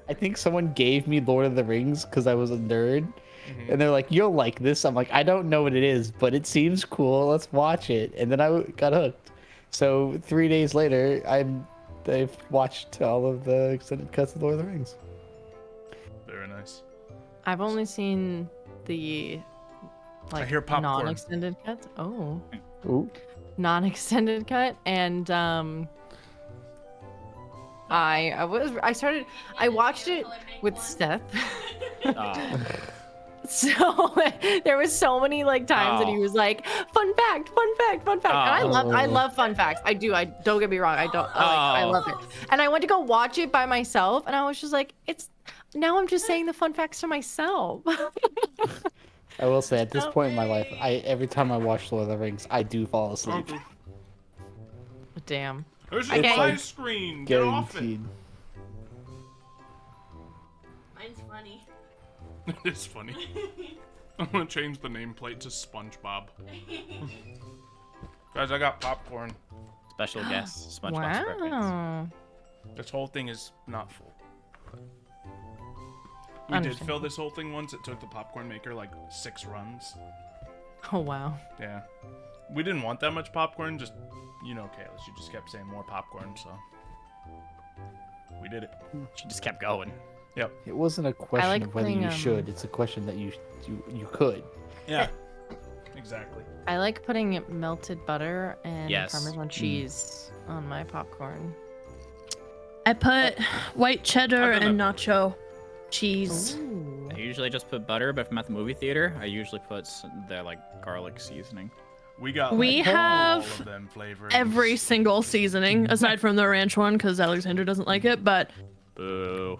I think someone gave me Lord of the Rings because I was a nerd. And they're like, "You'll like this." I'm like, "I don't know what it is, but it seems cool. Let's watch it." And then I got hooked. So 3 days later, I've watched all of the extended cuts of Lord of the Rings. Very nice. I've only seen the I hear popcorn. non-extended cuts. Oh. Ooh. Non-extended cut, and I watched it with Seth. So there was so many like times that he was like, fun fact, fun fact, fun fact. And I love fun facts. I do. I don't get me wrong. I love it. And I went to go watch it by myself, and I was just like, now I'm just saying the fun facts to myself. I will say, at this point in my life, every time I watch Lord of the Rings, I do fall asleep. Damn. There's a my screen. Get off it. Guaranteed. Mine's funny. It is funny. I'm gonna change the nameplate to SpongeBob. Guys, I got popcorn. Special guest, SpongeBob Wow. This whole thing is not full. We did fill this whole thing once. It took the popcorn maker like 6 runs. Oh wow. Yeah. We didn't want that much popcorn, just, you know, Kayla, she just kept saying more popcorn, so we did it. She just kept going. Yep. It wasn't a question of whether you should. It's a question that you could. Yeah. Exactly. I like putting melted butter and Yes. Parmesan cheese on my popcorn. I put white cheddar and nacho cheese. Ooh. I usually just put butter, but if I'm at the movie theater, I usually put the like garlic seasoning. We got We have all of them flavors. every single seasoning aside from the ranch one because Alexander doesn't like it. But Boo.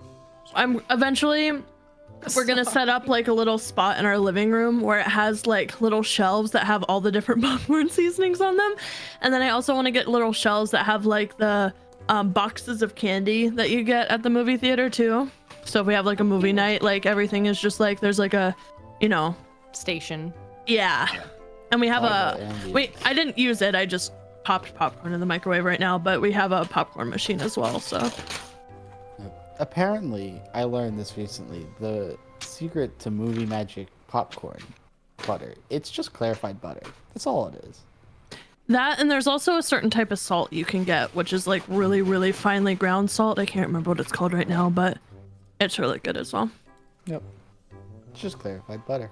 we're gonna set up like a little spot in our living room where it has like little shelves that have all the different popcorn seasonings on them, and then I also want to get little shelves that have like the boxes of candy that you get at the movie theater too. So if we have like a movie night, like everything is just like there's like a, you know, Station. yeah. And we have Andy. wait, I didn't use it. I just popped popcorn in the microwave right now, but we have a popcorn machine as well. So Apparently, I learned this recently. The secret to movie magic popcorn butter, it's just clarified butter. That's all it is. that, and there's also a certain type of salt you can get, which is like really, really finely ground salt. I can't remember what it's called right now, but it's really good as well. Yep. It's just clarified butter.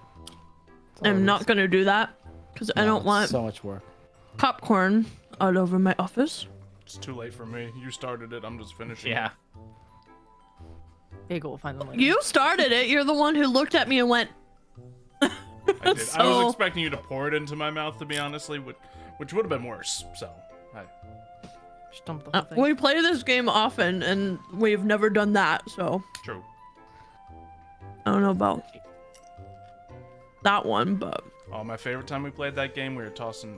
I'm not gonna do that because I don't want so much work. popcorn all over my office. It's too late for me. You started it. I'm just finishing. Yeah. Big will find them later. You started it. You're the one who looked at me and went. I did. So- I was expecting you to pour it into my mouth, to be honestly, which would have been worse. So, Just dump the whole thing. We play this game often, and we've never done that, so true. I don't know about that one, but Oh, my favorite time we played that game,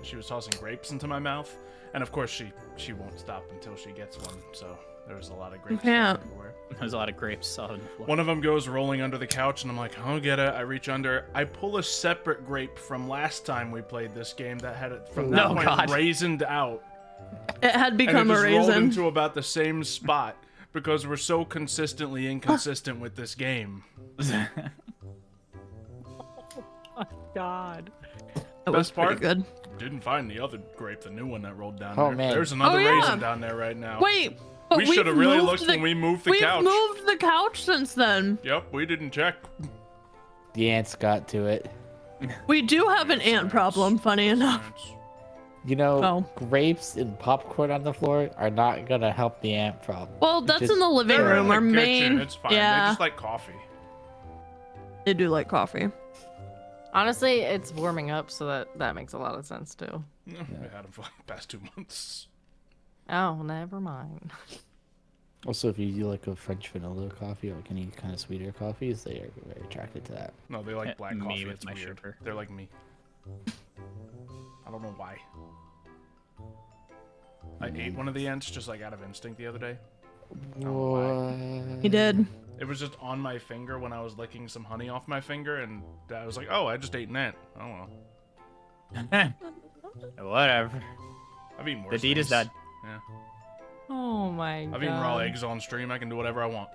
she was tossing grapes into my mouth, and of course she won't stop until she gets one. So there was a lot of grapes everywhere. There's a lot of grapes on the floor. One of them goes rolling under the couch, and I'm like, I'll get it. I reach under. I pull a separate grape from last time we played this game that had it from that point raisined out. it had become and it a just rolled raisin. into about the same spot because we're so consistently inconsistent with this game. God. It was Best part, pretty good. didn't find the other grape, the new one that rolled down Oh, there. man. There's another Oh, yeah. raisin down there right now. Wait, but we should have really moved looked when we moved the couch. We've moved the couch since then. Yep, we didn't check. The ants got to it. We do have an ant problem, funny enough. You know, grapes and popcorn on the floor are not gonna help the ant problem. Well, that's just- in the living They're in room. the Our kitchen, main, it's fine. They yeah, just like coffee. they do like coffee. Honestly, it's warming up, so that makes a lot of sense too. We had them for like the past 2 months. Oh, never mind. Also, if you do like a French vanilla coffee or like any kind of sweeter coffees, they are very attracted to that. No, they like black Me coffee. with It's my weird. sugar. They're like me. I don't know why. I ate one of the ants just like out of instinct the other day. I don't know why. He did. It was just on my finger when I was licking some honey off my finger, and I was like, "Oh, I just ate an ant." I don't know. Whatever. I've eaten worse. The deed is things. done. Yeah. Oh my God. I've eaten raw eggs on stream. I can do whatever I want.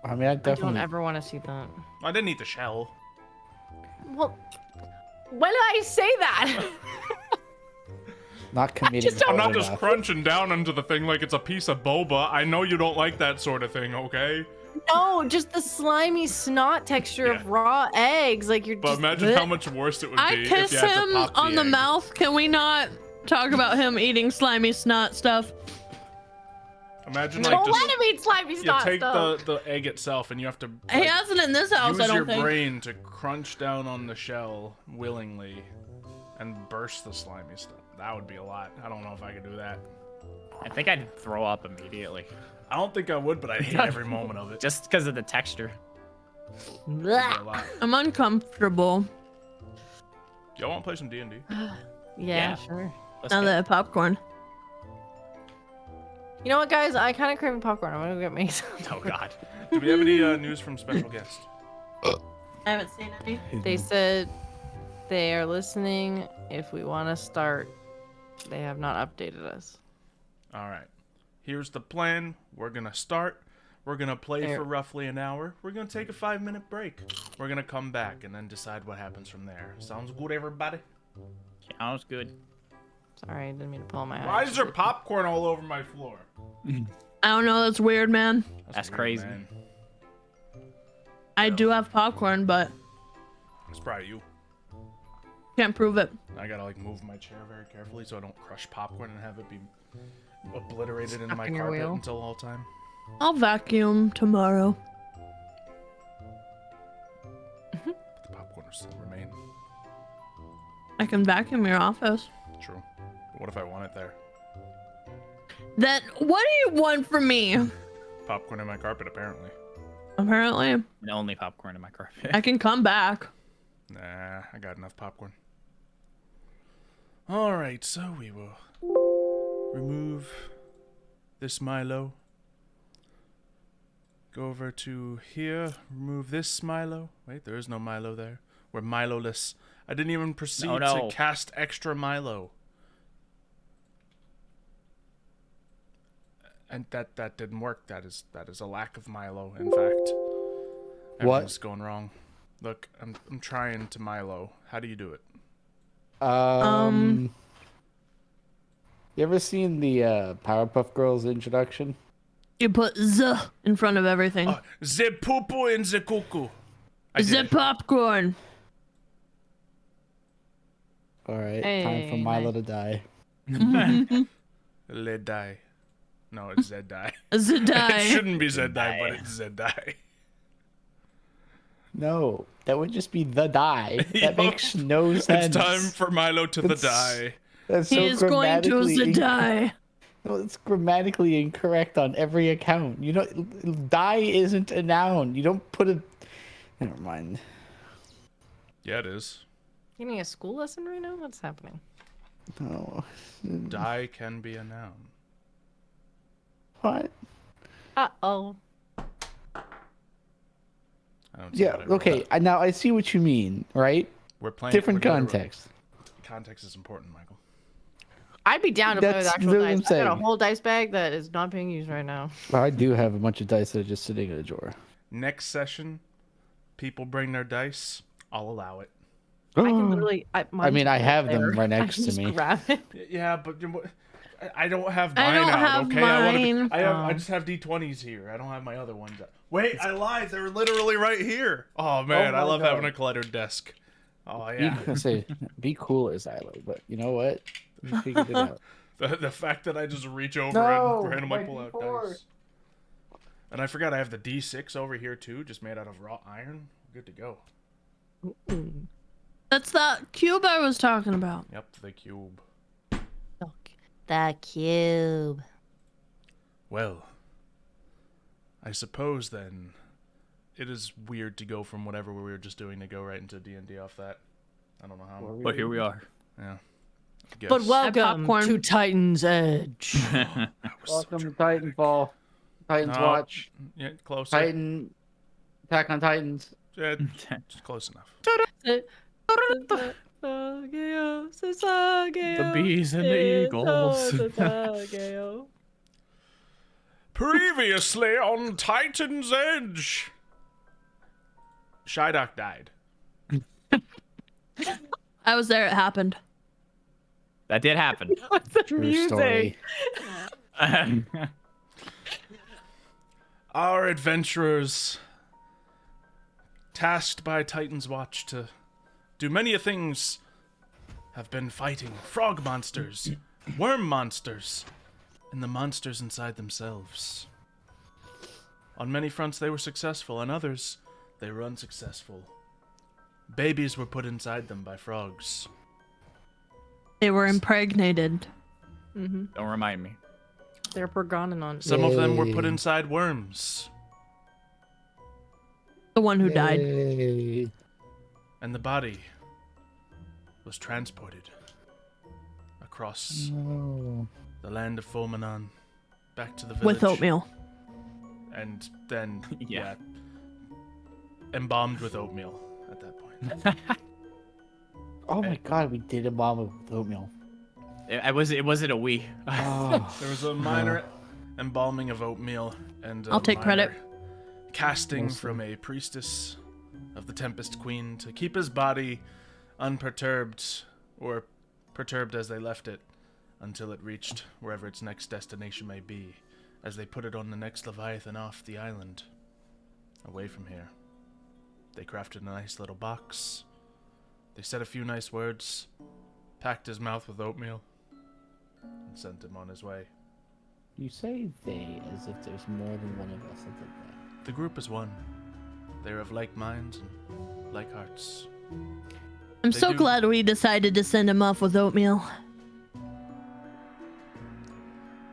I mean, I I definitely. don't ever want to see that. I didn't eat the shell. Well, when did I say that? Not committing. just don't- I'm not hard just enough. crunching down into the thing like it's a piece of boba. I know you don't like that sort of thing, okay? No, just the slimy snot texture Yeah. of raw eggs. Like you're But just. imagine how much worse it would I be if kiss you had to him pop on the egg. mouth. Can we not talk about him eating slimy snot stuff? Imagine like Don't just let him eat slimy you snot take stuff. the egg itself and you have to He like, hasn't in this house, use I don't your think. brain to crunch down on the shell willingly and burst the slimy stuff. That would be a lot. I don't know if I could do that. I think I'd throw up immediately. I don't think I would, but I'd hate every moment of it. Just because of the texture. It'd be a lot. I'm uncomfortable. Y'all want to play some D&D? Yeah, sure. Let's Now get- that I have popcorn. You know what, guys? I kind of crave popcorn. I'm gonna go get me some. Oh god. Do we have any news from special guest? I haven't seen any. They said they are listening. If we want to start, they have not updated us. All right. Here's the plan. We're going to start. We're going to play There. for roughly an hour. We're going to take a 5-minute break. We're going to come back and then decide what happens from there. Sounds good, everybody? Sounds good. Sorry, I didn't mean to pull my Why eyes. is there popcorn all over my floor? I don't know. That's weird, man. That's weird, crazy. man. I do have popcorn, but It's probably you. can't prove it. I gotta like move my chair very carefully so I don't crush popcorn and have it be obliterated into my in your carpet wheel. until all time. I'll vacuum tomorrow. The popcorn will still remain. I can vacuum your office. True. But what if I want it there? Then what do you want from me? Popcorn in my carpet, apparently. Apparently, And only popcorn in my carpet. I can come back. Nah, I got enough popcorn. Alright, so we will remove this Milo. Go over to here, remove this Milo. Wait, there is no Milo there. We're Milo-less. I didn't even proceed no. to cast extra Milo. And that didn't work. That is a lack of Milo, in fact. Everything's going wrong. Look, I'm trying to Milo. How do you do it? You ever seen the Powerpuff Girls introduction? You put Z in front of everything. The poo-poo and the cuckoo. I did Z it. popcorn. All right, time for Hey, Milo to die. Let die. No, it's Zed die. Z It die. shouldn't be Zed die, but it's Zed die. No, that would just be the die. That Yup. makes no sense. It's time for Milo to the That's- die. That's so He is going to grammatically Z die. No, it's grammatically incorrect on every account. You know, die isn't a noun. You don't put a. Never mind. Yeah, it is. Getting a school lesson right now? What's happening? No. Die can be a noun. What? Uh-oh. I don't see Yeah. what I wrote. Okay. Now I see what you mean. Right? We're playing Different we're gonna- context. Context is important, Michael. I'd be down to play with That's actual literally dice. what I'm I got a saying. whole dice bag that is not being used right now. I do have a bunch of dice that are just sitting in a drawer. Next session, people bring their dice. I'll allow it. I can literally. I mean, I have them there. right I next can to just me. grab it. Yeah, but I don't have I mine don't out. have Okay, mine. I just have D20s here. I don't have my other ones. Wait, I lied. They're literally right here. Oh man, I my love God. having a cluttered desk. Oh yeah. Be cooler, Xylo. But you know what? We figured it out. The fact that I just reach over No, and randomly my pull out D4. dice. And I forgot I have the D6 over here too, just made out of raw iron. Good to go. That's that cube I was talking about. Yep, the cube. The cube. Well, I suppose then it is weird to go from whatever we were just doing to go right into D&D off that. I don't know how. But here we are. Yeah. I guess. But welcome popcorn. to Titan's Edge. I was Welcome so to dramatic. Titanfall. Titans No. Watch. Yeah, closer. Titan. Attack on Titans. Yeah, just close enough. The bees and the eagles. Previously on Titan's Edge. Shydock died. I was there. It happened. That did happen. What's True story. Our adventurers, tasked by Titan's Watch to do many a things, have been fighting frog monsters, worm monsters, and the monsters inside themselves. On many fronts they were successful, on others they were unsuccessful. Babies were put inside them by frogs. They were impregnated. Don't remind me. They're Pergonon. Some of them were put Yay. inside worms, The one who died. Yay. and the body was transported across No. the land of Fulminon back to the village. With oatmeal. And then, Yeah. embalmed with oatmeal at that point. Oh my god, we did a mama with oatmeal. It wasn't a we. Oh. There was a minor embalming of oatmeal and a I'll take credit. minor casting Awesome. from a priestess of the Tempest Queen to keep his body unperturbed, or perturbed as they left it, until it reached wherever its next destination may be, as they put it on the next Leviathan off the island, away from here. They crafted a nice little box. They said a few nice words, packed his mouth with oatmeal, and sent him on his way. You say they as if there's more than one of us that did that. The group is one. They are of like minds and like hearts. I'm They so do- glad we decided to send him off with oatmeal.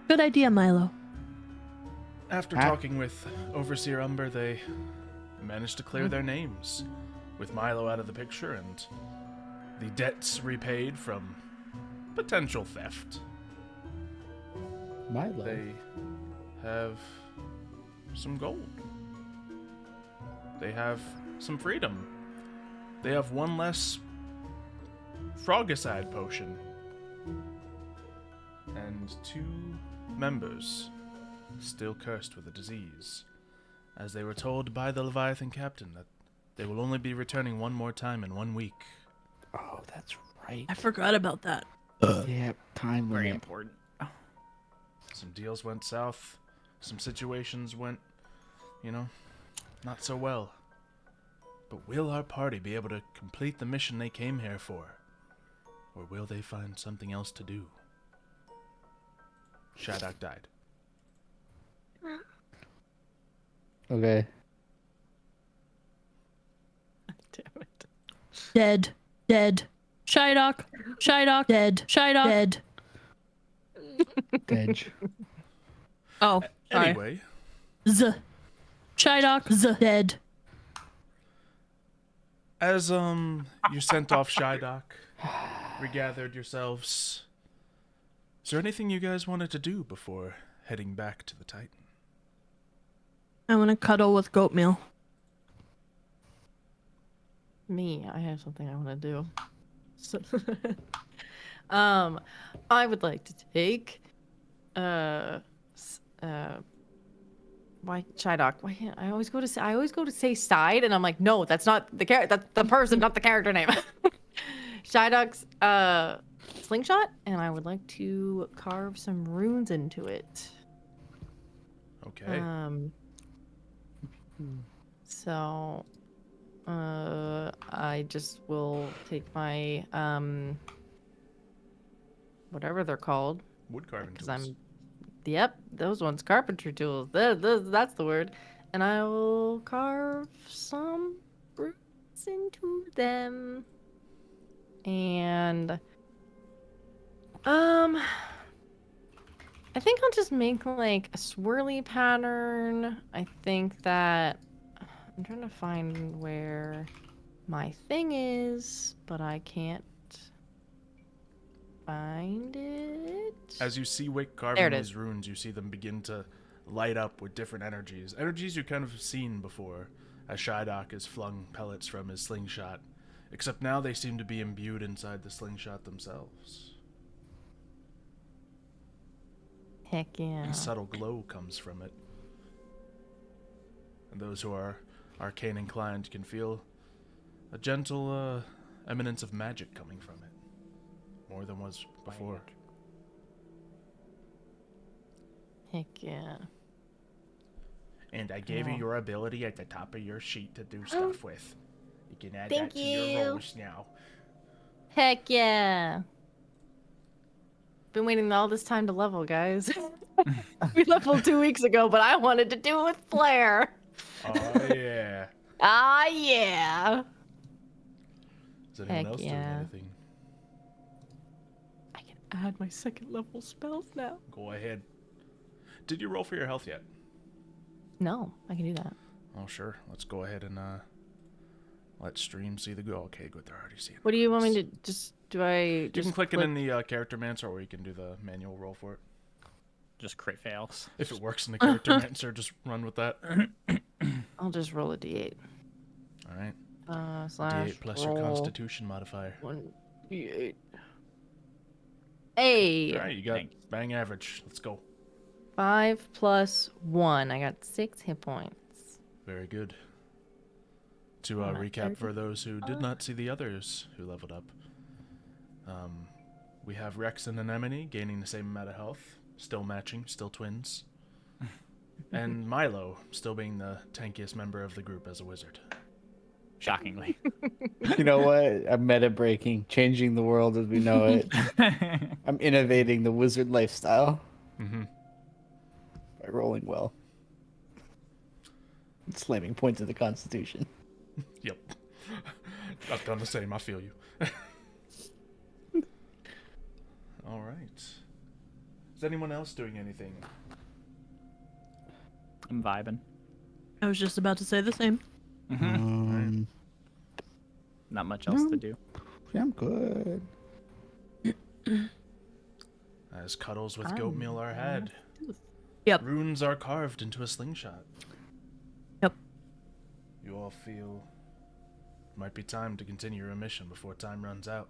Good idea, Milo. After Huh? talking with Overseer Umber, they managed to clear their names, with Milo out of the picture and the debts repaid from potential theft. Milo. They have some gold. They have some freedom. They have one less frogicide potion. And 2 members still cursed with a disease, as they were told by the Leviathan captain that they will only be returning one more time in 1 week. Oh, that's right. I forgot about that. Yeah, time Very limit. important. Some deals went south, some situations went, not so well. But will our party be able to complete the mission they came here for? Or will they find something else to do? Shydock died. Okay. Damn it. Dead. Dead. Shydock. Shydock. Dead. Shydock. Dead. Dej. Oh, sorry. Anyway, Z. Shydock. Z. Dead. as you sent off Shydock, regathered yourselves, is there anything you guys wanted to do before heading back to the Titan? I want to cuddle with goat meal. Me, I have something I want to do. So, I would like to take, why Shydock? Why can't I always go to say side, and I'm like, no, that's not the that's the person, not the character name. Shydock's slingshot, and I would like to carve some runes into it. Okay. So, I just will take my whatever they're called, Wood carving because tools. yep, those ones, carpentry tools. That's the word, and I will carve some runes into them, and I think I'll just make like a swirly pattern. I think that I'm trying to find where my thing is, but I can't find it. As you see Wick There carving it is. these runes, you see them begin to light up with different energies. Energies you kind of seen before, as Shydock has flung pellets from his slingshot. Except now they seem to be imbued inside the slingshot themselves. Heck yeah. A subtle glow comes from it. And those who are arcane inclined can feel a gentle eminence of magic coming from it. More than was before. Heck yeah. And I gave you Oh. your ability at the top of your sheet to do stuff with. You can add Thank that to your you. rolls now. Heck yeah. Been waiting all this time to level, guys. We leveled 2 weeks ago, but I wanted to do it with Flair. Oh yeah. Ah, yeah. Is anyone Heck else doing yeah. anything? I can add my second level spells now. Go ahead. Did you roll for your health yet? No, I can do that. Oh sure. Let's go ahead and let stream see the go. Okay, good. They're already seeing. What do you want me to just do? I You just can click it in the character mancer, or you can do the manual roll for it. Just crit fails. If it works in the character mancer, just run with that. I'll just roll a d8. All right. Slash D8 plus roll your Constitution modifier. 1d8. Hey. All right, you got Thanks. bang average. Let's go. 5 plus 1. I got 6 hit points. Very good. To Alright, recap for those who did not see the others who leveled up, we have Rex and Anemone gaining the same amount of health, still matching, still twins, and Milo still being the tankiest member of the group as a wizard. Shockingly. You know what? I'm meta breaking, changing the world as we know it. I'm innovating the wizard lifestyle Mm-hmm. by rolling well. And slamming points of the Constitution. Yep. I've done the same. I feel you. All right. Is anyone else doing anything? I'm vibing. I was just about to say the same. Not much else to do. Yeah, I'm good. As cuddles with goat meal are had, Yep. runes are carved into a slingshot. Yep. You all feel it might be time to continue your mission before time runs out.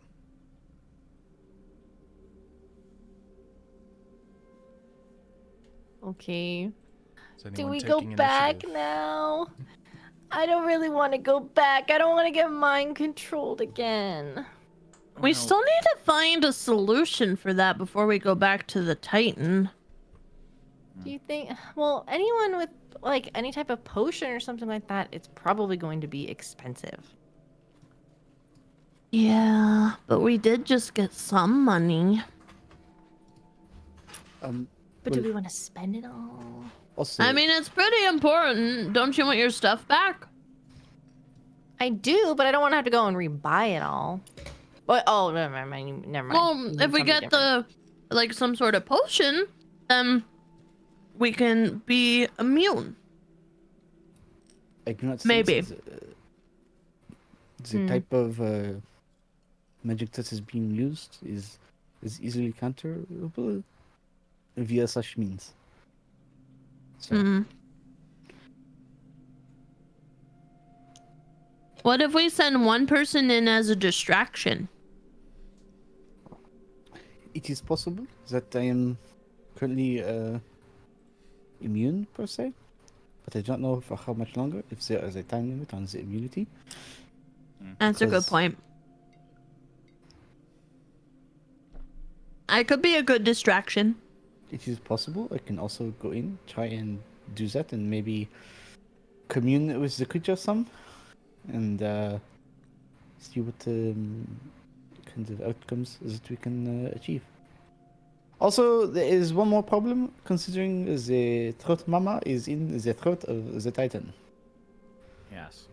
Okay. Is Do anyone we go taking back initiative? now? I don't really want to go back. I don't want to get mind controlled again. We Well, still need to find a solution for that before we go back to the Titan. Do you think? Well, anyone with like any type of potion or something like that, it's probably going to be expensive. Yeah, but we did just get some money. But do we want to spend it all? Also, I mean, it's pretty important. Don't you want your stuff back? I do, but I don't want to have to go and rebuy it all. What? Oh, never mind. Never mind. Well, if we get like some sort of potion, then we can be immune. I do not Maybe. sense the type of magic that is being used is easily counterable via such means. So, Hmm. What if we send one person in as a distraction? it is possible that I am currently immune per se, but I don't know for how much longer. If there is a time limit on the immunity. That's a good Because- point. I could be a good distraction. It is possible. I can also go in, try and do that, and maybe commune with the creature some, and see what kinds of outcomes that we can achieve. Also, there is one more problem, considering the throat mama is in the throat of the Titan. Yes.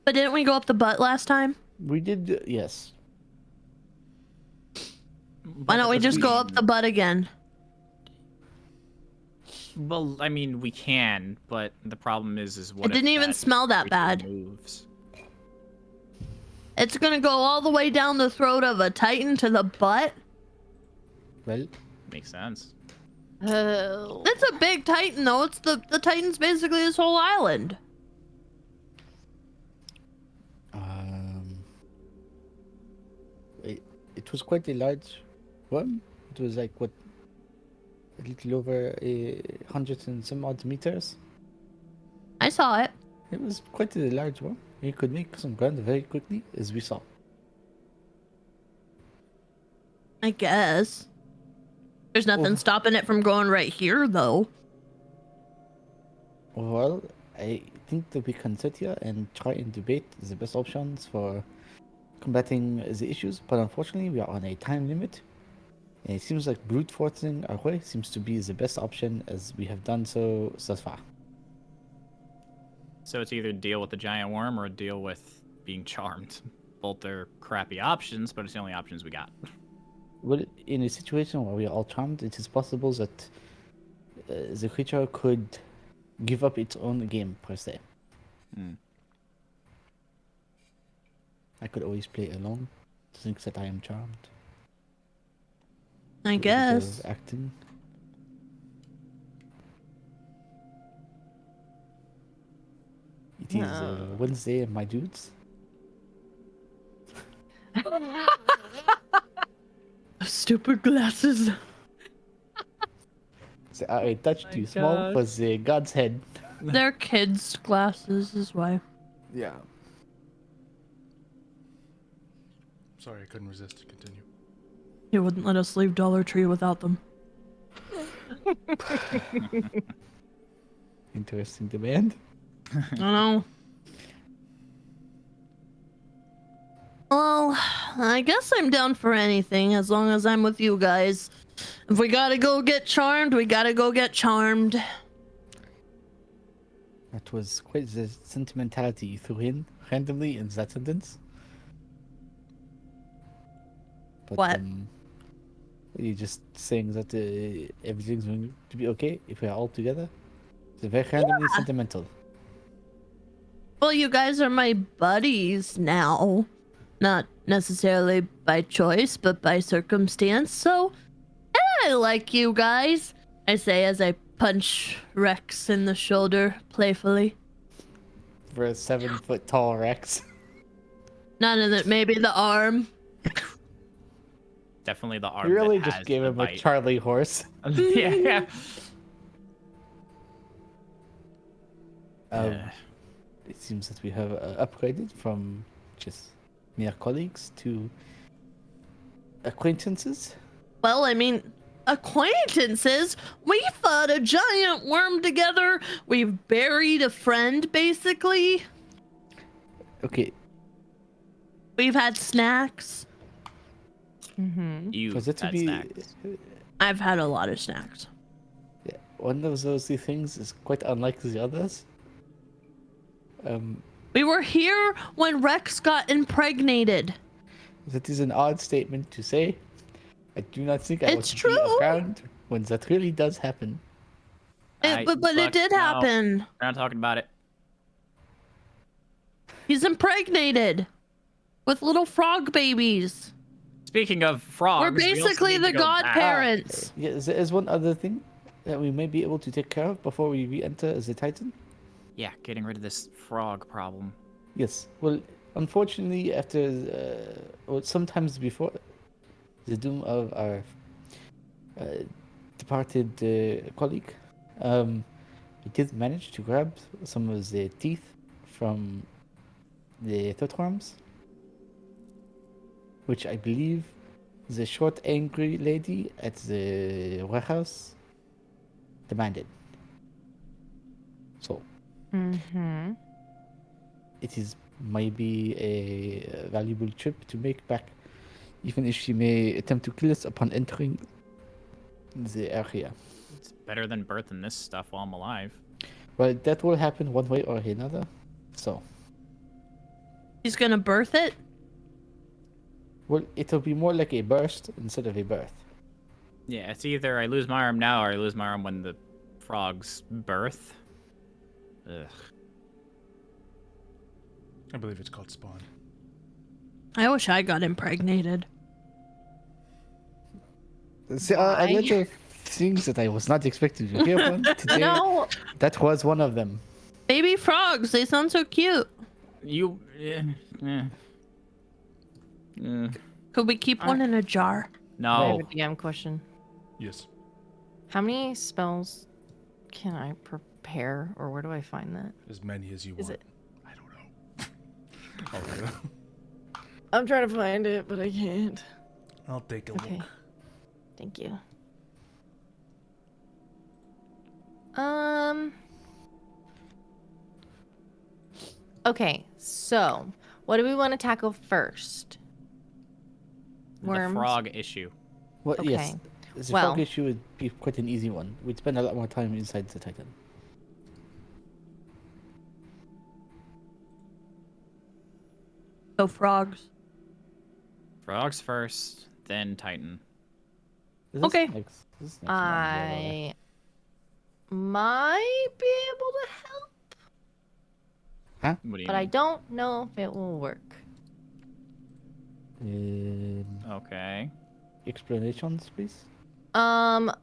But didn't we go up the butt last time? We did, yes. Why don't we just go up the butt again? Well, I mean, we can, but the problem is what It if didn't even smell that creature bad. Moves? It's gonna go all the way down the throat of a Titan to the butt? Well, Makes sense. Oh. It's a big Titan though. It's the Titan's basically this whole island. it was quite a large one. It was like what, a little over 100 and some odd meters. I saw it. It was quite a large one. You could make some ground very quickly, as we saw. I guess. There's nothing Well- stopping it from going right here, though. Well, I think that we can sit here and try and debate the best options for combating the issues, but unfortunately, we are on a time limit. And it seems like brute forcing our way seems to be the best option, as we have done so far. So it's either deal with the giant worm or deal with being charmed. Both are crappy options, but it's the only options we got. Well, in a situation where we are all charmed, it is possible that the creature could give up its own game, per se. Hmm. I could always play alone to think that I am charmed. I Do a bit guess. of acting. It is Wednesday, my dudes. Stupid glasses. They are a touch too small for the god's head. They're kids' glasses, is why. Yeah. Sorry, I couldn't resist. Continue. He wouldn't let us leave Dollar Tree without them. Interesting demand. I don't know. Well, I guess I'm down for anything as long as I'm with you guys. If we gotta go get charmed, we gotta go get charmed. That was quite the sentimentality you threw in randomly in that sentence. But, What? you're just saying that everything's going to be okay if we are all together. It's very randomly sentimental. Well, you guys are my buddies now. Not necessarily by choice, but by circumstance, so I like you guys. I say as I punch Rex in the shoulder playfully. For a 7-foot tall Rex. None of it, maybe the arm. Definitely the arm. You really that just has gave the him a bite. Charlie horse. Yeah. It seems that we have upgraded from just mere colleagues to acquaintances. Well, I mean, acquaintances. We fought a giant worm together. We've buried a friend, basically. Okay, We've had snacks. You for that to had be snacks. I've had a lot of snacks. yeah, one of those two things is quite unlike the others. We were here when Rex got impregnated. That is an odd statement to say. I do not think I It's would be true. around when that really does happen. But it Fuck, did no. happen. We're not talking about it. He's impregnated with little frog babies. Speaking of frogs, We're we also basically need to the go back. godparents. Yeah, there is one other thing that we may be able to take care of before we re-enter as a Titan. Yeah, getting rid of this frog problem. Yes. Well, unfortunately, after well, sometimes before the doom of our departed colleague, we did manage to grab some of the teeth from the thorns, which I believe the short, angry lady at the warehouse demanded. So. It is maybe a valuable trip to make back, even if she may attempt to kill us upon entering the area. It's better than birthing this stuff while I'm alive. Well, that will happen one way or another. So, He's gonna birth it. well, it'll be more like a burst instead of a birth. Yeah, it's either I lose my arm now or I lose my arm when the frogs birth. Ugh. I believe it's called Spawn. I wish I got impregnated. See, a lot of things that I was not expecting to hear from today. No, That was one of them. Baby frogs, they sound so cute. You. Could we keep one in a jar? I have No. a DM question. Yes. How many spells can I prepare, or where do I find that? As many as you Is want. it? I don't know. I'm trying to find it, but I can't. I'll take a Okay. look. Thank you. Okay, so what do we want to tackle first? Worms. The frog issue. Well, Okay. yes. The Well- frog issue would be quite an easy one. We'd spend a lot more time inside the Titan. So frogs. Frogs first, then Titan. This Okay. This next I might be able to help, What do you but I mean? don't know if it will work. Okay. Explanations, please. Well,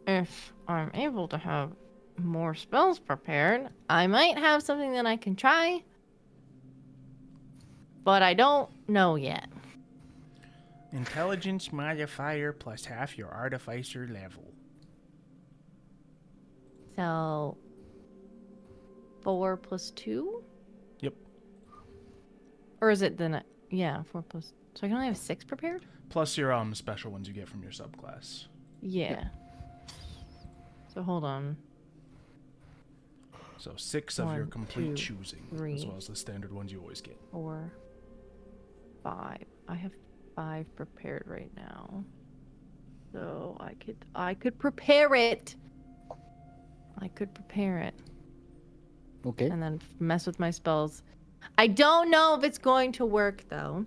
if I'm able to have more spells prepared, I might have something that I can try. But I don't know yet. Intelligence modifier plus half your artificer level. So 4 plus 2? Yep. Or is it then? Yeah, 4 plus. So I can only have 6 prepared? Plus your special ones you get from your subclass. Yeah. So hold on. So 6 of your 1, complete 2, choosing, 3. as well as the standard ones you always get. 4, 5. I have 5 prepared right now. So I could prepare it. I could prepare it Okay. and then mess with my spells. I don't know if it's going to work though.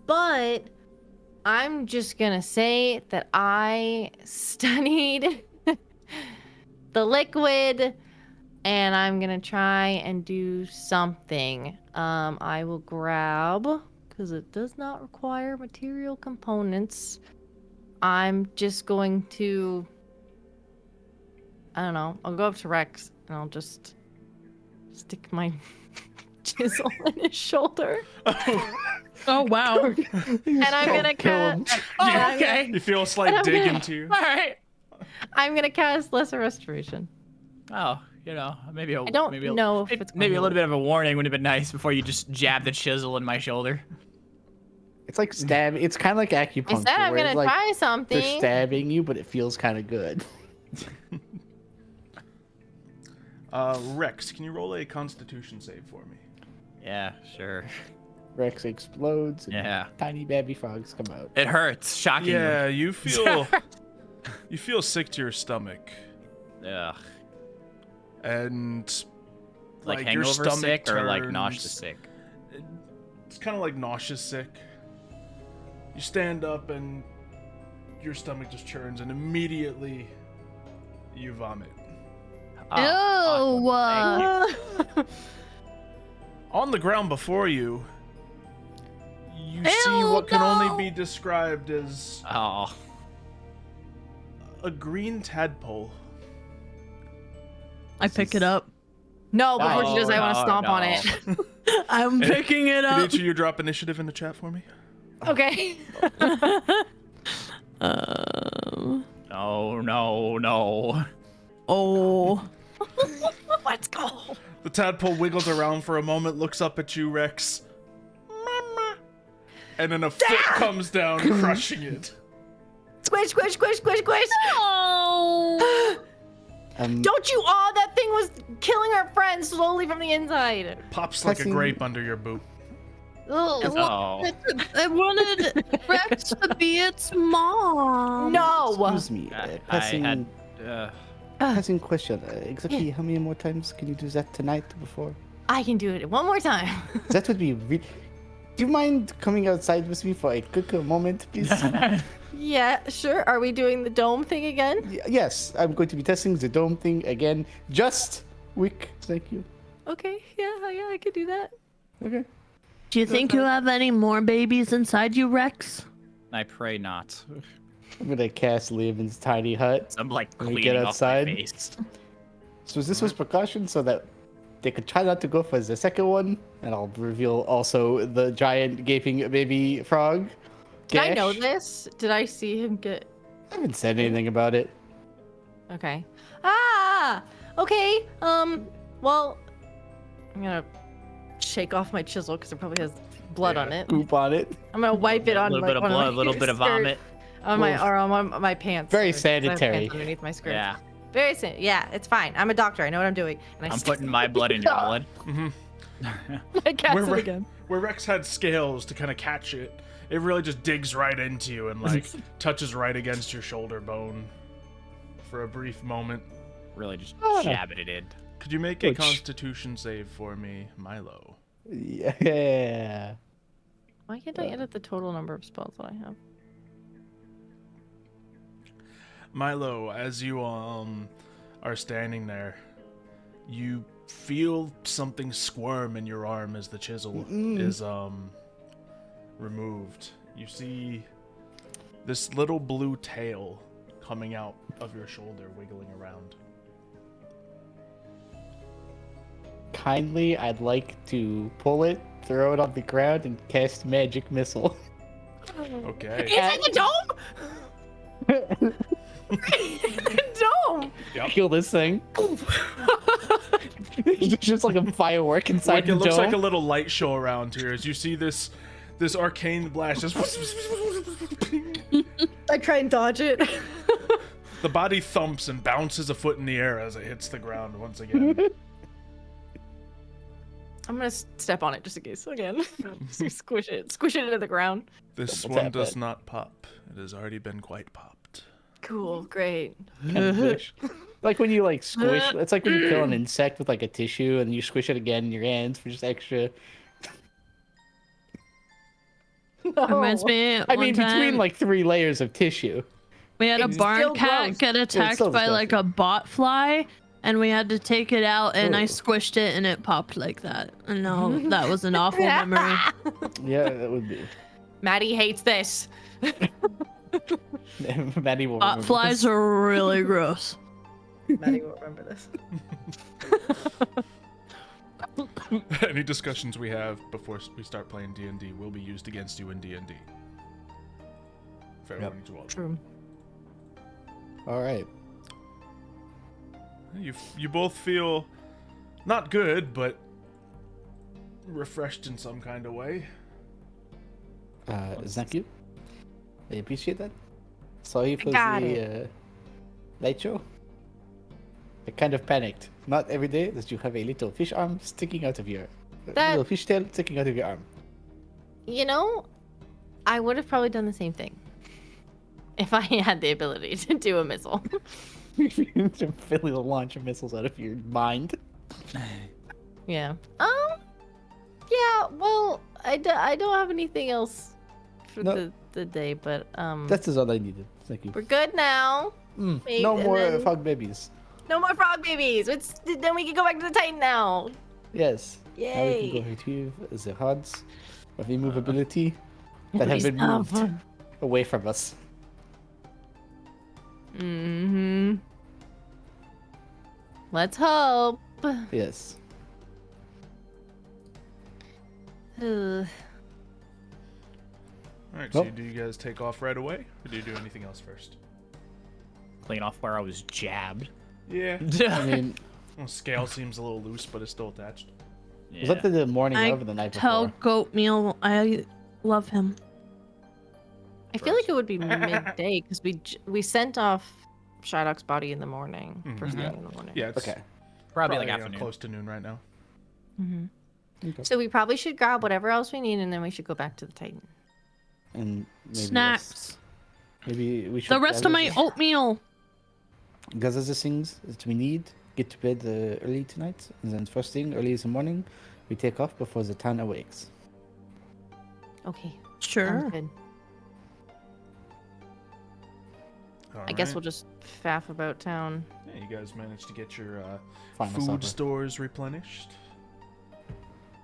But I'm just going to say that I studied the liquid and I'm going to try and do something. I will grab, because it does not require material components. I'm just going to, I don't know, I'll go up to Rex and I'll just stick my chisel in his shoulder. Oh wow. And I'm gonna cast. Oh, okay. You feel a slight dig into you. All right. I'm gonna cast Lesser Restoration. Oh, you know, maybe a, I don't maybe a, know if it's maybe going a little to bit of a warning would have been nice before you just jab the chisel in my shoulder. It's like stab. It's kind of like acupuncture. I said I'm where it's gonna like try they're something. stabbing you, but it feels kind of good. Rex, can you roll a Constitution save for me? Yeah, sure. Rex explodes. And Yeah. Tiny baby frogs come out. It hurts, shockingly. Yeah, you feel you feel sick to your stomach, Ugh. and Like your hangover stomach sick or like turns- nauseous sick? It's kind of like nauseous sick. You stand up and your stomach just churns, and immediately you vomit. Oh, awesome. Thank you. On the ground before you, you see what can only be described as Oh. a green tadpole. I pick it up. No, before she does, I want to No, stomp on no. it. I'm picking it Can up. each of you drop initiative in the chat for me? Okay. No, no, no. Oh. Let's go. The tadpole wiggles around for a moment, looks up at you, Rex. Mama. And then a foot comes down, crushing it. Squish, squish, squish, squish, squish. Oh. Don't you all? That thing was killing our friends slowly from the inside. Pops like a Pressing- grape under your boot. Ugh. Oh. I wanted Rex to be its mom. No. Excuse me. I Passing, had. passing question. Exactly how many more times can you do that tonight before? I can do it one more time. That would be really... Do you mind coming outside with me for a quick moment, please? Yeah, sure. Are we doing the dome thing again? Yes, I'm going to be testing the dome thing again. Just week. Thank you. Okay. Yeah, I could do that. Okay. Do you think you have any more babies inside you, Rex? I pray not. I'm gonna cast Leomin's tiny hut. I'm like When we cleaning get off outside? my face. So this was precaution so that they could try not to go for the second one, and I'll reveal also the giant gaping baby frog. Did I know gash. this? Did I see him get? I haven't said anything about it. Okay. Okay. Well, I'm gonna shake off my chisel because it probably has blood on it. Goop on it. I'm gonna wipe it A on little like bit of one blood, a of my little bit of skirt- vomit. on my or on my pants. Very 'cause I have sanitary. pants underneath my skirt. Yeah. Very sanitary. Yeah, it's fine. I'm a doctor. I know what I'm doing. And I'm putting my blood in your blood. I cast Where it Re- again. Where Rex had scales to kind of catch it, it really just digs right into you and like touches right against your shoulder bone for a brief moment. Really just Oh. jabbing it in. Could you make a Which- Constitution save for me, Milo? Yeah. Why can't I edit the total number of spells that I have? Milo, as you are standing there, you feel something squirm in your arm as the chisel is removed. You see this little blue tail coming out of your shoulder, wiggling around. Kindly, I'd like to pull it, throw it on the ground, and cast magic missile. Okay. It's in the dome. Dome. Kill this thing. It's just like a firework inside Like the it looks dome. like a little light show around here as you see this arcane blast just I try and dodge it. the body thumps and bounces a foot in the air as it hits the ground once again. I'm gonna step on it just in case again. Squish it into the ground. This Double one tap does it. not pop. It has already been quite popped. Cool, great. Kind of fish. Like when you like squish, it's like when you kill an insect with like a tissue and you squish it again in your hands for just extra. Reminds me. I mean, one time between like 3 layers of tissue. we had a It's barn still cat gross. get attacked still by like a bot fly, and we had to take it out, and I Ooh. squished it, and it popped like that. And no, that was an awful memory. Yeah, that would be. Maddie hates this. Maddie will Bot remember flies this. are really gross. Maddie will remember this. Any discussions we have before we start playing D&D will be used against you in D&D. Fair Yep. warning to all. True. All right. You both feel not good, but refreshed in some kind of way. Thank you. I appreciate that. Sorry for got the light show. I kind of panicked. Not every day that you have a little fish arm sticking out of your little fish tail sticking out of your arm. You know, I would have probably done the same thing if I had the ability to do a missile. To Philly the launch of missiles out of your mind. Yeah. Yeah. Well, I don't have anything else for No. the day, but That is all I needed. Thank you. we're good now. Wait, No and more then- frog babies. No more frog babies. Then we can go back to the Titan now. Yes. Now we Yay. can go retrieve the rods of immovability that have been Stop. moved away from us. Mm-hmm. Let's hope. Yes. Ugh. Alright, so Nope. do you guys take off right away? Or do you do anything else first? Clean off where I was jabbed. Yeah. I mean, Well, scale seems a little loose, but it's still attached. Yeah. was that the morning I of or the night tell before? Goatmeal I love him. I feel like it would be midday because we sent off Shylock's body in the morning, first thing in the morning. Yeah, it's Okay. Probably like probably, afternoon. close to noon right now. So we probably should grab whatever else we need, and then we should go back to the Titan. And maybe Snacks. Maybe we should. The rest of my oatmeal. Gather the things that we need. Get to bed early tonight, and then first thing, early in the morning, we take off before the town awakes. Okay. Sure. Sounds good. I guess we'll just faff about town. Yeah, you guys managed to get your Find us food supper. stores replenished.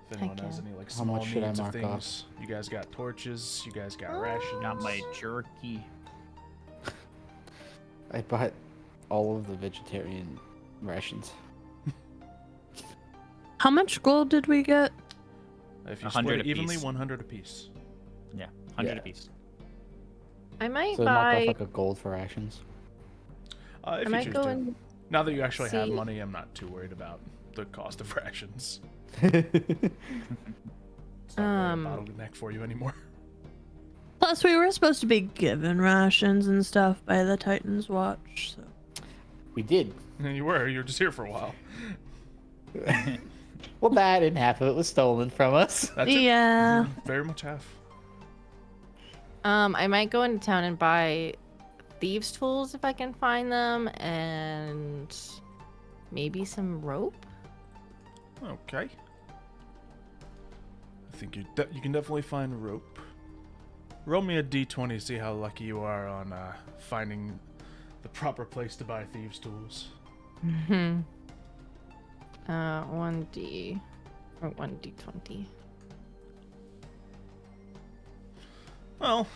If anyone Heck has yeah. any like How small much should I needs of mark things, you guys got torches, you guys got rations. Got my jerky. I bought all of the vegetarian rations. How much gold did we get? If you 100 split it evenly, apiece. 100 apiece. Yeah, 100 Yeah. apiece. I might So mark off buy. like a gold for rations. If you might choose go to. and Now that you actually have see- money, I'm not too worried about the cost of rations. It's not really a bottleneck for you anymore. Plus, we were supposed to be given rations and stuff by the Titan's watch. So. We did. You were just here for a while. Well, that and half of it was stolen from us. That's it. Yeah. You very much have. I might go into town and buy thieves' tools if I can find them, and maybe some rope. Okay. I think you can definitely find rope. Roll me a d20 to see how lucky you are on finding the proper place to buy thieves' tools. 1d or 1d20. Well,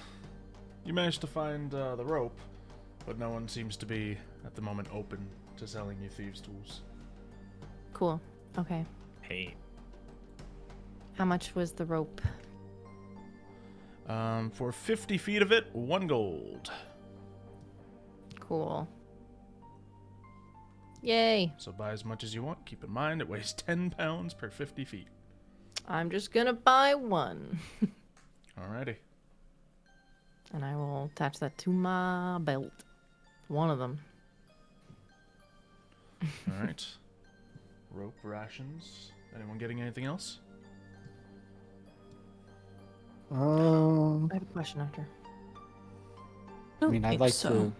you managed to find the rope, but no one seems to be at the moment open to selling you thieves' tools. Cool. Okay. Hey. How much was the rope? For 50 feet of it, 1 gold. Cool. Yay. So buy as much as you want. Keep in mind, it weighs 10 pounds per 50 feet. I'm just gonna buy one. Alrighty. And I will attach that to my belt. One of them. Alright. Rope rations. Anyone getting anything else? I have a question after. I mean, I'd like so.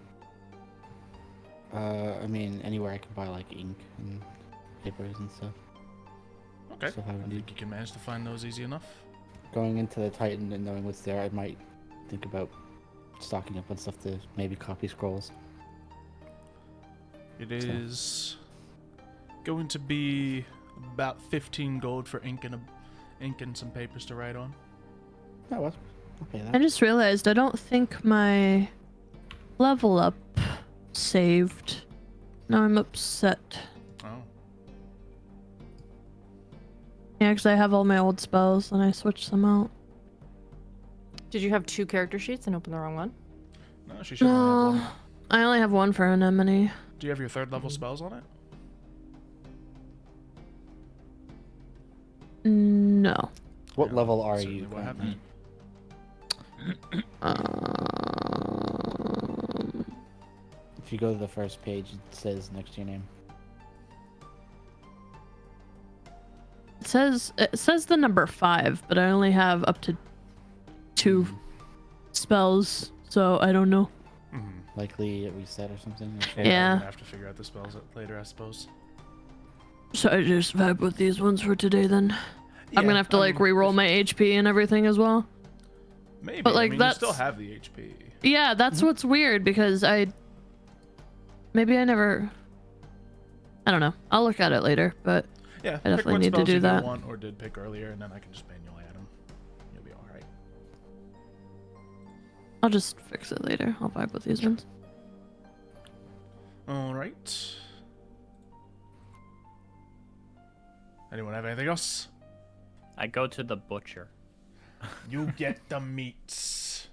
to. I mean, anywhere I can buy like ink and papers and stuff. Okay. Stuff I I would need. think you can manage to find those easy enough. Going into the Titan and knowing what's there, I might think about stocking up on stuff to maybe copy scrolls. It is going to be about 15 gold for ink and some papers to write on. Oh, well, okay. I That. just realized I don't think my level up saved. Now I'm upset. Oh. Yeah, because I have all my old spells and I switched them out. Did you have 2 character sheets and open the wrong one? No, she should only have No, one. I only have one for Anemone. Do you have your 3rd level spells on it? No. What Yeah, level are certainly you? what currently? happened. If you go to the first page, it says next to your name. It says the number 5, but I only have up to 2 spells, so I don't know. Mm-hmm. Likely it reset or something. Yeah. Yeah. We're gonna have to figure out the spells later, I suppose. So I just vibe with these ones for today then. I'm gonna have to like re-roll my HP and everything as well. Maybe, but, like, I mean, that's- you still have the HP. Yeah, that's what's weird because maybe I never. I don't know. I'll look at it later, but Yeah, I definitely need to do that. Want or did pick earlier, and then I can just manually add them. You'll be all right. I'll just fix it later. I'll vibe with these ones. All right. Anyone have anything else? I go to the butcher. You get the meats.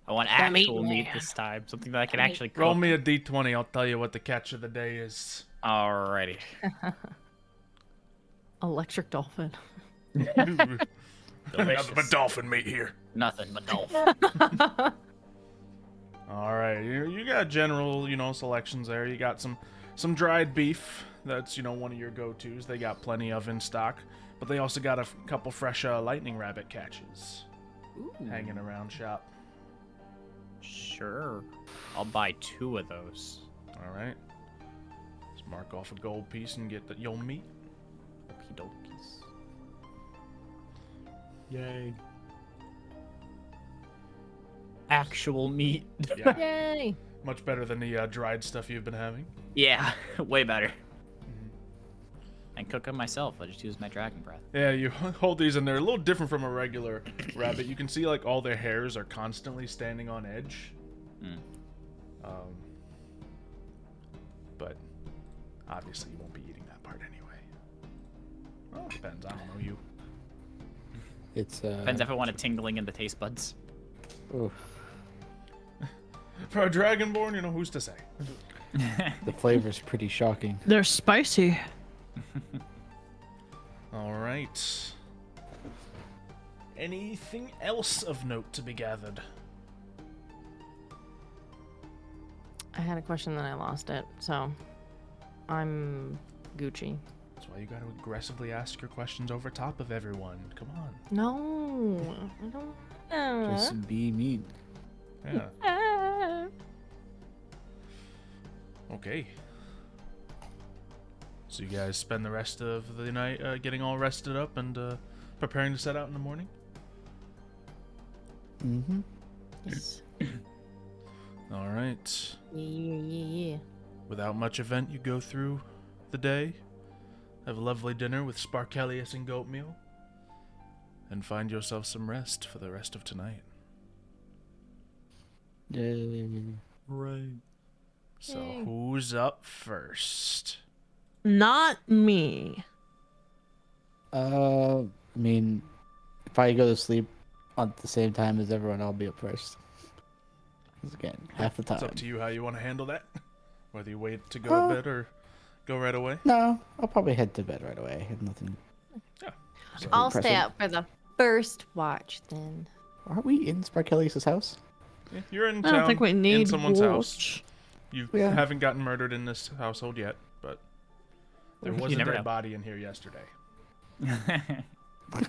I want The meat actual meat man. this time. Something that I can The meat. actually cook. Roll me a d20. I'll tell you what the catch of the day is. Alrighty. Electric dolphin. Nothing Delicious. but dolphin meat here. Nothing but dolphin. All right, you got general, selections there. You got some dried beef. That's one of your go-tos. They got plenty of in stock, but they also got a couple fresh lightning rabbit catches hanging around shop. Sure. I'll buy 2 of those. All right, let's mark off a gold piece and get your meat. Okie dokies. Yay! Actual meat. Yeah, Yay! much better than the dried stuff you've been having. Yeah, way better. And cook them myself. I just use my dragon breath. Yeah, you hold these and they're a little different from a regular rabbit. You can see like all their hairs are constantly standing on edge. Mm. But obviously you won't be eating that part anyway. Well, it depends. I don't know you. It's Depends if I want a tingling in the taste buds. oof. per Dragonborn, you know, who's to say? The flavor's pretty shocking. They're spicy. All right. Anything else of note to be gathered? I had a question, then I lost it. So, I'm Gucci. That's why you got to aggressively ask your questions over top of everyone. Come on. No, I don't. Just be mean. Yeah. Okay. So you guys spend the rest of the night getting all rested up and preparing to set out in the morning? Mm-hmm. Yes. All right. Yeah. Without much event, you go through the day, have a lovely dinner with Sparkelius and goat meal, and find yourself some rest for the rest of tonight. Right. So Yay. who's up first? Not me. I mean, if I go to sleep at the same time as everyone, I'll be up first. 'Cause again, half the time. It's up to you how you want to handle that. Whether you wait to go to bed or go right away. No, I'll probably head to bed right away. I have nothing. Yeah. So, I'll stay Impressive. up for the first watch then. Are we in Sparkelius' house? yeah, you're in I town, don't think we need in someone's house. watch. You Yeah. haven't gotten murdered in this household yet, but there was You a never dead know. body in here yesterday.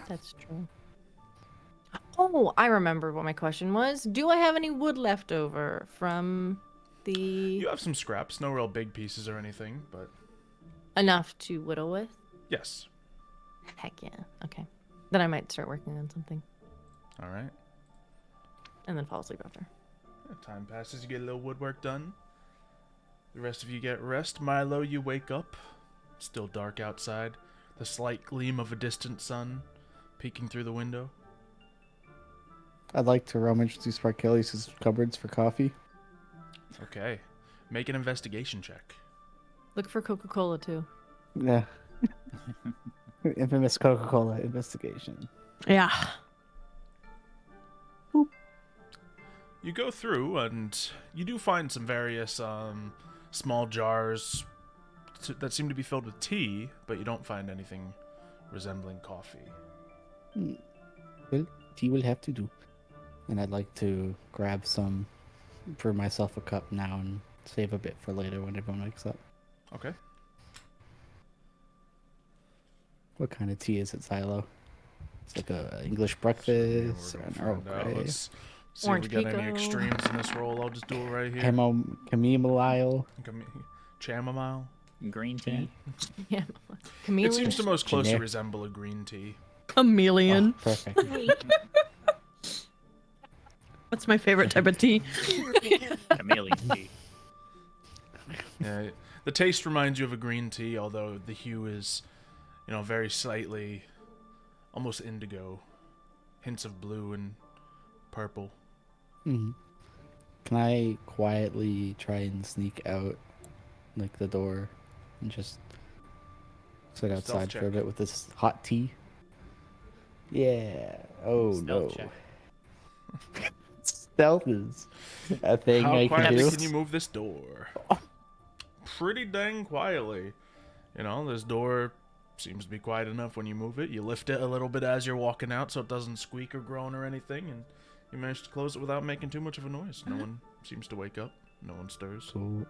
That's true. Oh, I remember what my question was. Do I have any wood left over from the You have some scraps, no real big pieces or anything, but enough to whittle with? yes. Heck yeah. Okay. Then I might start working on something All right. and then fall asleep after. Yeah, time passes, you get a little woodwork done. The rest of you get rest. Milo, you wake up. Still dark outside. The slight gleam of a distant sun peeking through the window. I'd like to rummage through Sparkelius' cupboards for coffee. Okay. Make an investigation check. Look for Coca-Cola too. Yeah. Infamous Coca-Cola investigation. Yeah. You go through and you do find some various small jars that seem to be filled with tea, but you don't find anything resembling coffee. Well, tea will have to do. And I'd like to grab some for myself a cup now and save a bit for later when everyone wakes up. Okay. What kind of tea is it, Silo? It's like a English breakfast or We're an gonna Earl find out. Grey. Let's see Orange if we got any Pico. extremes in this roll. I'll just do it right here. Chamomile. Chamomile. Green tea. Yeah. Chameleon. It seems to most closely Generic. resemble a green tea. Chameleon. Oh, perfect. That's my favorite type of tea. Chameleon tea. Yeah, the taste reminds you of a green tea, although the hue is, very slightly, almost indigo, hints of blue and purple. Mhm. Can I quietly try and sneak out, like the door, and just sit Stealth outside for a check. bit with this hot tea? Yeah. Oh no. Stealth check. Stealth is a thing How I can quietly do. can you move this door? Pretty dang quietly. This door seems to be quiet enough when you move it. You lift it a little bit as you're walking out so it doesn't squeak or groan or anything, and you manage to close it without making too much of a noise. No one seems to wake up. No one stirs. So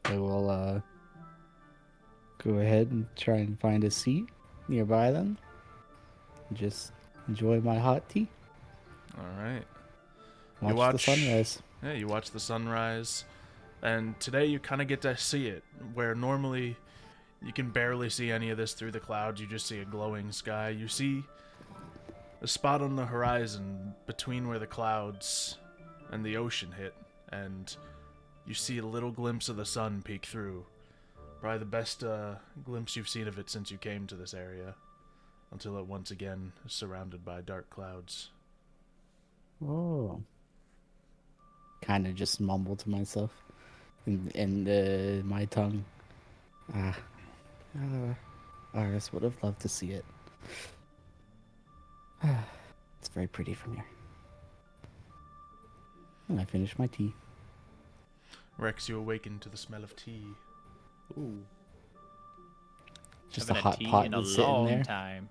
I will go ahead and try and find a seat nearby them. Just enjoy my hot tea. All right. Watch, watch- the sunrise. Yeah, you watch the sunrise, and today you kind of get to see it, where normally you can barely see any of this through the clouds. You just see a glowing sky. You see a spot on the horizon between where the clouds and the ocean hit, and you see a little glimpse of the sun peek through. Probably the best glimpse you've seen of it since you came to this area, until it once again is surrounded by dark clouds. Oh. Kind of just mumble to myself in my tongue. Iris would have loved to see it. It's very pretty from here. And I finished my tea. Rex, you awaken to the smell of tea. Ooh. Just a Haven't had hot tea pot in a that's sitting long there. time.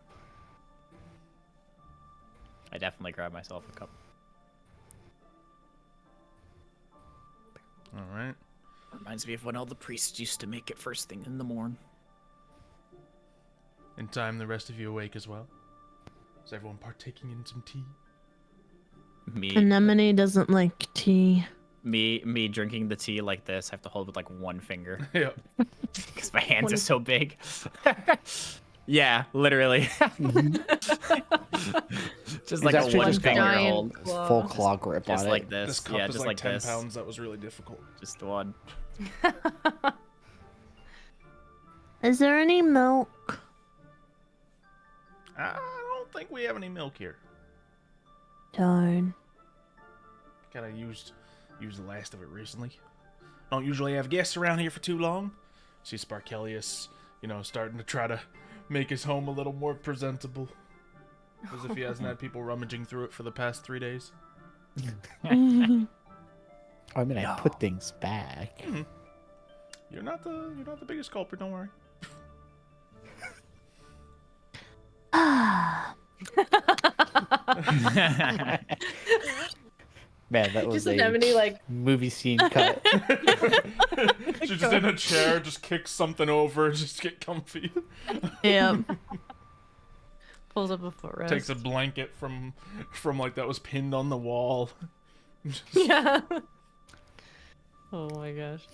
I definitely grabbed myself a cup. All right. Reminds me of when all the priests used to make it first thing in the morn. In time, the rest of you awake as well. Is everyone partaking in some tea? Me, Anemone doesn't like tea. me drinking the tea like this. I have to hold with like one finger Yeah. because my hands are so big. Yeah, literally. Just like a actually one just got, finger like, hold. Full claw grip Just on like it. this. This cup Yeah, is just like like 10 this. pounds. That was really difficult. Just one. Is there any milk? I don't think we have any milk here. Darn. Kind of used the last of it recently. Don't usually have guests around here for too long. See Sparkelius, starting to try to make his home a little more presentable. As if he hasn't had people rummaging through it for the past 3 days. I mean, I put things back. You're not the biggest culprit, don't worry. Man, that was Just a Anemone, like, movie scene cut. She's just in a chair, just kicks something over, just get comfy. Yep. pulls up a footrest. Takes a blanket from like that was pinned on the wall. Yeah. Oh my gosh.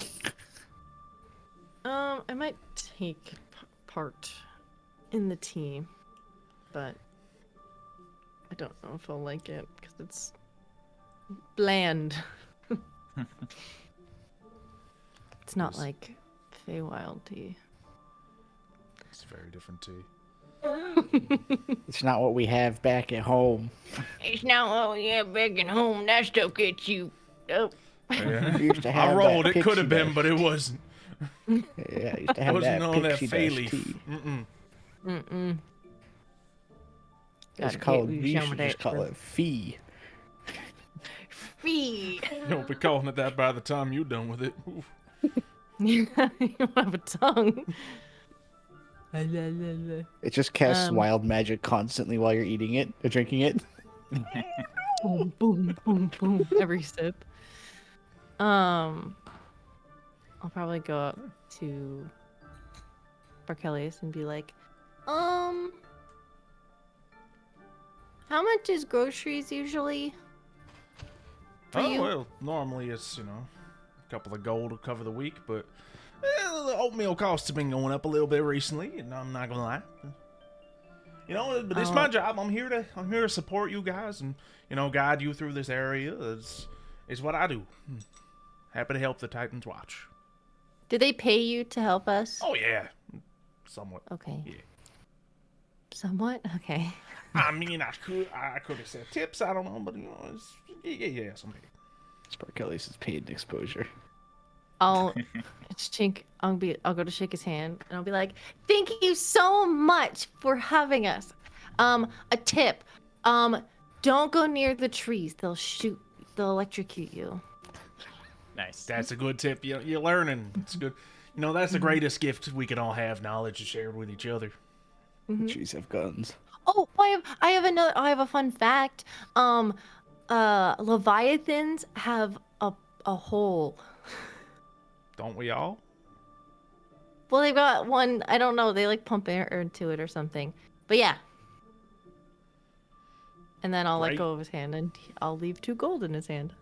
I might take part in the tea, but I don't know if I'll like it because it's bland. It's not like Feywild tea. It's a very different tea. It's not what we have back at home. It's not what we have back at home. That stuff gets you. Oh. Yeah. We used to I have rolled. that It could have pixie been, but it wasn't. dust. Yeah, I used to It have wasn't that known that pixie fey dust leaf. tea. Mm-mm. It's Gotta called. get We some should of just that call for- it fee. Fee. You'll be calling it that by the time you're done with it. Oof. You don't have a tongue. It just casts wild magic constantly while you're eating it or drinking it. Boom, boom, boom, boom. Every sip. I'll probably go up to Barkelius and be like, how much is groceries usually? For you? Well, normally it's, a couple of gold to cover the week, but the oatmeal costs have been going up a little bit recently, and I'm not gonna lie. But it's my job. I'm here to support you guys and, guide you through this area. Is what I do. Happy to help the Titans watch. Do they pay you to help us? Oh yeah, somewhat. Okay. Yeah. Somewhat? Okay. I mean, I could have said tips. I don't know, but it's yeah, something. Sparkelius is paid exposure. I'll go to shake his hand and I'll be like, thank you so much for having us. A tip. Don't go near the trees. They'll electrocute you. Nice. That's a good tip. You're learning. It's good. That's the greatest gift we can all have: knowledge shared with each other. Trees have guns. Oh, I have a fun fact. Leviathans have a hole. Don't we all? Well, they've got one. I don't know. They like pump air into it or something. But yeah. And then I'll let Great. go of his hand and I'll leave 2 gold in his hand.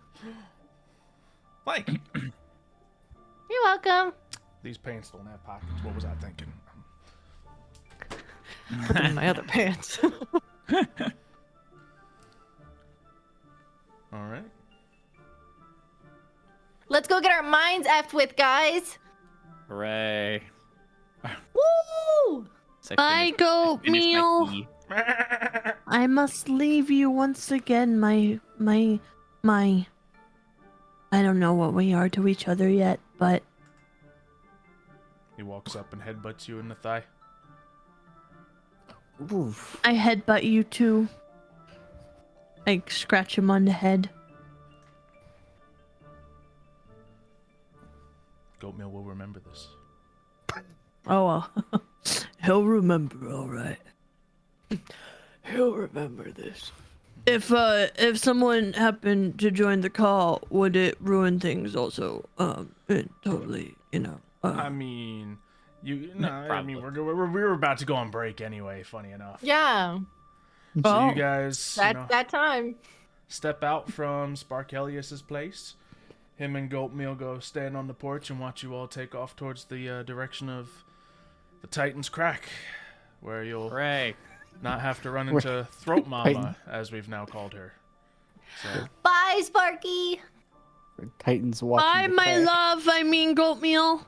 Like, You're welcome. these pants don't have pockets. What was I thinking? Put them in my other pants. All right. Let's go get our minds effed with, guys. Hooray. Woo! So Bye, goat finished my meal. tea. I must leave you once again, my. I don't know what we are to each other yet, but He walks up and headbutts you in the thigh. Oof. I headbutt you too. I scratch him on the head. Goatmeal will remember this. Oh well. He'll remember, all right. He'll remember this. If someone happened to join the call, would it ruin things also? It totally, you know. I mean, I mean, we're about to go on break anyway. Funny enough. Yeah, So you guys, that's that time. step out from Sparkelius's place. Him and Goatmeal go stand on the porch and watch you all take off towards the direction of the Titan's Crack, where you'll not have to run into Throat Mama, as we've now called her. So. Bye, Sparky. Titans watching. Bye, my love. I mean, Goatmeal.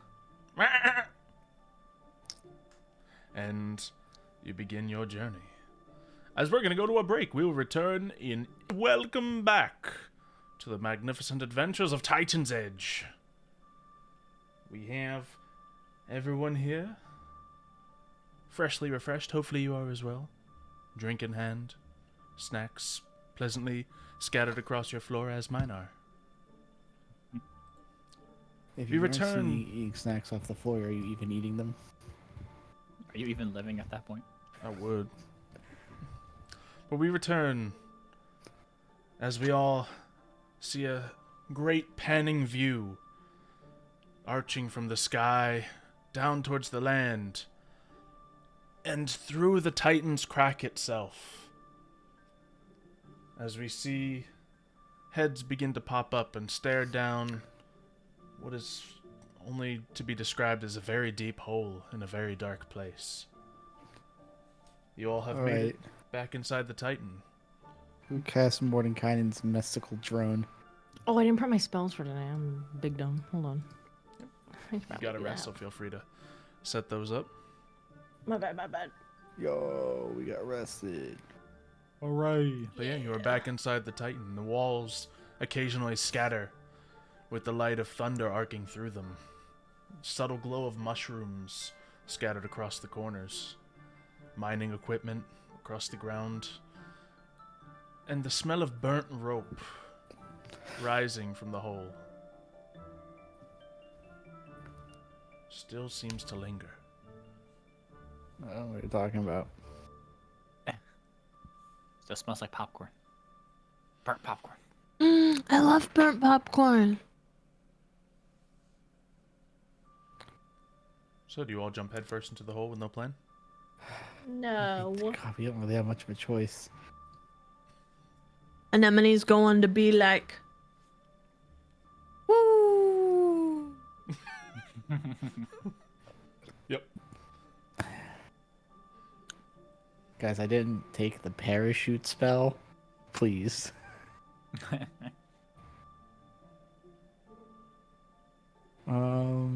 And you begin your journey. As we're going to go to a break, we will return in Welcome Back to the magnificent adventures of Titan's Edge. We have everyone here, freshly refreshed. Hopefully you are as well. Drink in hand, snacks pleasantly scattered across your floor as mine are. If we you return eating snacks off the floor, are you even eating them? Are you even living at that point? I would. But we return as we all see a great panning view arching from the sky down towards the land and through the Titan's Crack itself. As we see heads begin to pop up and stare down what is only to be described as a very deep hole in a very dark place. You all have made it back inside the Titan. Who cast Mordenkainen's mystical drone? Oh, I didn't prep my spells for today. I'm big dumb. Hold on. You gotta rest, so feel free to set those up. My bad, my bad. Yo, we got arrested. Alright. But yeah, you are back inside the Titan. The walls occasionally scatter with the light of thunder arcing through them. Subtle glow of mushrooms scattered across the corners. Mining equipment across the ground. And the smell of burnt rope rising from the hole still seems to linger. I don't know what you're talking about. Still smells like popcorn. Burnt popcorn. I love burnt popcorn. So do you all jump headfirst into the hole with no plan? No. God, we don't really have much of a choice. Anemone's going to be like, woo. Yep. Guys, I didn't take the parachute spell. Please. Well,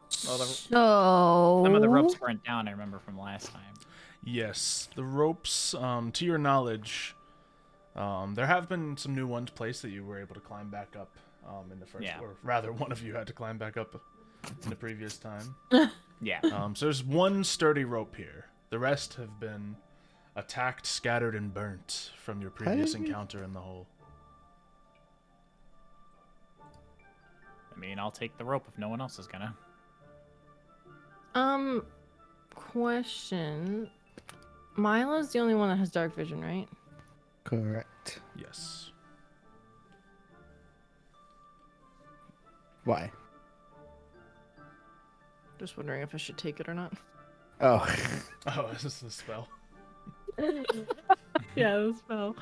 So some of the ropes weren't down, I remember from last time. Yes, the ropes, to your knowledge, there have been some new ones placed that you were able to climb back up in the first, or rather one of you had to climb back up in the previous time. Yeah. So there's one sturdy rope here. The rest have been attacked, scattered, and burnt from your previous encounter in the hole. I mean, I'll take the rope if no one else is gonna. Question. Milo's the only one that has dark vision, right? Correct. Yes. Why? Just wondering if I should take it or not. Oh. Oh, is this the spell? Yeah, the spell.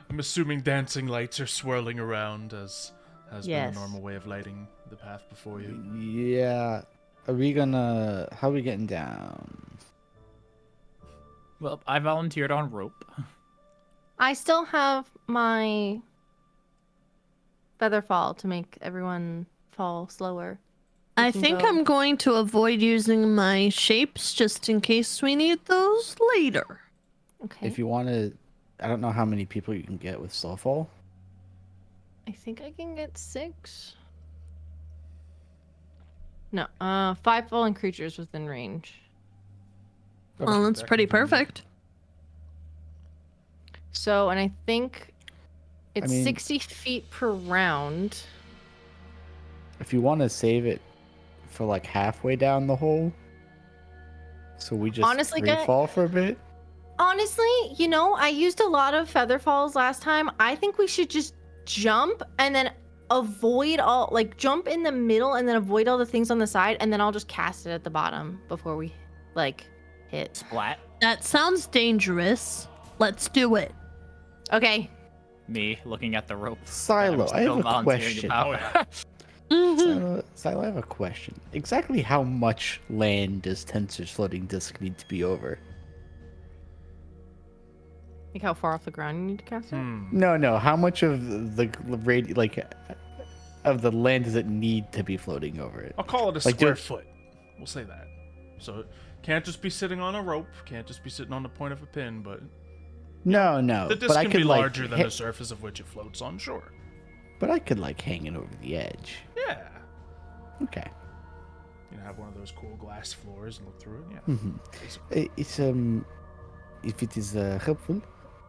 I'm assuming dancing lights are swirling around as has been Yes. the normal way of lighting the path before you. Yeah. Are we gonna... How are we getting down? Well, I volunteered on rope. I still have my feather fall to make everyone fall slower. I think I'm going to avoid using my shapes just in case we need those later. Okay. If you want to... I don't know how many people you can get with Slowfall. I think I can get 6. No, 5 fallen creatures within range. Well, that's pretty perfect. So, and I think It's mean- 60 feet per round. If you want to save it for like halfway down the hole, so we just Honestly, free fall for a bit. Honestly, I used a lot of feather falls last time. I think we should just jump and then avoid all, like jump in the middle and then avoid all the things on the side, and then I'll just cast it at the bottom before we hit. Splat. That sounds dangerous. Let's do it. Okay. Me looking at the rope. Silo, I have a volunteering to question. power. Silo, I have a question. Exactly how much land does Tensor's floating disc need to be over? Like how far off the ground you need to cast it? No. How much of the of the land does it need to be floating over it? I'll call it a Like, square just- foot. We'll say that. So it can't just be sitting on a rope. Can't just be sitting on the point of a pin. But No. the disc But I can could be like, larger than the surface of which it floats on. Sure. but I could like hang it over the edge. Yeah. Okay. Have one of those cool glass floors and look through it. Yeah. Basically. It's if it is helpful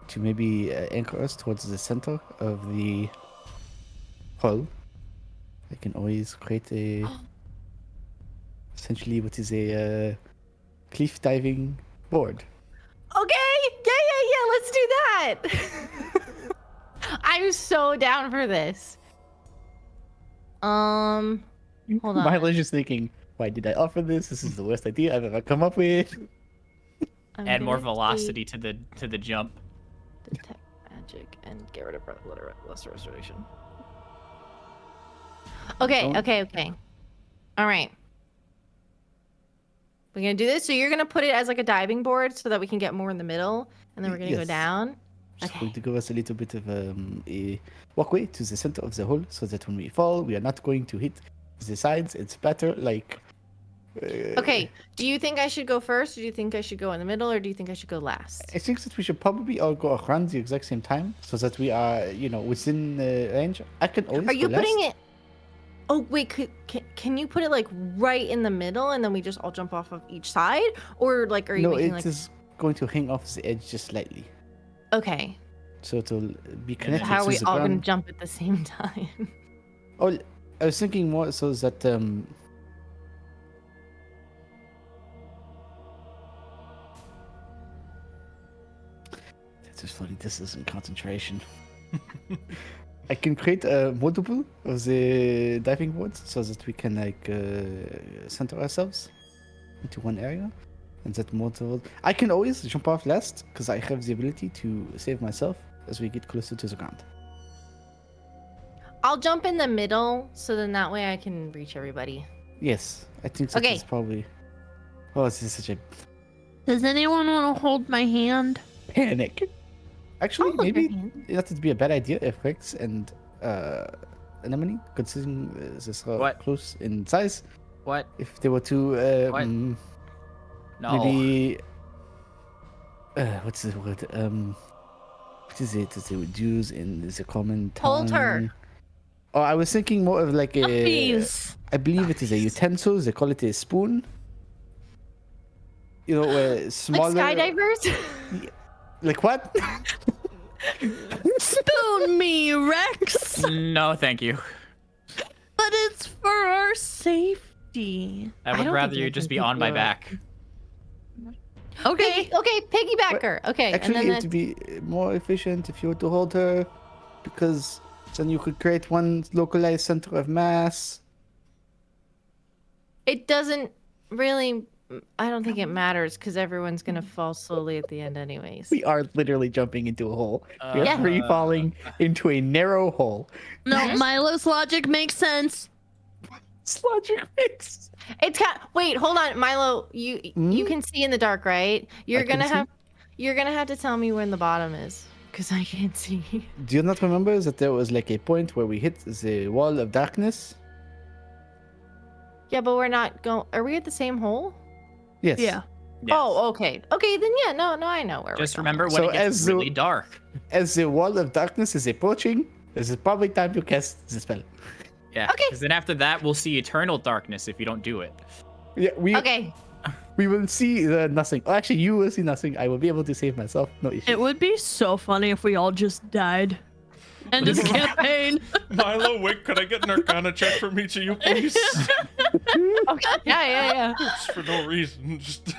to maybe anchor us towards the center of the hull, I can always create essentially what is a cliff diving board. Okay. Yeah. Let's do that. I'm so down for this. Hold on. Milo's just thinking, why did I offer this? This is the worst idea I've ever come up with. Add more velocity to the jump. Detect magic and get rid of lesser restoration. Okay. All right. We're gonna do this. So you're gonna put it as like a diving board so that we can get more in the middle, and then we're gonna go Yes. down. Just Okay. going to give us a little bit of a walkway to the center of the hole so that when we fall, we are not going to hit the sides. It's better like... Okay. Do you think I should go first, or do you think I should go in the middle, or do you think I should go last? I think that we should probably all go around the exact same time so that we are, within range. I can always Are you go putting last. it? Oh wait, can you put it like right in the middle, and then we just all jump off of each side, or like are you No, making it like? is going to hang off the edge just slightly. Okay. So it'll be connected How are to we the all gonna ground. jump at the same time? Oh, I was thinking more so that that's just funny. This isn't concentration. I can create a multiple of the diving boards so that we can center ourselves into one area, and that multiple. I can always jump off last because I have the ability to save myself as we get closer to the ground. I'll jump in the middle, so then that way I can reach everybody. Yes, I think that Okay. is probably. Oh, this is such a Does anyone want to hold my hand? panic. Actually, I'll hold your maybe hand. that would be a bad idea if Rex and Anemone, considering this What? close in size, What? if they were to What? No. maybe what's the word? What is it that they would use in the common tongue? Hold her. Oh, I was thinking more of like a. Puppies. I believe it is a utensil. They call it a spoon. Where smaller. Like skydivers? Like what? Spoon me, Rex. No, thank you. But it's for our safety. I I would don't rather think you I just can be on pick my you up. back. Okay. Okay, piggyback her. Okay, Actually, and it then would be more efficient if you were to hold her, because then you could create one localized center of mass. it doesn't really. I don't think it matters because everyone's gonna fall slowly at the end, anyways. We are literally jumping into a hole. We are Yeah. free falling into a narrow hole. No, Milo's logic makes sense. It's logic mix. It's wait, hold on, Milo. You can see in the dark, right? You're I can gonna see. you're gonna have to tell me when the bottom is, because I can't see. Do you not remember that there was like a point where we hit the wall of darkness? Yeah, but we're not going. Are we at the same hole? Yes. Yeah. Yes. Oh, okay. Okay, then yeah, no, I know where. Just we're remember going. when So it gets as the- really dark. As the wall of darkness is approaching, this is probably time to cast the spell. Yeah. Okay. Because then after that, we'll see eternal darkness if you don't do it. Yeah, we Okay. we will see nothing. Oh, actually, you will see nothing. I will be able to save myself. No issue. It would be so funny if we all just died. End this campaign. Milo, wait, could I get an Arcana check from each of you, please? Okay. Yeah. Just for no reason. Just...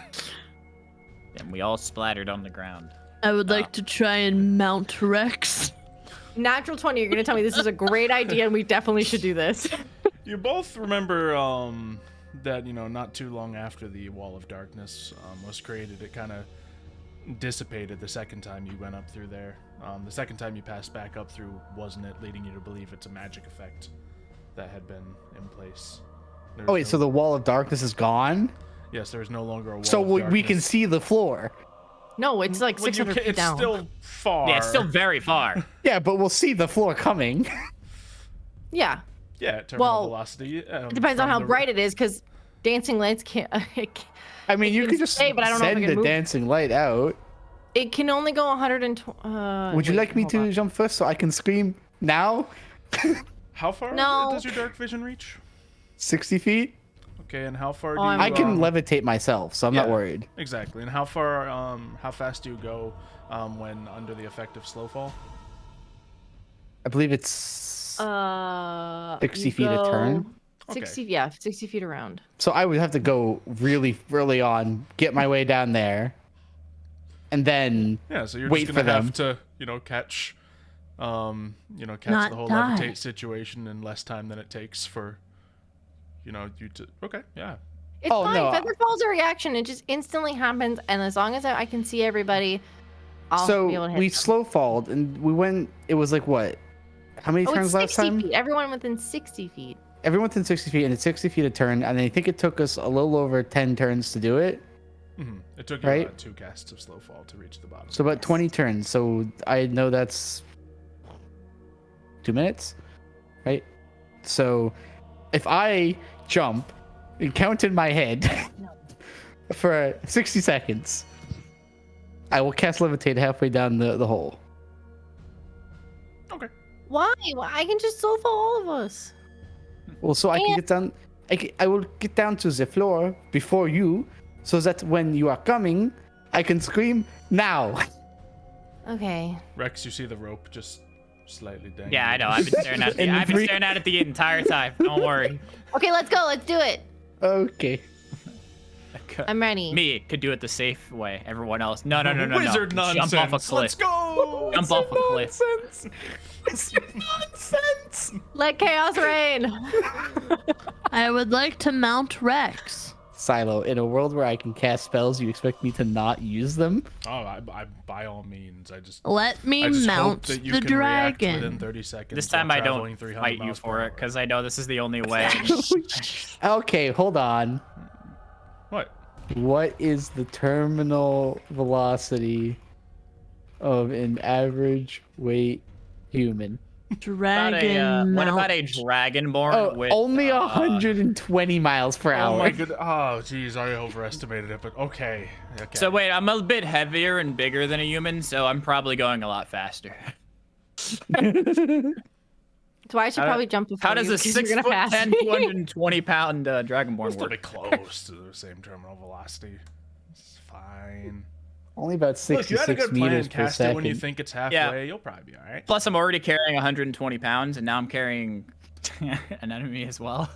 And we all splattered on the ground. I would like to try and mount Rex. Natural 20. You're gonna tell me this is a great idea, and we definitely should do this. You both remember that, you know, not too long after the Wall of Darkness was created, it kind of dissipated the second time you went up through there. The second time you passed back up through, wasn't it, leading you to believe it's a magic effect that had been in place? Oh wait, so the Wall of Darkness is gone? Yes, there's no longer a wall So of we can darkness. see the floor. No, it's like 600 feet It's down. still far. Yeah, it's still very far. Yeah, but we'll see the floor coming. Yeah. Yeah, terminal Well, velocity. It depends on from how the- bright it is, because dancing lights can't. I mean, you can could just stay, but I don't know if send it can a move. dancing light out. It can only go 120. Would you like me to jump first so I can scream now? How far No. does your dark vision reach? 60 feet? Okay, and how far Oh, do you... I can levitate myself, so I'm not worried. Exactly. And how far, how fast do you go when under the effect of slow fall? I believe it's 60 you feet a turn. go 60, yeah, 60 feet around. So I would have to go really early on, get my way down there, and then Yeah, so you're wait just for gonna them. have to, you know, catch Not the whole die. levitate situation in less time than it takes for, you know, you to... Okay, yeah. It's Oh, fine. no, Feather Fall's a reaction. It just instantly happens, and as long as I can see everybody, I'll be able so to hit we them. slow falled and we went. It was like what? How many Oh, turns it's last 60 time? feet. Everyone within 60 feet. Everyone within 60 feet, and it's 60 feet a turn. And I think it took us a little over 10 turns to do it. Mm-hmm. It took you Right. about 2 casts of slow fall to reach the bottom. So about 20 turns. So I know that's 2 minutes, right? So if I jump and count in my head for 60 seconds, I will cast levitate halfway down the hole. Okay. Why? I can just slow fall all of us. Well, so I can get down. I will get down to the floor before you, so that when you are coming, I can scream now. Okay. Rex, you see the rope just slightly dangling. Yeah, I know. I've been staring at it. And I've been three- staring at it the entire time. Don't worry. Okay, let's go. Let's do it. Okay. I'm ready. Me could do it the safe way. Everyone else, no. Wizard nonsense. Jump off a cliff. Let's go. Jump off a cliff. Nonsense. Let chaos reign. I would like to mount Rex. Silo, in a world where I can cast spells, you expect me to not use them? Oh, I by all means. Let me I just mount hope that you the can react within dragon. 30 seconds. This time while I traveling don't 300 fight you miles for per it hour. because I know this is the only way. Okay, hold on. What? What is the terminal velocity of an average weight human? Dragon What mount. about a dragonborn Oh, with only 120 miles per hour. Oh my good. Oh, geez, I overestimated it, but okay. Okay. So wait, I'm a bit heavier and bigger than a human, so I'm probably going a lot faster. So I should probably jump before How does you, a 'cause you're gonna 6'10", pass me. 220-pound dragonborn We're still work? be close to the same terminal velocity. It's fine. Only about Look, you had a 66 good plan. meters per Cast it when you second. think it's halfway. You'll probably be all right. Plus, I'm already carrying 120 pounds, and now I'm carrying an enemy as well.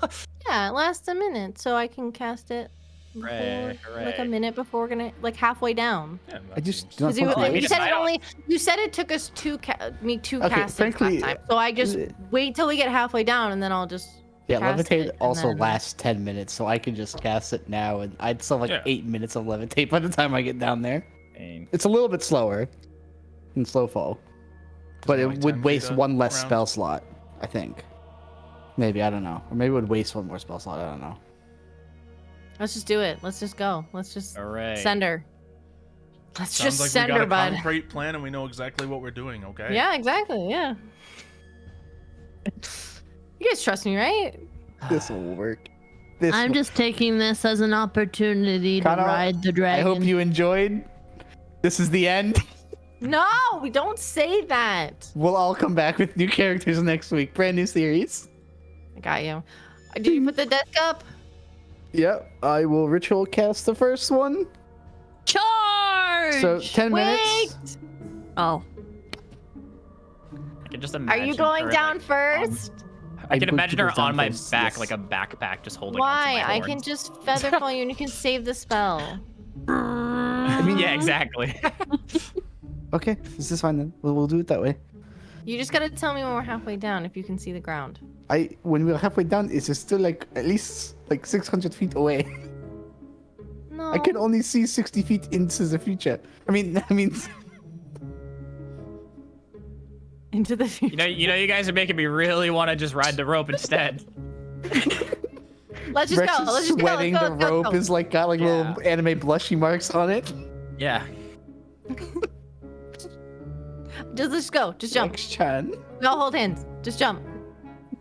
Yeah, it lasts a minute, so I can cast it before, Hooray, like a hooray. minute before we're gonna like halfway down. Yeah, I that just seems- don't Because you, fuck with I mean, you it. said I it don't- only. You said it took us two Okay, casts frankly, last time. So I just wait till we get halfway down, and then I'll just. Yeah, cast levitate it, and also then- lasts 10 minutes, so I can just cast it now, and I'd still have like Yeah. 8 minutes of levitate by the time I get down there. Dang. It's a little bit slower than slow fall, but it only 10 would feet waste a one less round? spell slot, I think. Maybe, I don't know. Or maybe it would waste one more spell slot, I don't know. Let's just do it. Let's just go. Let's just Hooray. send her. Let's Sounds just like send we got her, a bud. concrete plan and we know exactly what we're doing. Okay. Yeah, exactly. Yeah. You guys trust me, right? This will work. This I'm will- just taking this as an opportunity to Connor, ride the I dragon. hope you enjoyed. This is the end. No, we don't say that. We'll all come back with new characters next week. Brand new series. I got you. Did you put the desk up? Yep, I will ritual cast the first one. Charge! So 10 minutes. Wait. Oh. can just Are imagine. you going her, down like, first? I can imagine her on my first, back yes. like a backpack, just holding. Why? Onto my I can horns. just feather fall you and you can save the spell. I mean, Yeah, exactly. Okay, this is fine then. We'll do it that way. You just gotta tell me when we're halfway down if you can see the ground. When we're halfway down, it's just still like at least like 600 feet away. No. I can only see 60 feet into the future. I mean, Into the future. You guys are making me really want to just ride the rope instead. Let's just Rex go. is Let's just go. sweating. Let's The go. Let's rope go. is like got like Yeah. little anime blushy marks on it. Yeah. Just go. Just jump. Rex-chan. We all hold hands. Just jump.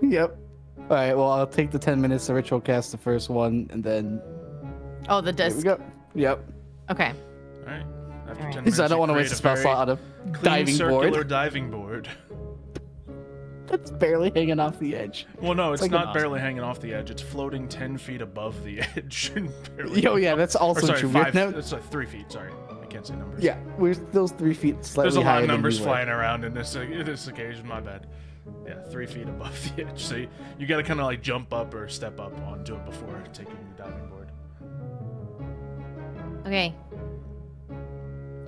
Yep. All right. Well, I'll take the 10 minutes to ritual cast the first one, and then Oh, the there we disc. go. Yep. Okay. All right. After Alright. 10 Because I minutes, don't you want to create waste a a spell very slot on a clean diving circular board. diving board. That's barely hanging off the edge. Well, no, it's like not an- barely hanging off the edge. It's floating 10 feet above the edge. And barely Yo, yeah, that's or also sorry, true. 5. No- It's like 3 feet. Sorry, I can't say numbers. Yeah, we're still 3 feet slightly There's a lot higher of than numbers we were. flying around in this occasion. My bad. Yeah, 3 feet above the edge. So you got to kind of like jump up or step up onto it before taking the diving board. Okay.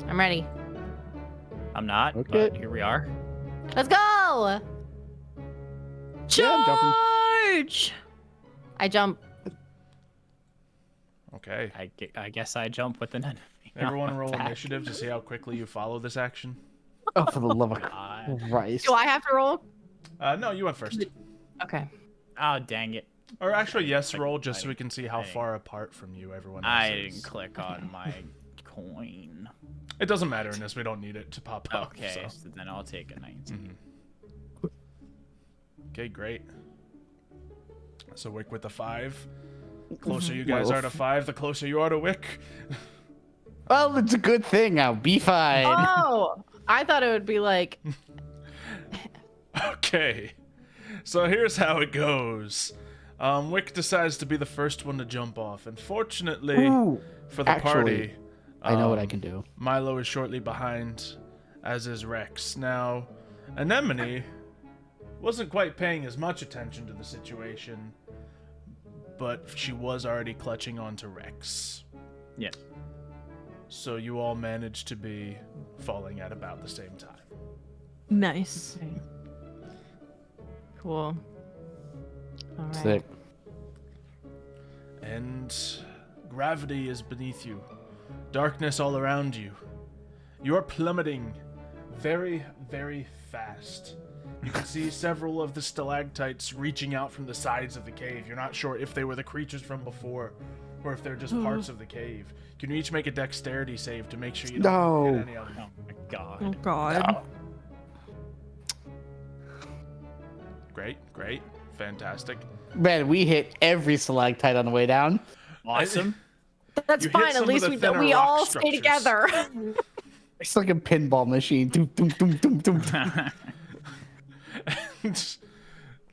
I'm ready. I'm not. Okay. But here we are. Let's go. Yeah, I'm jumping. Charge! I jump. Okay. I guess I jump with an enemy. Everyone roll Back. initiative to see how quickly you follow this action. Oh, for the love of God. Christ. Do I have to roll? No, you went first. Okay. Oh, dang it. Or actually, yes, Like, roll just so I- we can see how I- far apart from you everyone else I is. didn't click on my coin. It doesn't matter in this. We don't need it to pop up. Okay, So. so then I'll take a 19. Okay, great. So Wick with the 5. The closer you guys are to 5, the closer you are to Wick. Well, it's a good thing. I'll be fine. Oh, I thought it would be like. Okay. So here's how it goes. Wick decides to be the first one to jump off. And fortunately Ooh, for the actually, party, I know what I can do. Milo is shortly behind, as is Rex. Now, Anemone wasn't quite paying as much attention to the situation, but she was already clutching onto Rex. Yeah. So you all managed to be falling at about the same time. Nice. Cool. All right. Sick. And gravity is beneath you. Darkness all around you. You're plummeting very, very fast. You can see several of the stalactites reaching out from the sides of the cave. You're not sure if they were the creatures from before or if they're just parts of the cave. Can you each make a dexterity save to make sure you don't No. hit any of them? Oh my god. Oh god. Great, great, fantastic. Man, we hit every stalactite on the way down. Awesome. That's You hit fine. some At of least the we thinner we rock all stay structures. together. It's like a pinball machine. Doom, doom, doom, doom, doom.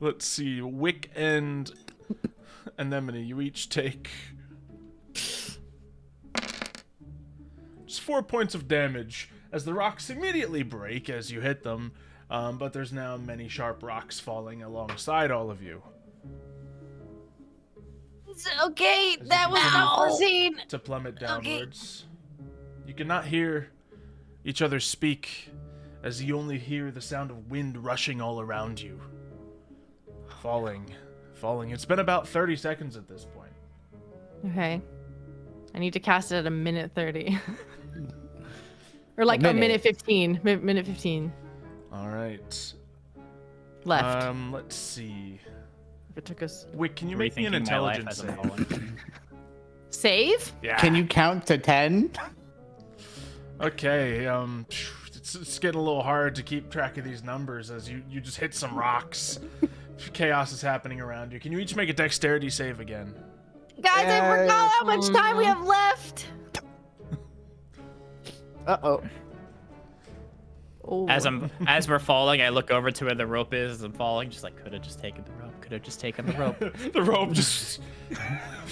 Let's see, Wick and Anemone, you each take just 4 points of damage as the rocks immediately break as you hit them, but there's now many sharp rocks falling alongside all of you. It's okay. As you That was continue unforeseen. to plummet downwards. You cannot hear each other speak as you only hear the sound of wind rushing all around you. Falling. It's been about 30 seconds at this point. Okay. I need to cast it at a minute 30. Or like a minute. minute 15. Minute 15 All right. left. Let's see. If it took us. Wick, can you make me an Rethinking my life intelligence as I'm save? falling. Save? Yeah. Can you count to 10? Okay. It's getting a little hard to keep track of these numbers as you just hit some rocks. Chaos is happening around you. Can you each make a dexterity save again? Guys, I forgot how much time we have left. Uh-oh. Oh. As we're falling, I look over to where the rope is as I'm falling, just like could have just taken the rope. Could have just taken the rope. The rope just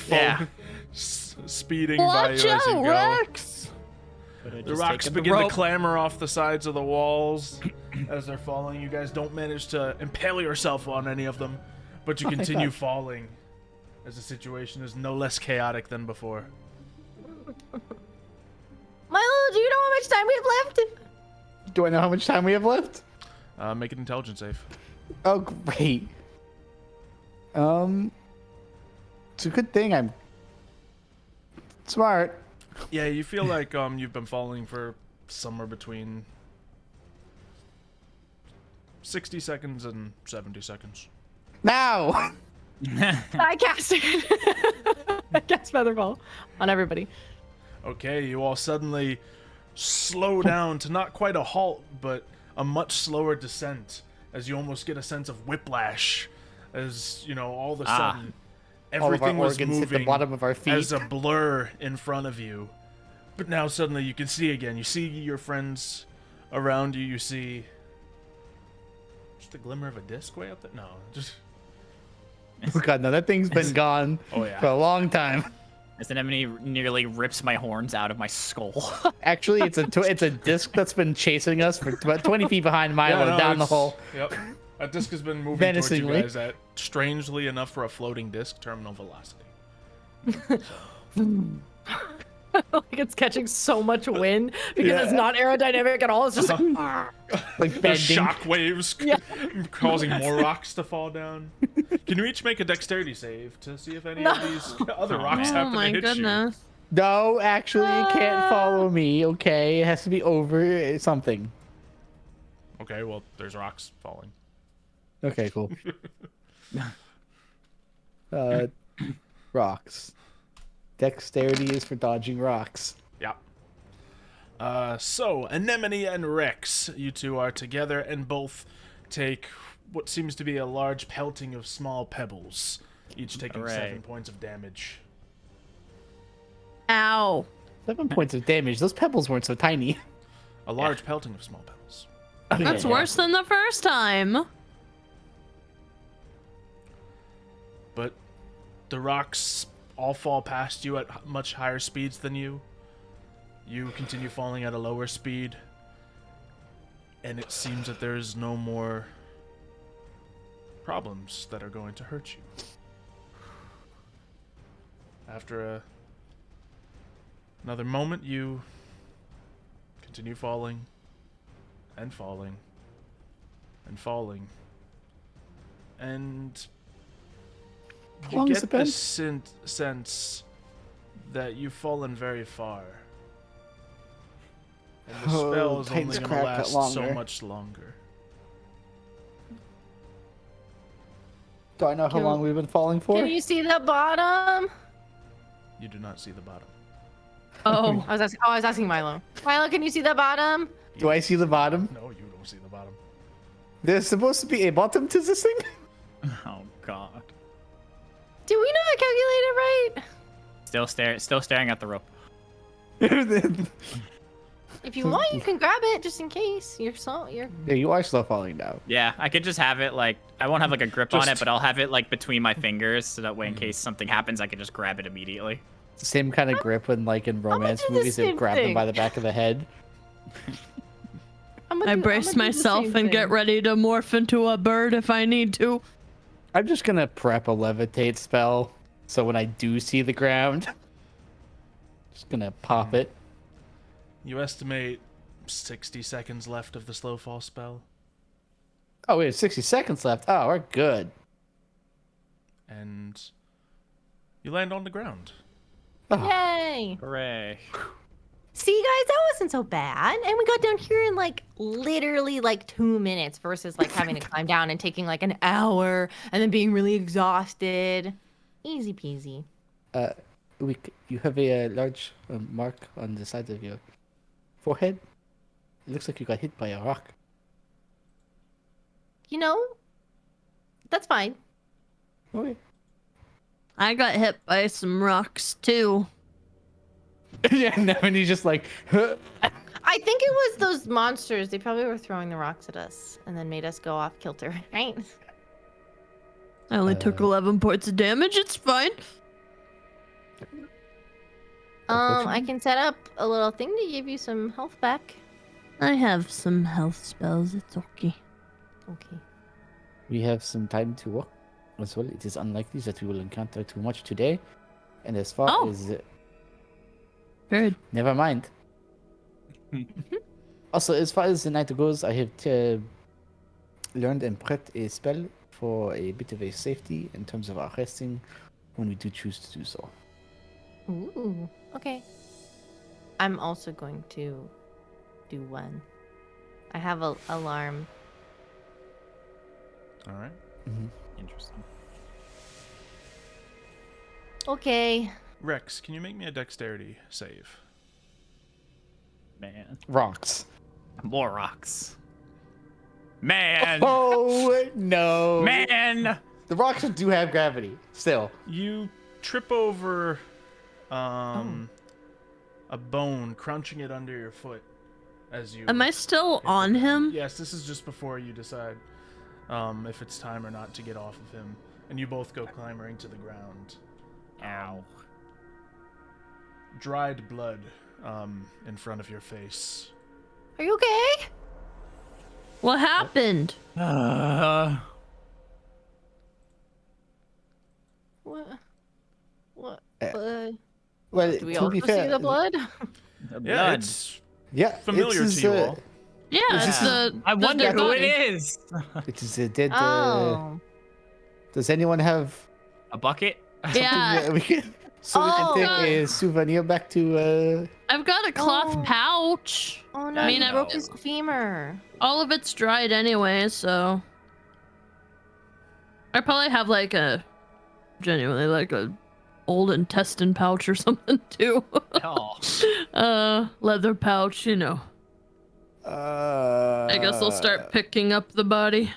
Yeah. speeding by Watch you as you out, go. Rex! Coulda The just rocks taken the begin to rope. clamber off the sides of the walls as they're falling. You guys don't manage to impale yourself on any of them, but you Oh my continue God. falling as the situation is no less chaotic than before. Milo, do you know how much time we have left? Do I know how much time we have left? Make an intelligence save. Oh, great. It's a good thing I'm smart. Yeah, you feel like you've been falling for somewhere between 60 seconds and 70 seconds. Now! I cast it. I cast Featherfall on everybody. Okay, you all suddenly slow down to not quite a halt, but a much slower descent, as you almost get a sense of whiplash, as you know, all of a sudden All of our everything was organs hit the moving bottom of our feet. as a blur in front of you. But now suddenly you can see again. You see your friends around you. You see just a glimmer of a disc way up there. No, just Oh god, no, that thing's been gone Oh, yeah. for a long time. As an enemy nearly rips my horns out of my skull. Actually, it's a disc that's been chasing us for about 20 feet behind Milo no, down the it's- hole. Yep. That disc has been moving towards you Menacingly. guys at, strangely enough for a floating disc, terminal velocity. Like it's catching so much wind because it's not aerodynamic at all. It's just like, Like The bending. shock waves causing more rocks to fall down. Can you each make a dexterity save to see if any of these other rocks man. happen Oh to my hit goodness. No, actually, it can't follow me. Okay, it has to be over something. you? Okay, well, there's rocks falling. Okay, cool. Rocks. Dexterity is for dodging rocks. Yep. So, Anemone and Rex, you two are together and both take what seems to be a large pelting of small pebbles, each taking Hooray. 7 points of damage. Ow. 7 points of damage. Those pebbles weren't so tiny. A large pelting of small pebbles. That's worse than the first time. But the rocks all fall past you at much higher speeds than you. You continue falling at a lower speed. And it seems that there's no more problems that are going to hurt you. After another moment, you continue falling and falling and falling. And How you long has get it been? the sense that you've fallen very far. And the Oh, spell is only Titan's going to crack last got so longer. much longer. Do I know how Can- long we've been falling for? can you see the bottom? You do not see the bottom. Oh. I was asking Milo. Milo, can you see the bottom? Do I see the bottom? No, you don't see the bottom. There's supposed to be a bottom to this thing? Oh god. Did we not calculate it right? Still staring at the rope. If you want, you can grab it just in case. You're Yeah, you are slow falling now. Yeah, I could just have it like I won't have like a grip on it, Just- but I'll have it like between my fingers so that way in case something happens I can just grab it immediately. It's the same kind of grip when, like, in romance do the movies, they same grab them thing. by the back of the head. I brace myself and get ready to morph into a bird if I need to. I'm just gonna prep a levitate spell, so when I do see the ground, just gonna pop it. You estimate 60 seconds left of the slow fall spell, Oh, we have 60 seconds left. Oh, we're good. and you land on the ground. Yay! Hooray. See, guys, that wasn't so bad. And we got down here in like literally like 2 minutes versus like having to climb down and taking like an hour and then being really exhausted. Easy peasy. You have a large mark on the side of your forehead. It looks like you got hit by a rock. You know, that's fine. Okay. I got hit by some rocks too. Yeah, no, and he's just like, huh. I think it was those monsters. They probably were throwing the rocks at us and then made us go off kilter, right? I only took 11 points of damage. It's fine. I can set up a little thing to give you some health back. I have some health spells. It's okay. Okay. We have some time to work as well. It is unlikely that we will encounter too much today. And as far Oh. as... Good. never mind. Also, as far as the night goes, I have learned and prepped a spell for a bit of a safety in terms of our resting when we do choose to do so. Ooh. Okay. I'm also going to do one. I have a alarm. All right. Interesting. Okay. Rex, can you make me a dexterity save? Man. Rocks. More rocks. Man. Oh, no. Man. The rocks do have gravity, still. You trip over a bone, crunching it under your foot as you... Am I still on him? Yes, this is just before you decide if it's time or not to get off of him. And you both go clambering to the ground. Ow. Dried blood in front of your face. Are you okay? What happened? What? What? Well, Do we to be also see fair, the blood? The Yeah, blood. it's yeah, familiar it is, to you all. Yeah, This it's is- the. I wonder dead who it body. is. it is a dead. Oh. Does anyone have A bucket? something Yeah, that we can, so we Oh. can take a souvenir back to? I've got a cloth Oh. pouch. Oh no, I he mean, broke his femur. All of it's dried anyway, so. I probably have like a. Genuinely like a old intestine pouch or something too. Oh. Leather pouch, you know. I guess I'll start picking up the body.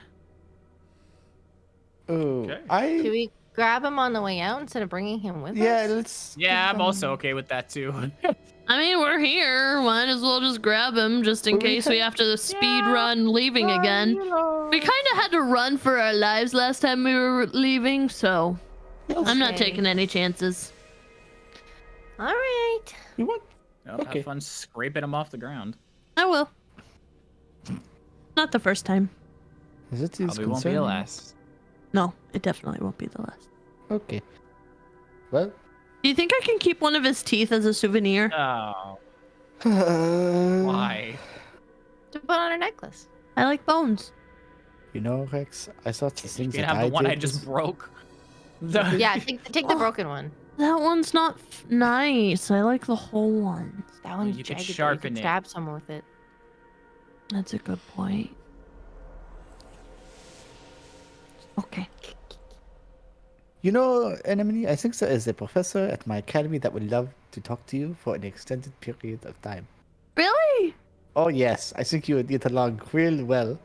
Oh, Okay. Should we grab him on the way out instead of bringing him with Yeah, us? let's. Yeah, I'm also okay with that too. I mean, we're here. Might as well just grab him just in Well, we case we ha- have to speed run leaving again. We kind of had to run for our lives last time we were leaving, so I'm not Okay. taking any chances. All right. You want? Oh, Okay. Have fun scraping him off the ground. I will. Not the first time. Is it Probably won't be the last. No, it definitely won't be the last. Okay. Well. Do you think I can keep one of his teeth as a souvenir? Oh, Why? why? To put on a necklace. I like bones. You know, Rex, I thought the You things can that have the I one did I just was- broke. Yeah, take the broken one. That one's not nice. I like the whole one. That one's you could jagged. sharpen you it. could stab someone with it. That's a good point. Okay. You know, Anemone, I think there is a professor at my academy that would love to talk to you for an extended period of time. Really? Oh yes, I think you would get along real well.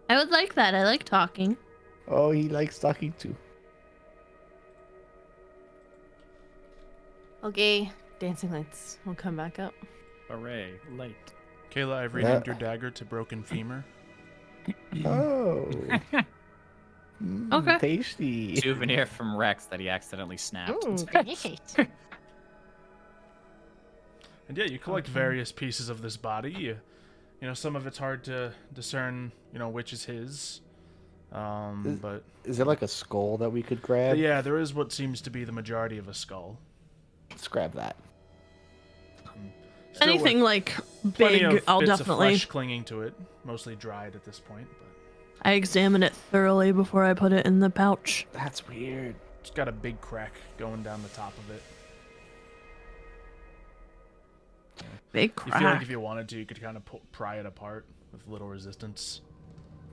I would like that. I like talking. Oh, he likes talking too. Okay, dancing lights. We'll come back up. Hooray, late. Kayla, I've renamed your dagger to Broken Femur. Oh. Okay. Tasty. Souvenir from Rex that he accidentally snapped. Ooh, delicious. And yeah, you collect various pieces of this body. You know, some of it's hard to discern, you know, which is his. But Is there like a skull that we could grab? yeah, there is what seems to be the majority of a skull. Let's grab that. Still Anything with like plenty big, of I'll bits definitely. of flesh clinging to it, mostly dried at this point, but I examine it thoroughly before I put it in the pouch. That's weird. it's got a big crack going down the top of it. Big You feel like crack. if you wanted to, you could kind of pry it apart with little resistance.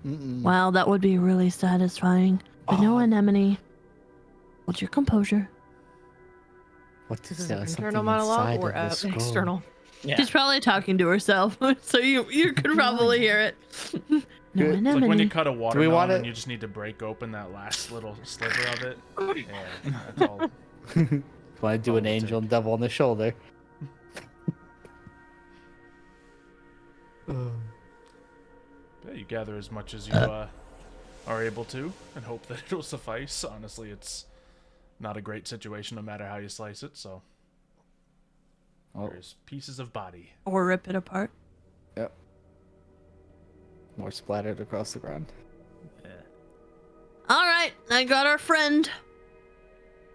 Wow, that would be really satisfying. But no, Anemone. Hold your composure. What This is is there? an Something internal monologue inside or of the skull? external? Yeah. She's probably talking to herself, so you could probably hear it. No, Good. It's like when you Anemone. cut a watermelon want and it? you just need to break open that last little sliver of it. Yeah, that's all. Want to do an Oh, angel and double on the shoulder? Yeah, you gather as much as you are able to and hope that it'll suffice. Honestly, it's not a great situation no matter how you slice it, so. Oh, There's pieces of body. Or rip it apart. yep. More splattered across the ground. All right, I got our friend.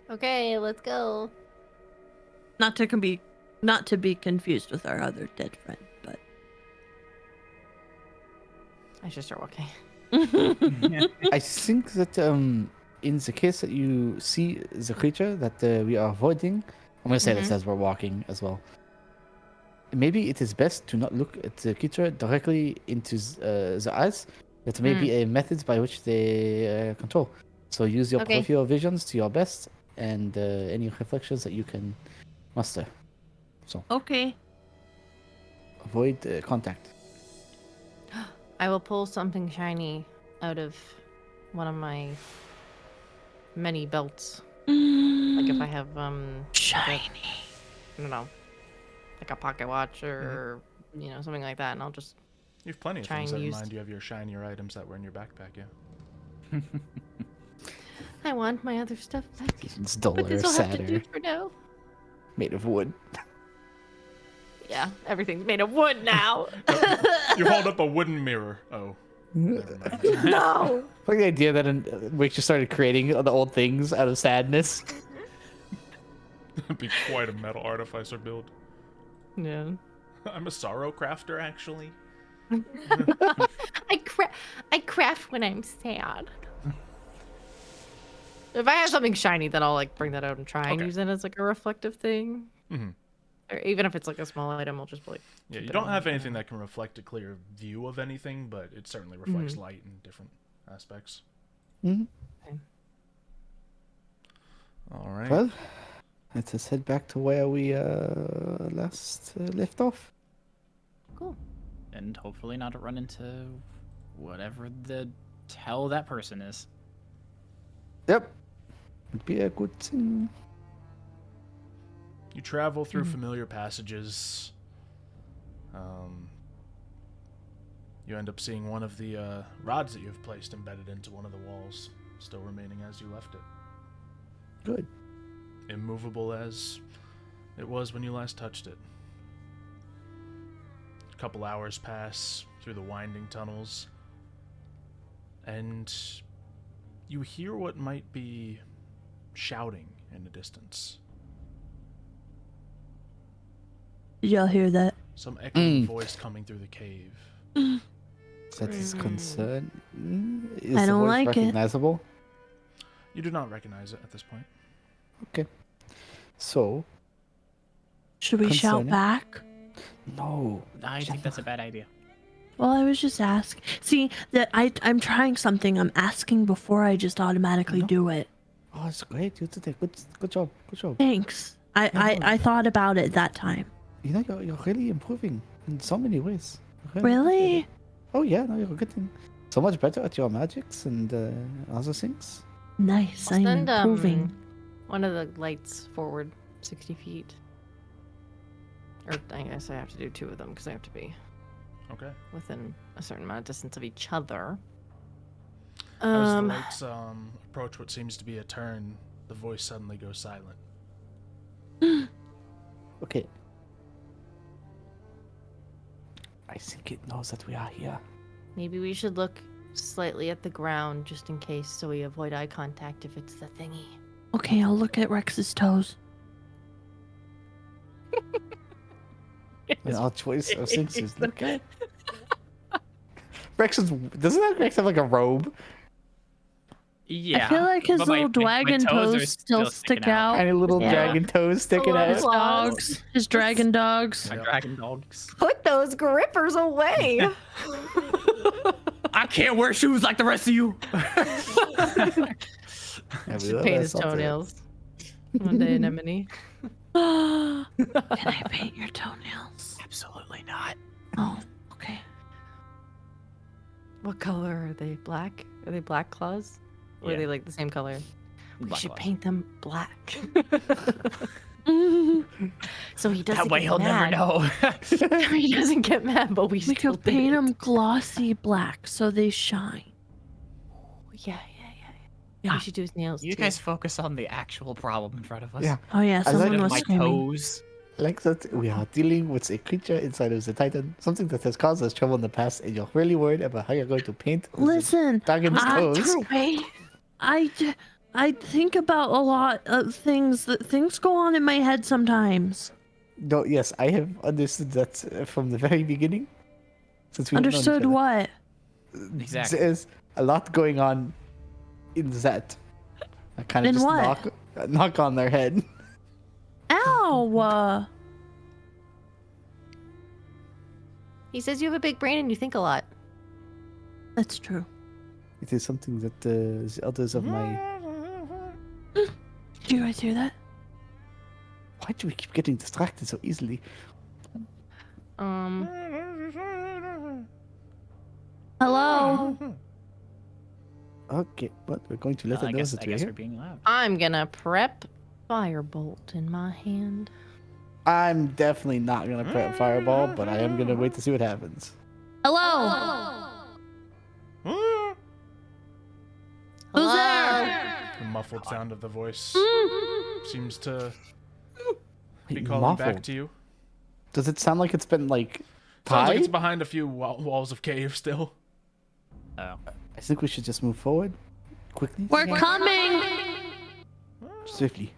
Okay, let's go. Not to be confused with our other dead friend, but I should start walking. I think that in the case that you see the creature that we are avoiding, I'm gonna say this as we're walking as well. Maybe it is best to not look at the creature directly into the eyes. That may be a method by which they control. So use your Okay. peripheral visions to your best and any reflections that you can muster. So okay. avoid contact. I will pull something shiny out of one of my many belts. Like if I have Shiny. I don't know, like a pocket watch or you know, something like that, and I'll just You have plenty of Try things and that use- remind you of your shinier items that were in your backpack, yeah. I want my other stuff back. It's But duller, this will have to do sadder, for now. made of wood. Yeah, everything's made of wood now. You hold up a wooden mirror. Oh. Never mind. No. Like the idea that we just started creating the old things out of sadness. That'd be quite a metal artificer build. Yeah. I'm a sorrow crafter, actually. I craft when I'm sad. If I have something shiny, then I'll like bring that out and try and Okay. use it as like a reflective thing. Mhm. Or even if it's like a small item, I'll just like. Yeah, keep you it don't on. have anything that can reflect a clear view of anything, but it certainly reflects light in different aspects. Mhm. All right. Well, let us head back to where we last left off. Cool. And hopefully not run into whatever the hell that person is. Yep. Would be a good thing. You travel through familiar passages. You end up seeing one of the rods that you've placed embedded into one of the walls, still remaining as you left it. Good. Immovable as it was when you last touched it. A couple hours pass through the winding tunnels, and you hear what might be shouting in the distance. Did y'all hear that? Some echoing voice coming through the cave. That is concern. Is I the don't voice like it. recognizable? You do not recognize it at this point. Okay. So, Should we shout Concerning. back? no. I think that's a bad idea. Well, I was just asking. See, that I'm trying something. I'm asking before I just automatically No. do it. Oh, it's great. You did it. Good job. Good job. Thanks. I thought about it that time. You know, you're really improving in so many ways. You're good at Really? it. Oh, yeah. No, you're getting so much better at your magics and other things. Nice. I'll I'm send improving. one of the lights forward 60 feet. Or I guess I have to do two of them because I have to be Okay. within a certain amount of distance of each other. As the lights approach what seems to be a turn, the voice suddenly goes silent. Okay. I think it knows that we are here. Maybe we should look slightly at the ground just in case so we avoid eye contact if it's the thingy. Okay, I'll look at Rex's toes. And our choice of things is look at. Doesn't that Rex have like a robe? Yeah. I feel like his but little my dragon toes are toes still stick out. Tiny little Yeah. dragon toes sticking love His out. Claws. dogs, his dragon dogs. My dragon dogs. Put those grippers away! I can't wear shoes like the rest of you. Yeah, Should paint his toenails. One day, anemone. Can I paint your toenails? Absolutely not. Oh, okay. What color are they? Black? Are they black claws? Or are Yeah. they like the same color? We Black should claws. paint them black. So he doesn't That way get he'll never mad. know. He doesn't get mad, but we We still could did paint it. them glossy black so they shine. Yeah. Yeah. We should do his nails You too. guys focus on the actual problem in front of us. Yeah. Oh yeah, I someone like was my screaming. toes. Like that, we are dealing with a creature inside of the Titan, something that has caused us trouble in the past, and you're really worried about how you're going to paint the Listen, dragon's toes. I think about a lot of things. That things go on in my head sometimes. No, yes, I have understood that from the very beginning. Since we Understood what? Exactly. There's a lot going on in that. I kind of In just what? knock on their head. Ow! He says you have a big brain and you think a lot. That's true. It is something that the others of my. Did you guys hear that? Why do we keep getting distracted so easily? Hello. Okay, but we're going to let I her know guess, that I we're guess here. we're being loud. I'm gonna prep firebolt in my hand. I'm definitely not gonna prep fireball, but I am gonna wait to see what happens. Hello. Who's Hello? there? The muffled sound of the voice Mm. seems to be Wait, calling back muffled? to you. Does it sound like it's been like Sounds like it's tied? behind a few walls of cave still. Oh. I think we should just move forward quickly, We're coming. swiftly.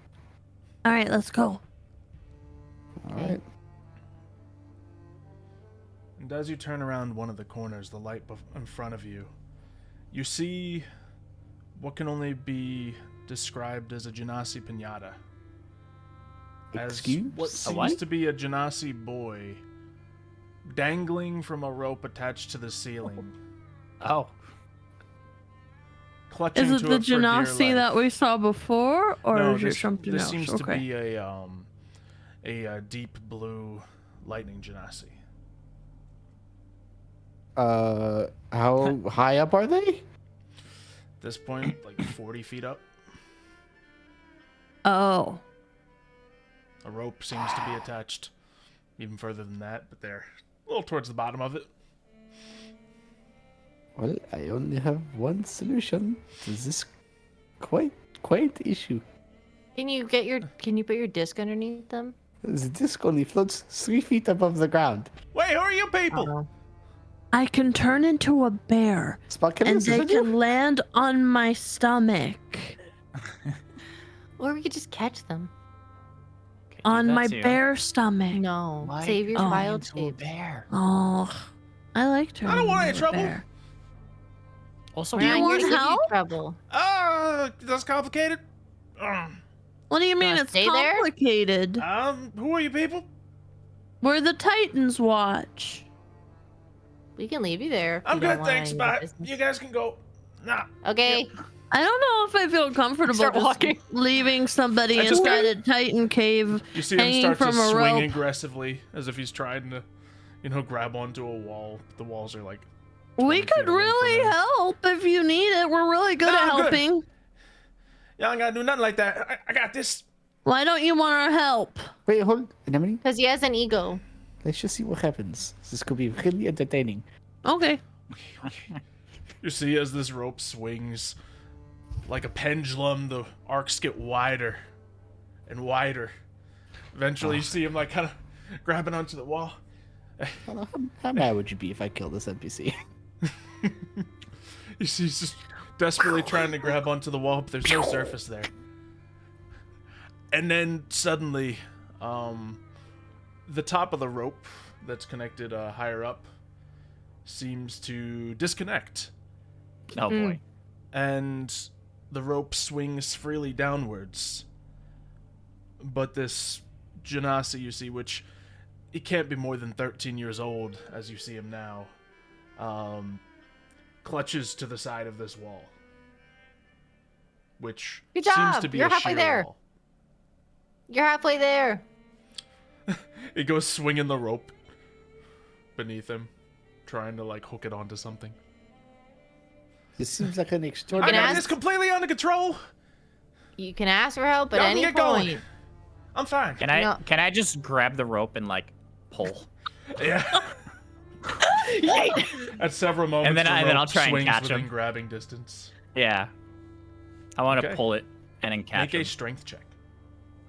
All right, let's go. All right. And as you turn around one of the corners, the light in front of you, you see what can only be described as a Genasi pinata. As Excuse? what A seems what? to be a Genasi boy dangling from a rope attached to the ceiling, Oh. clutching Is it to the it for dear Genasi life. that we saw before, or No, is it something this else? seems Okay. to be a deep blue lightning Genasi. How high up are they? At this point, like 40 feet up. Oh. A rope seems to be attached even further than that, but they're a little towards the bottom of it. Well, I only have one solution to this quite issue. Can you put your disc underneath them? The disc only floats 3 feet above the ground. Wait, who are you people? I can turn into a bear, Spot and killers, they is it you? can land on my stomach. Or we could just catch them. Can do On that my too. bear stomach. No. Why Save your Oh. child into a shape. bear? Oh, I like turning don't want any into a trouble. bear. Also, Do you We're not want here to give you help? trouble. That's complicated. What do you mean wanna it's stay there? complicated? Who are you people? We're the Titans Watch. We can leave you there. if I'm you don't good, want thanks, any bye. business. You guys can go. Nah. Okay. I don't know if I feel comfortable Start just walking. leaving somebody I just inside a Titan cave You see him hanging start to from a swing rope. aggressively as if he's trying to, grab onto a wall. The walls are like. We 20 feet could away from really him. help if you need it. We're really good No, at I'm good. helping. Y'all ain't gotta do nothing like that. I got this. Why don't you want our help? Wait, hold. Anemone, Because he has an ego. let's just see what happens. This could be really entertaining. Okay. You see, as this rope swings like a pendulum, the arcs get wider and wider. Eventually, you see him like kind of grabbing onto the wall. How mad would you be if I killed this NPC? You see, he's just desperately trying to grab onto the wall, but there's no surface there. And then suddenly, the top of the rope that's connected higher up seems to disconnect. Oh boy. And the rope swings freely downwards. But this Genasi, you see, which he can't be more than 13 years old, as you see him now, clutches to the side of this wall, which Good seems job. to be You're a halfway sheer there. wall. You're halfway there. He goes swinging the rope beneath him, trying to like hook it onto something. This seems like an I extraordinary. got ask- this completely under control. You can ask for help at Y'all can any get going. point. I'm fine. Can I just grab the rope and like pull? Yeah. At several moments, And then the and then rope I'll try and swings catch within him. grabbing distance. Yeah. I want to Okay. pull it and then catch Make a him. strength check.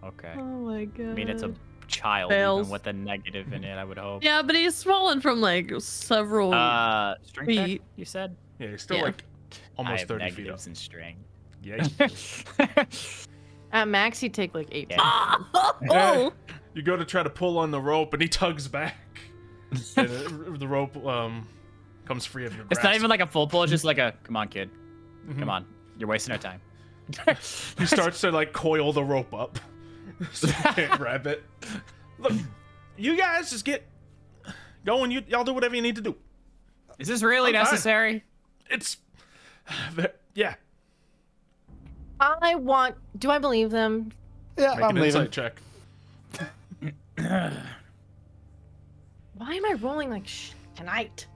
Okay. Oh my god. I mean, it's a child Fails. even with a negative in it, I would hope. Yeah, but he's fallen from like several Strength check, feet. you said? Yeah, he's still Yeah. like I almost have 30 feet up. negatives in string. Yeah. At max, you take like 18. Yeah. Oh, You go to try to pull on the rope, and he tugs back. And the rope comes free of your grasp. It's not even like a full pull, it's just like a, come on, kid. Come on. You're wasting our time. He starts to like coil the rope up, so you can't grab it. Look, you guys just get going. Y'all do whatever you need to do. Is this really I'm fine. necessary? It's, yeah. Do I believe them? Yeah, Make I'm an leaving. insight check. Why am I rolling like tonight?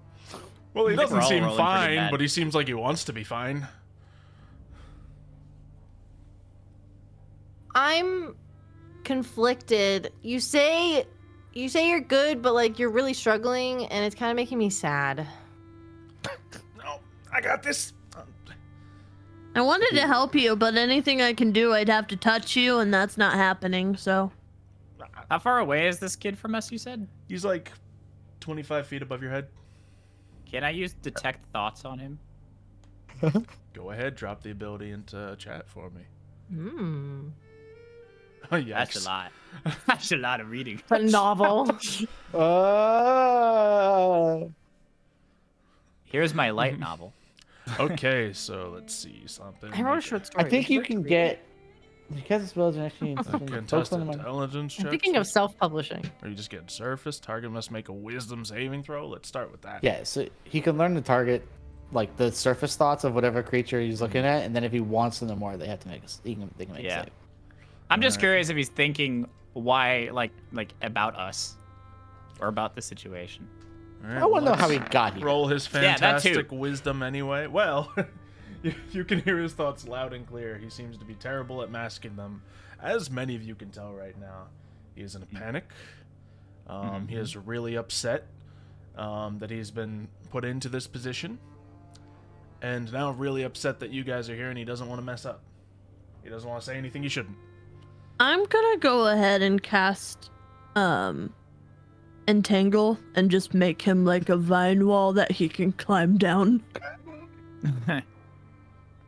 Well, he I think doesn't we're all seem rolling pretty fine, bad. but he seems like he wants to be fine. I'm conflicted. You say you're good, but like you're really struggling, and it's kind of making me sad. No, I got this. I wanted to help you, but anything I can do, I'd have to touch you, and that's not happening. So How far away is this kid from us, you said? He's like 25 feet above your head. Can I use detect thoughts on him? Go ahead, drop the ability into chat for me. Hmm. Oh, yikes. That's a lot. That's a lot of reading. A novel. Here's my light novel. Okay, so let's see something. I wrote a short story. I think Would you like can to read get because spells are actually Contest intelligence it? check. I'm thinking of self-publishing. Are you just getting surface? Target must make a wisdom saving throw. Let's start with that. Yeah, so he can learn to target like the surface thoughts of whatever creature he's looking at, and then if he wants to know more, they have to make they can make Yeah. a save. I'm just curious if he's thinking why, like about us, or about the situation. All right, I want to know let's how he got here. roll his Yeah, that too. fantastic wisdom anyway. Well, you can hear his thoughts loud and clear. He seems to be terrible at masking them, as many of you can tell right now. He is in a panic. He is really upset that he's been put into this position, and now really upset that you guys are here, and he doesn't want to mess up. He doesn't want to say anything he shouldn't. I'm gonna go ahead and cast Entangle and just make him like a vine wall that he can climb down.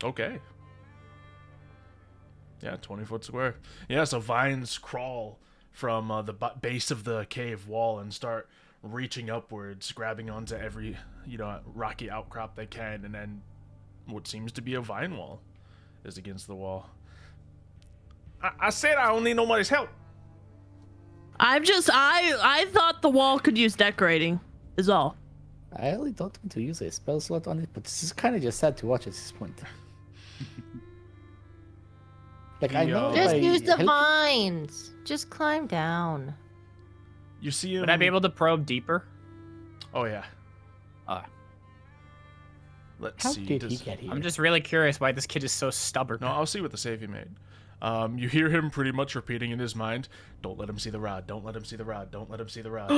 Okay. Yeah, 20-foot square. Yeah, so vines crawl from the base of the cave wall and start reaching upwards, grabbing onto every, rocky outcrop they can, and then what seems to be a vine wall is against the wall. I said I don't need nobody's help. I thought the wall could use decorating, is all. I really don't want to use a spell slot on it, but this is kind of just sad to watch at this point. Like I know, Just if I use the help- vines. Just climb down. You see him. Would I be able to probe deeper? Oh, yeah. Uh, Let's How see. did he get here? I'm just really curious why this kid is so stubborn. No, I'll see what the save he made. You hear him pretty much repeating in his mind, "Don't let him see the rod. Don't let him see the rod. Don't let him see the rod."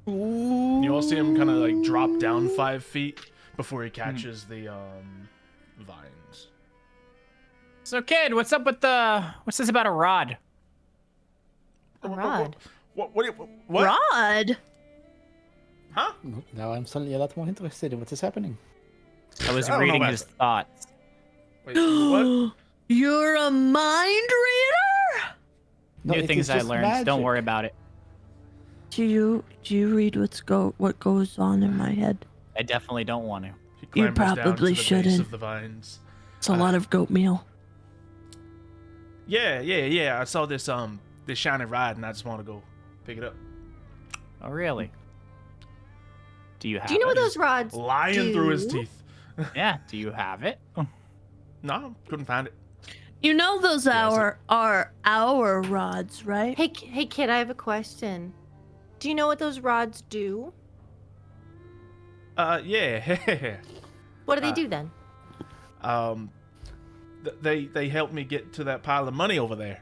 You all see him kind of like drop down 5 feet before he catches the vines. So, kid, what's up with what's this about a rod? A rod. What? Rod? Huh? Now I'm suddenly a lot more interested in what is happening. I was I don't know reading about his that. thoughts. Wait, what? You're a mind reader? No, New it things is I just learned. Don't magic. worry about it. Do you read what goes on in my head? I definitely don't want to. He You clambers down to probably the base shouldn't. of the vines. It's a lot of goat meal. Yeah. I saw this shiny rod, and I just want to go pick it up. Oh, really? Do you have Do you know what it? those rods Lying through his do? teeth. Yeah, do you have it? No, couldn't find it. You know those Yeah, are our rods, right? Hey, kid, I have a question. Do you know what those rods do? Yeah. What do they do then? They helped me get to that pile of money over there.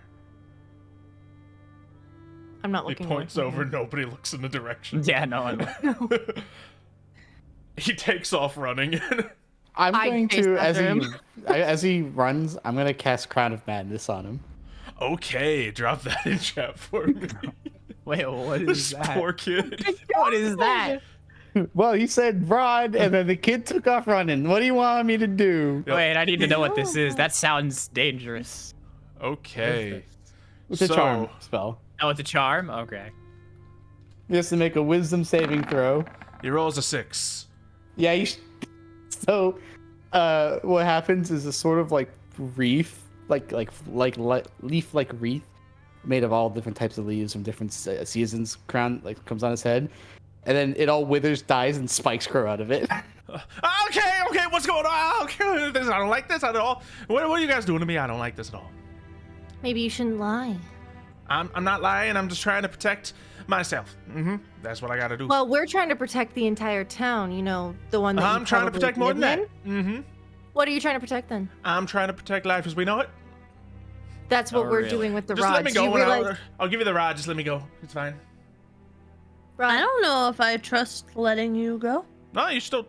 I'm not He looking. points away. over. Nobody looks in the direction. Yeah, no one. He takes off running. I'm I going chase to after him. as he runs, I'm gonna cast Crown of Madness on him. Okay, drop that in chat for me. Wait, what is This that? poor kid. What is that? Well, you said run, and then the kid took off running. What do you want me to do? Yep. Wait, I need to know what this is. That sounds dangerous. Okay. It's a charm So, spell. Oh, it's a charm? Okay. You have to make a wisdom saving throw. he rolls a 6. Yeah, so what happens is a sort of like wreath, like leaf like wreath made of all different types of leaves from different seasons crown like comes on his head, and then it all withers, dies, and spikes grow out of it. Okay, what's going on? Okay, I don't like this at all. What are you guys doing to me? I don't like this at all. Maybe you shouldn't lie. I'm not lying. I'm just trying to protect myself. That's what I gotta do. Well, we're trying to protect the entire town. You know, the one that I'm trying to protect more than that. What are you trying to protect then? I'm trying to protect life as we know it. That's what Oh, we're really? doing with the Just rods. let me go. You realize, I'll give you the rod. Just let me go. It's fine. I don't know if I trust letting you go. No, you still.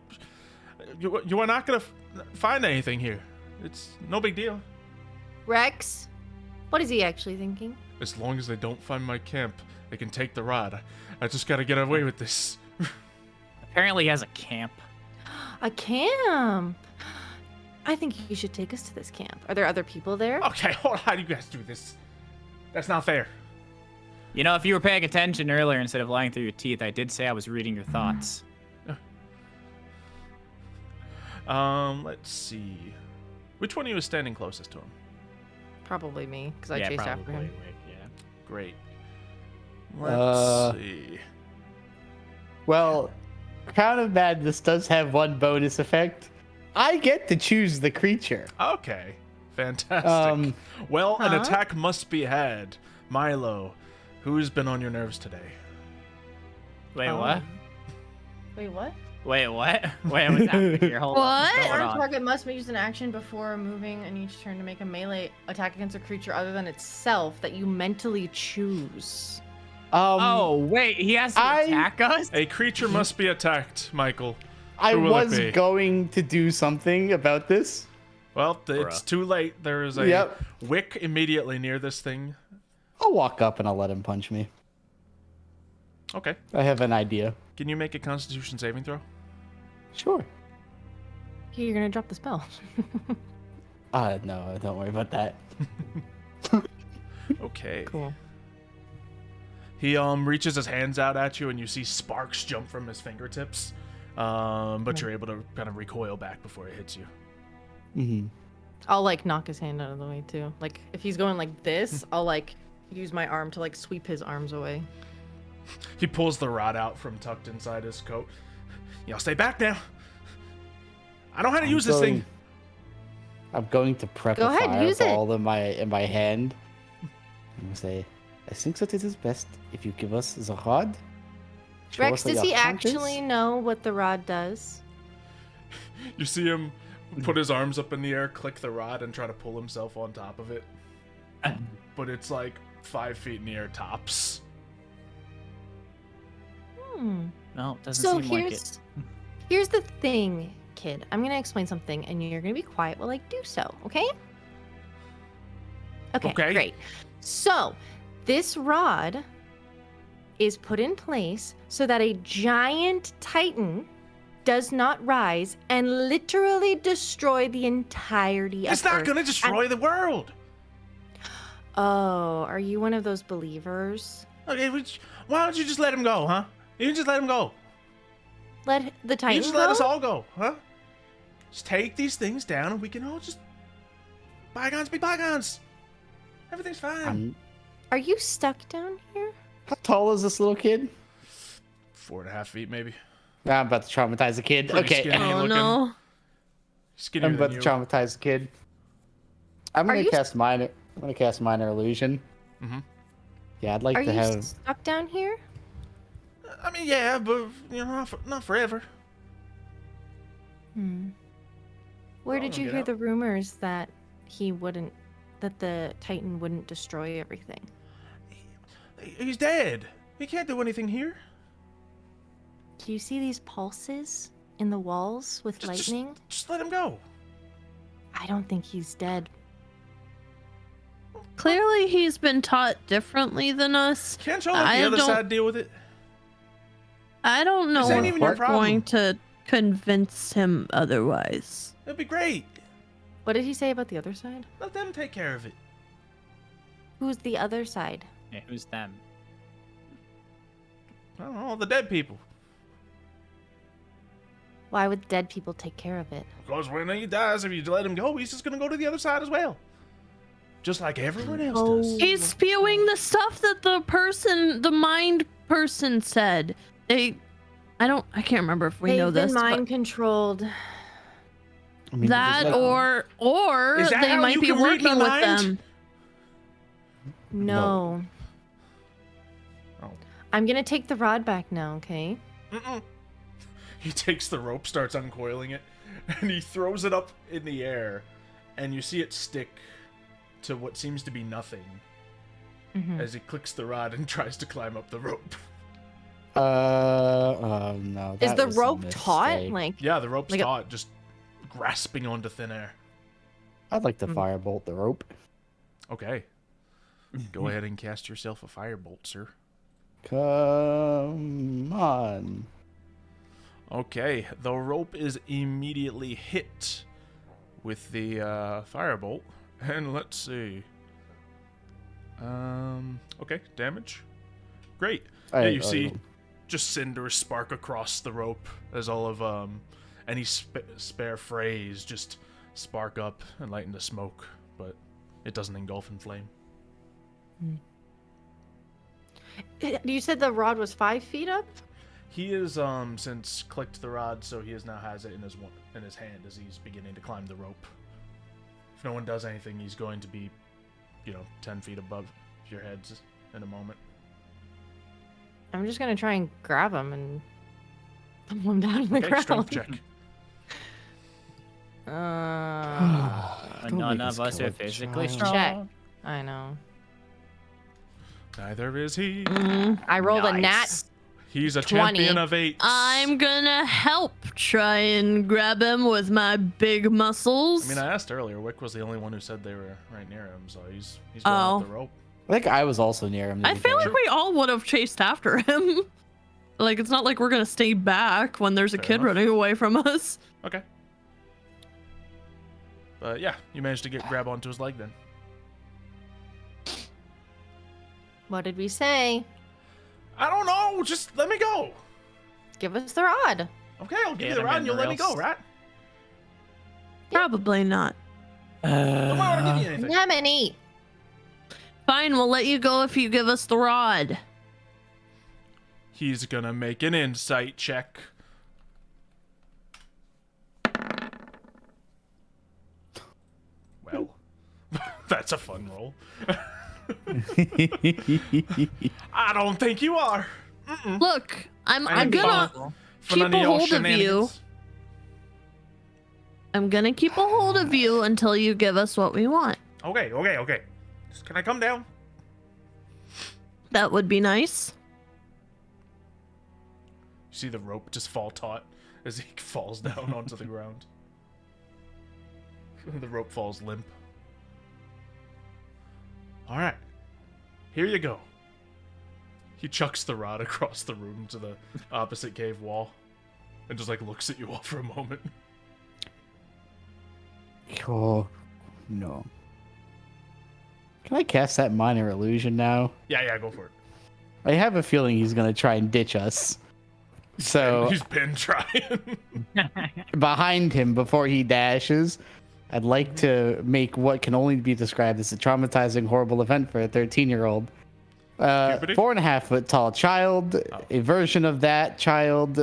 You are not gonna find anything here. It's no big deal. Rex, what is he actually thinking? As long as they don't find my camp, they can take the rod. I just gotta get away with this. Apparently he has a camp. A camp. I think you should take us to this camp. Are there other people there? Okay, hold on. How do you guys do this? That's not fair. You know, if you were paying attention earlier instead of lying through your teeth, I did say I was reading your thoughts. Let's see. Which one of you is standing closest to him? Probably me, because I yeah, chased probably. after him. Yeah. Great. Let's see. Well, Crown of Madness does have one bonus effect. I get to choose the creature. Okay. Fantastic. Well, an Huh? attack must be had. Milo, who's been on your nerves today? Wait, Oh. what? Wait, what? Wait, what? Wait, what's happening here? Hold on. What? What's going Armed on? target must use an action before moving and each turn to make a melee attack against a creature other than itself that you mentally choose. Oh, wait, he has to attack us? A creature must be attacked, Michael. I Who will it was be? going to do something about this. Well, it's too late. There is a Yep. wick immediately near this thing. I'll walk up and I'll let him punch me. Okay. I have an idea. Can you make a Constitution saving throw? Sure. Here, you're gonna drop the spell. No, don't worry about that. Okay. Cool. He reaches his hands out at you, and you see sparks jump from his fingertips. But you're able to kind of recoil back before it hits you. Mm-hmm. I'll like knock his hand out of the way too. Like if he's going like this, I'll like use my arm to like sweep his arms away. He pulls the rod out from tucked inside his coat. Y'all stay back now. I know how to use this thing. I'm going to prep Go a ahead, use it. fireball in my hand. I'm gonna say, I think that it is best if you give us the rod. Show Rex, us what does your he count is." actually know what the rod does? You see him put his arms up in the air, click the rod, and try to pull himself on top of it. But it's like 5 feet in the air tops. No, it doesn't So seem like it. here's the thing, kid. I'm gonna explain something, and you're gonna be quiet while I do so. Okay? Okay. Great. So this rod is put in place so that a giant Titan does not rise and literally destroy the entirety of It's not Earth. gonna destroy the world. Oh, are you one of those believers? Okay, why don't you just let him go, huh? You can just let him go. Let the Titan You just go? let us all go, huh? Just take these things down, and we can all just bygones be bygones. Everything's fine. Are you stuck down here? How tall is this little kid? 4.5 feet, maybe. I'm about to traumatize the kid. Pretty Okay. skinny Oh looking. no. Skinnier I'm about than to you. traumatize the kid. I'm gonna you- cast minor. I'm gonna cast minor illusion. Mhm. Yeah, I'd like Are to you have. stuck down here? I mean, yeah, but you know, not forever. Where Well, did I'll you get hear out. the rumors that that the Titan wouldn't destroy everything? He's dead. He can't do anything here. Do you see these pulses in the walls with Just- lightning? Just let him go. I don't think he's dead. Clearly, he's been taught differently than us. Can't y'all let the other side deal with it? I don't know This ain't if even your we're problem. going to convince him otherwise. That'd be great. What did he say about the other side? Let them take care of it. Who's the other side? Yeah, who's them? I don't know, the dead people. Why would dead people take care of it? Because when he dies, if you let him go, he's just gonna go to the other side as well. Just like everyone else does. He's spewing the stuff that the mind person said. I can't remember if we know this. They've been mind controlled. I mean, That like- or Is that they how might you be can read working my with mind? them. No. Oh. I'm gonna take the rod back now, okay? Mm-mm. He takes the rope, starts uncoiling it, and he throws it up in the air, and you see it stick to what seems to be nothing as he clicks the rod and tries to climb up the rope. No. Is that the was a rope taut? mistake. Like, Yeah, the rope's Like a- taut, just grasping onto thin air. I'd like to firebolt the rope. Okay. Go ahead and cast yourself a firebolt, sir. Come on. Okay, the rope is immediately hit with the firebolt, and let's see. Okay, damage. Great. Yeah, you see just cinders spark across the rope as all of any spare frays just spark up and light into smoke, but it doesn't engulf in flame. you said the rod was 5 feet up? He is since clicked the rod, so he now has it in his hand as he's beginning to climb the rope. If no one does anything, he's going to be, 10 feet above your heads in a moment. I'm just gonna try and grab him and pull him down on the Okay, ground. strength check. Don't None make of us us kill are a physically child. strong. Check. I know. Neither is he. I rolled a nat. Nice. He's a 20. champion of 8. I'm gonna help try and grab him with my big muscles. I mean, I asked earlier. Wick was the only one who said they were right near him, so he's going up the rope. I think I was also near him. to I be feel fair. like we all would have chased after him. Like, it's not like we're gonna stay back when there's a Fair kid enough. running away from us. Okay. But yeah, you managed to grab onto his leg then. What did we say? I don't know. Just let me go. Give us the rod. Okay, I'll give Yeah, you the I'm rod in and you'll the let me go, rails. right? Probably not. Come on, I'll give you anything. Lemony. Fine, we'll let you go if you give us the rod. He's gonna make an insight check. Well, that's a fun roll. I don't think you are. Look, I'm Fun- gonna fun keep on a your hold of you. shenanigans. I'm gonna keep a hold of you until you give us what we want. Okay. Just, can I come down? That would be nice. You see the rope just fall taut as he falls down onto the ground. The rope falls limp. All right, here you go. He chucks the rod across the room to the opposite cave wall and just looks at you all for a moment. Oh, no. Can I cast that minor illusion now? Yeah, go for it. I have a feeling he's gonna try and ditch us. So He's been trying. behind him before he dashes, I'd like to make what can only be described as a traumatizing, horrible event for a 13-year-old. Puberty? 4.5 foot tall child, a version of that child.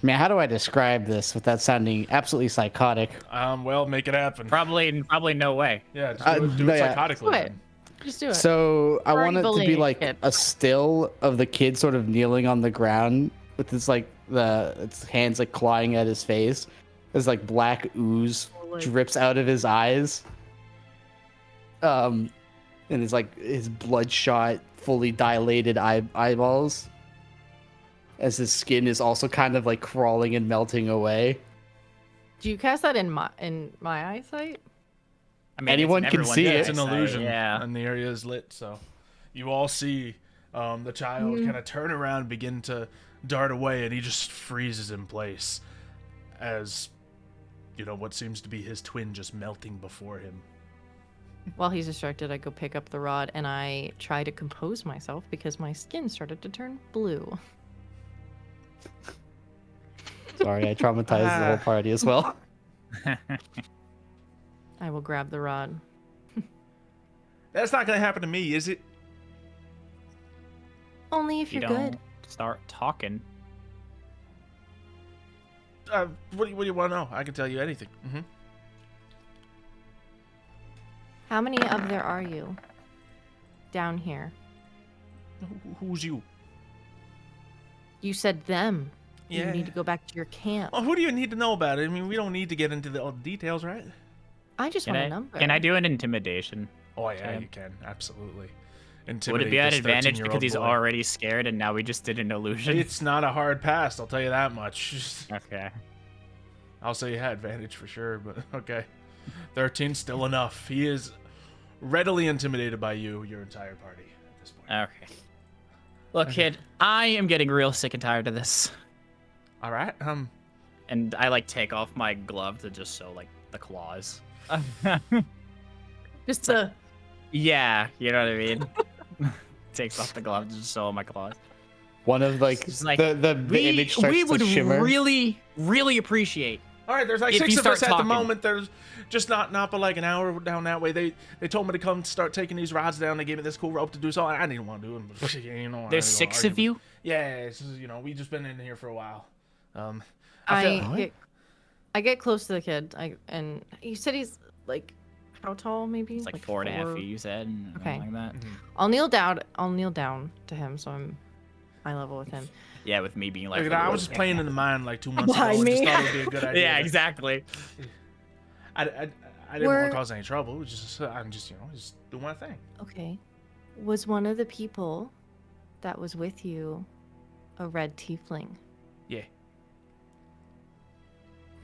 Man, how do I describe this without sounding absolutely psychotic? Well, make it happen. Probably no way. Yeah, just do no, it yeah. psychotically. Do it. then. Just do it. So I We're want it to bullying be a like kid. a still of the kid sort of kneeling on the ground with his its hands clawing at his face. As black ooze drips out of his eyes. And it's his bloodshot, fully dilated eyeballs. As his skin is also kind of crawling and melting away. Do you cast that in my eyesight? I mean, Anyone can everyone see does, it. It's an illusion, yeah. and the area is lit, so you all see the child kind of turn around and begin to dart away, and he just freezes in place as, you know, what seems to be his twin just melting before him. While he's distracted, I go pick up the rod and I try to compose myself because my skin started to turn blue. Sorry, I traumatized the whole party as well. I will grab the rod. That's not going to happen to me, is it? Only if You you're don't good. start talking. What do you want to know? I can tell you anything. How many of there are you down here? Who's you? You said them. Yeah. You need to go back to your camp. Well, who do you need to know about it? I mean, we don't need to get into all the details, right? I just want a number. Can I do an intimidation? Oh, yeah, Okay. you can. Absolutely. Would Intimidate it be at this advantage 13-year-old because he's boy. already scared and now we just did an illusion? It's not a hard pass, I'll tell you that much. Okay. I'll say you had advantage for sure, but okay. 13's still enough. He is readily intimidated by you, your entire party at this point. Okay. Look, kid, I am getting real sick and tired of this. All right. And I like take off my glove to just show like the claws. Just the. Yeah, you know what I mean. Takes off the glove to just show my claws. One of like, It's like, the image starts we to would shimmer. really appreciate. All right, there's like If 6 you of us start at the talking. moment. There's just not but like an hour down that way. They told me to come start taking these rods down. They gave me this cool rope to do so. I didn't want to do it. But, you know, There's 6 of you. Yeah, it's just, you know, we just been in here for a while. I get close to the kid. And you said he's like, how tall? Maybe It's like 4.5 feet. You said. Okay. Something like that. I'll kneel down. I'll kneel down to him, so I'm eye level with him. Yeah, with me being like. Look, I was just playing in the mine like 2 months ago Behind and just me. thought it would be a good idea. Yeah, exactly. I didn't want We're- to cause any trouble. It was just I'm just, you know, just doing my thing. Okay. Was one of the people that was with you a red tiefling? Yeah.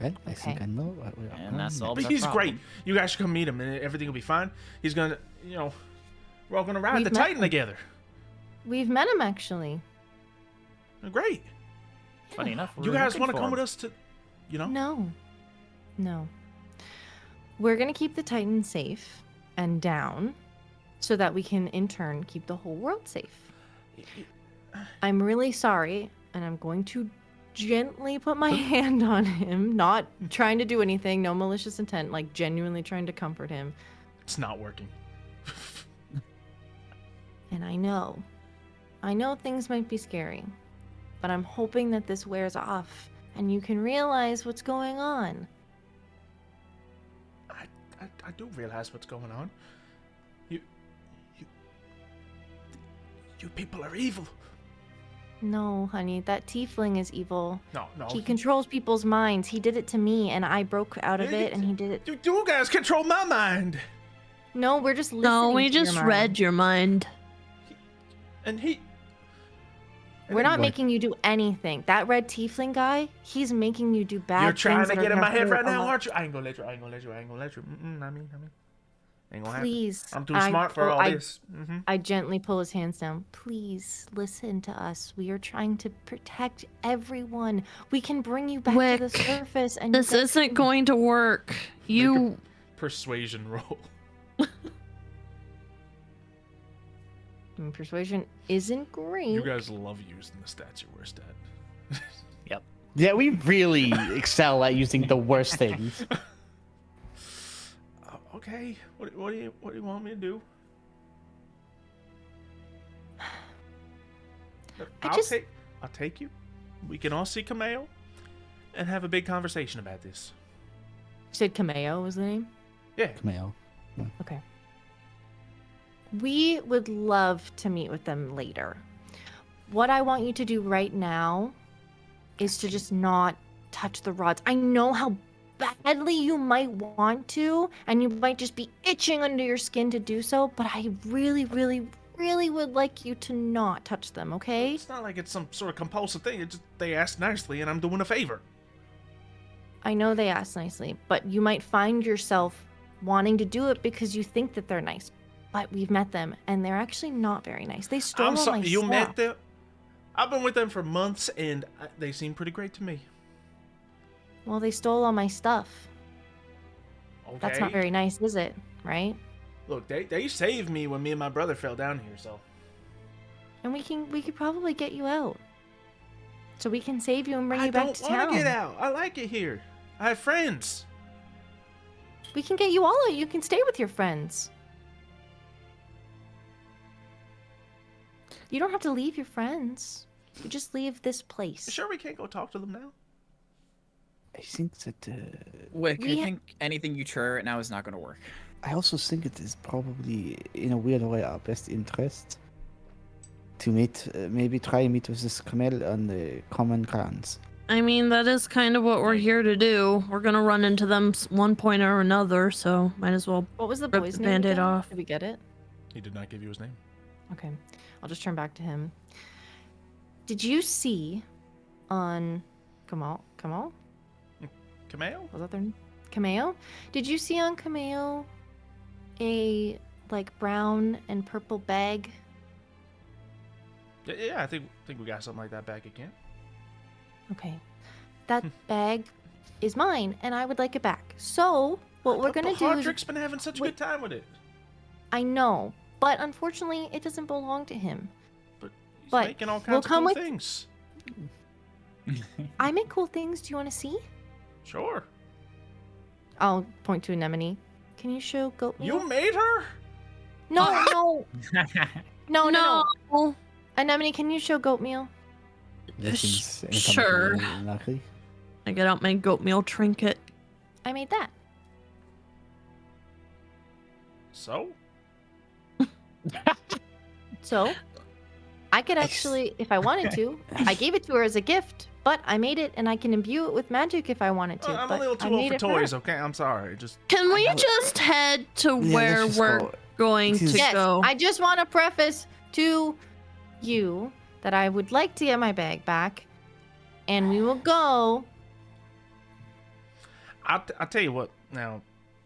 Right? I think Okay. I know. And that solves But our he's problem. great. You guys should come meet him and everything will be fine. He's gonna, you know, we're all gonna ride We've the met Titan him. together. We've met him actually. Great. Funny enough. You guys want to come with us to, you know? No. We're gonna keep the Titan safe and down so that we can in turn keep the whole world safe. I'm really sorry, and I'm going to gently put my hand on him, not trying to do anything, no malicious intent, like genuinely trying to comfort him. It's not working. And I know things might be scary, but I'm hoping that this wears off and you can realize what's going on. I do realize what's going on. You people are evil. No, honey, that tiefling is evil. No. He controls people's minds. He did it to me, and I broke out of it, and he did it. You guys control my mind. No, we're just listening. No, we to your just mind. read your mind. And he. We're not What? making you do anything. That red tiefling guy, he's making you do bad You're trying things. to that get are in my gonna head hurt right a now, lot. aren't you? I ain't gonna let you. I mean. Ain't gonna happen. Please. I'm too smart for all this. I gently pull his hands down. Please listen to us. We are trying to protect everyone. We can bring you back to the Wick, surface. And This isn't going to work. You. Persuasion roll. Persuasion isn't great. You guys love using the stats you're worst at. Yeah, we really excel at using the worst things. Okay. What do you want me to do? I'll take you. We can all see Kameo and have a big conversation about this. You said Kameo was the name? Yeah. Camille. Okay. We would love to meet with them later. What I want you to do right now is to just not touch the rods. I know how badly you might want to, and you might just be itching under your skin to do so, but I really, really, really would like you to not touch them, okay? It's not like it's some sort of compulsive thing. It's just they asked nicely, and I'm doing a favor. I know they asked nicely, but you might find yourself wanting to do it because you think that they're nice. But we've met them, and they're actually not very nice. They stole I'm all sorry, my you stuff. met them? I've been with them for months, and they seem pretty great to me. Well, they stole all my stuff. Okay. That's not very nice, is it? Right? Look, they saved me when me and my brother fell down here, so. And we could probably get you out. So we can save you and bring you back to I town. don't want to get out. I like it here. I have friends. We can get you all out. You can stay with your friends. You don't have to leave your friends. You just leave this place. Sure, we can't go talk to them now. I think that. Wick, We I ha- think anything you try right now is not going to work. I also think it is probably, in a weird way, our best interest to meet, maybe try meet with this Camel on the common grounds. I mean, that is kind of what we're here to do. We're gonna run into them one point or another, so might as well. What was the Rip boy's the name Band-Aid again? off. Did we get it? He did not give you his name. Okay. I'll just turn back to him. Did you see on Kamal? Cameo? Was that their name? Cameo? Did you see on Cameo a like brown and purple bag? Yeah, I think we got something like that back again. Okay. That bag is mine and I would like it back. So, what we're going to do is Hardrick's been having such a Wait. good time with it. I know, but unfortunately it doesn't belong to him. But he's But making all we'll kinds of come cool with- things. I make cool things. Do you want to see? Sure. I'll point to Anemone. Can you show goat meal? You made her? No, no. No, no, no. No. Anemone, can you show goat meal? Sure. I get out my goat meal trinket. I made that. So? So, I could actually, if I wanted to, I gave it to her as a gift, but I made it and I can imbue it with magic if I wanted to. I'm a but little I too old made for it her. toys, okay? I'm sorry. Just Can we just head to where we're going to Yes, go? I just want to preface to you that I would like to get my bag back, and we will go. I'll tell you what. Now,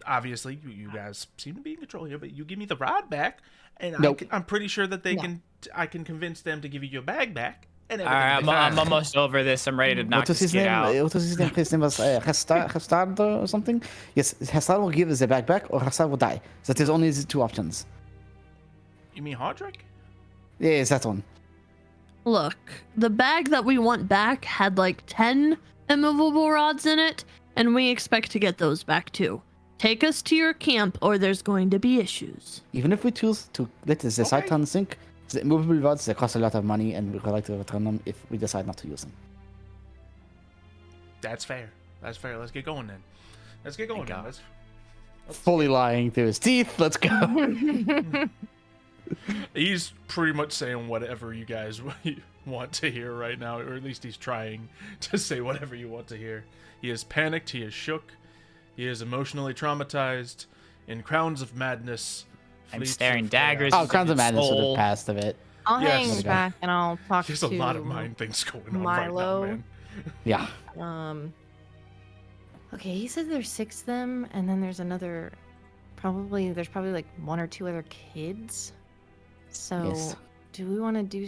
obviously, you guys seem to be in control here, but you give me the rod back, and Nope. I'm pretty sure that No. I can convince them to give you your bag back. And All right, I'm almost over this. I'm ready to knock What was this his kid name? out. What was his name? His name was Hastad or something? Yes, Hastad will give us the bag back or Hastad will die. That is only the two options. You mean Hardrick? Yes, that one. Look, the bag that we want back had like 10 immovable rods in it, and we expect to get those back too. Take us to your camp or there's going to be issues. Even if we choose to let the Titan sink, the immovable rods, they cost a lot of money and we would like to return them if we decide not to use them. That's fair. That's fair. Let's get going then. Let's get going. Then. God. Let's... Fully lying through his teeth. Let's go. He's pretty much saying whatever you guys want to hear right now, or at least he's trying to say whatever you want to hear. He is panicked. He is shook. He is emotionally traumatized. In crowns of madness. I'm fleets staring of daggers. chaos. Oh, Crowns of Madness would Soul. have passed of it. I'll Yes. hang back and I'll talk There's to a lot of mind things going on Milo. right now, man. Yeah. Okay, he said there's 6 of them, and then there's another. There's probably like 1 or 2 other kids. So, Yes. do we want to do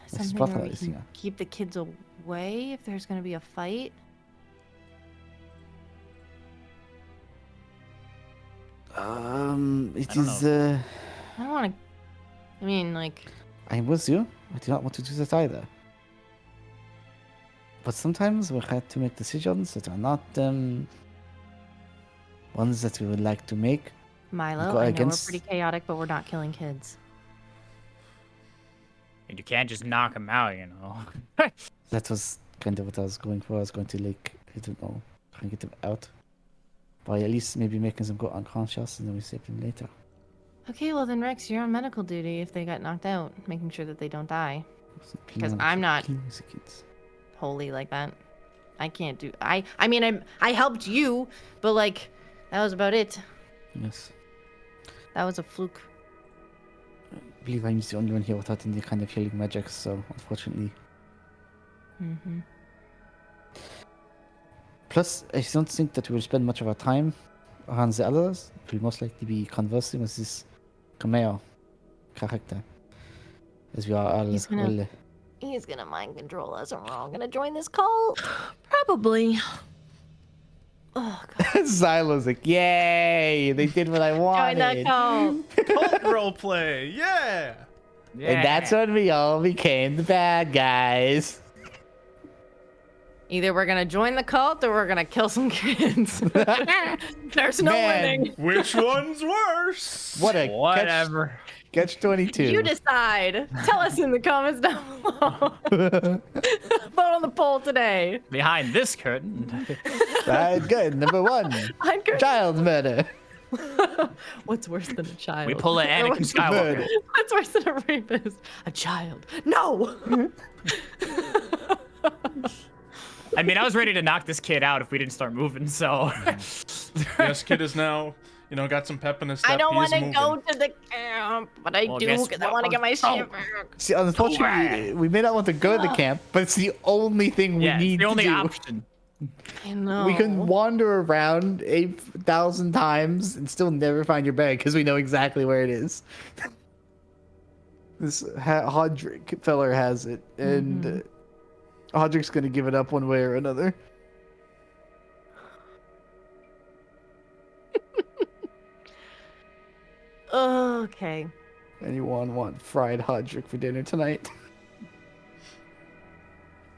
something both where of we us, can yeah. keep the kids away if there's going to be a fight? It I don't is. I don't want to. I mean, like, I'm with you. I do not want to do that either. But sometimes we have to make decisions that are not ones that we would like to make. Milo, Go I know against- we're pretty chaotic, but we're not killing kids. And you can't just knock him out, you know. That was kind of what I was going for. I was going to, like, I don't know, try and get them out. By at least maybe making them go unconscious and then we save them later. Okay, well then, Rex, you're on medical duty if they got knocked out, making sure that they don't die. So Because killing- I'm not- killing the kids. Holy like that. I can't do. I mean, I helped you, but like, that was about it. Yes. That was a fluke. I believe I'm the only one here without any kind of healing magic, so unfortunately. Mm-hmm. Plus, I don't think that we'll spend much of our time around the others, will most likely be conversing with this Cameo character. As we are all He's gonna mind control us, and we're all gonna join this cult. Probably. Oh god. Xylo's like, yay! They did what I Join wanted. the cult. Cult roleplay, yeah. And that's when we all became the bad guys. Either we're gonna join the cult or we're gonna kill some kids. There's no Man. winning. Which one's worse? What a Whatever. catch 22. You decide. Tell us in the comments down below. Vote on the poll today. Behind this curtain. Right, good. Number 1, I'm good. child murder. What's worse than a child? We pull an Anakin Skywalker. Murder. What's worse than a rapist? A child. No. I mean, I was ready to knock this kid out if we didn't start moving, so. Yes, kid is now, got some pep in his step. I don't want to go to the camp, but I Well, do guess because I what? want to get my shit back. See, unfortunately, we may not want to go to the camp, but it's the only thing we Yeah, need it's the only to do. option. I know. We can wander around 8,000 times and still never find your bag because we know exactly where it is. This Hodrick feller has it, and Hodrick's gonna give it up one way or another. Okay. Anyone want fried Hodrick for dinner tonight?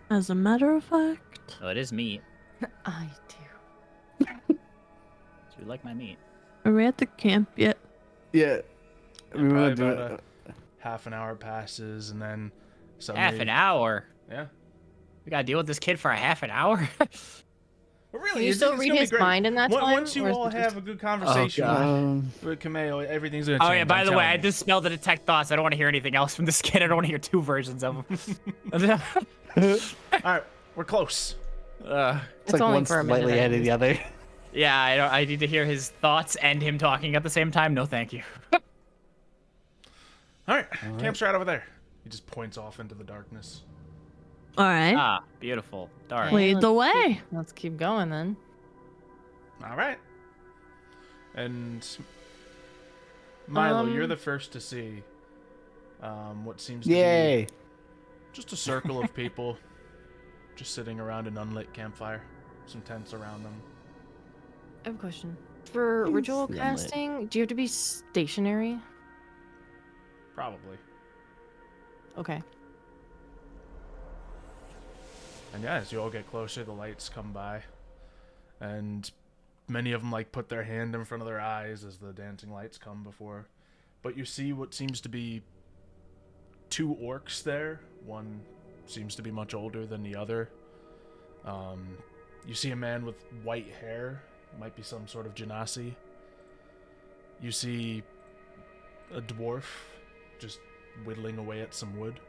As a matter of fact. Oh, it is meat. I do. Do you like my meat? Are we at the camp yet? Yeah. We Probably want to do about it. half an hour passes, and then suddenly... Half an hour? Yeah. We gotta deal with this kid for a half an hour? But really, Can you it's still gonna read be his great. mind in that time? Once you or is all it just- have a good conversation God. with Kameo, everything's gonna change. Oh yeah, by I'm the way, I telling you. just spelled the detect thoughts. I don't want to hear anything else from this kid. I don't want to hear two versions of him. All right, we're close. It's It's like only one for a minute. slightly ahead of the other. Yeah, I need to hear his thoughts and him talking at the same time. No, thank you. All right, camp's right over there. He just points off into the darkness. All right. Ah, beautiful. Dark. Lead the way. Let's keep going then. All right. And Milo, you're Um, the first to see what seems to Yay! be just a circle of people just sitting around an unlit campfire. Some tents around them. I have a question. For ritual Limit. casting, do you have to be stationary? Probably. Okay. And yeah, as you all get closer, the lights come by. And many of them like put their hand in front of their eyes as the dancing lights come before. But you see what seems to be two orcs there. One seems to be much older than the other. You see a man with white hair. Might be some sort of genasi. You see a dwarf just whittling away at some wood.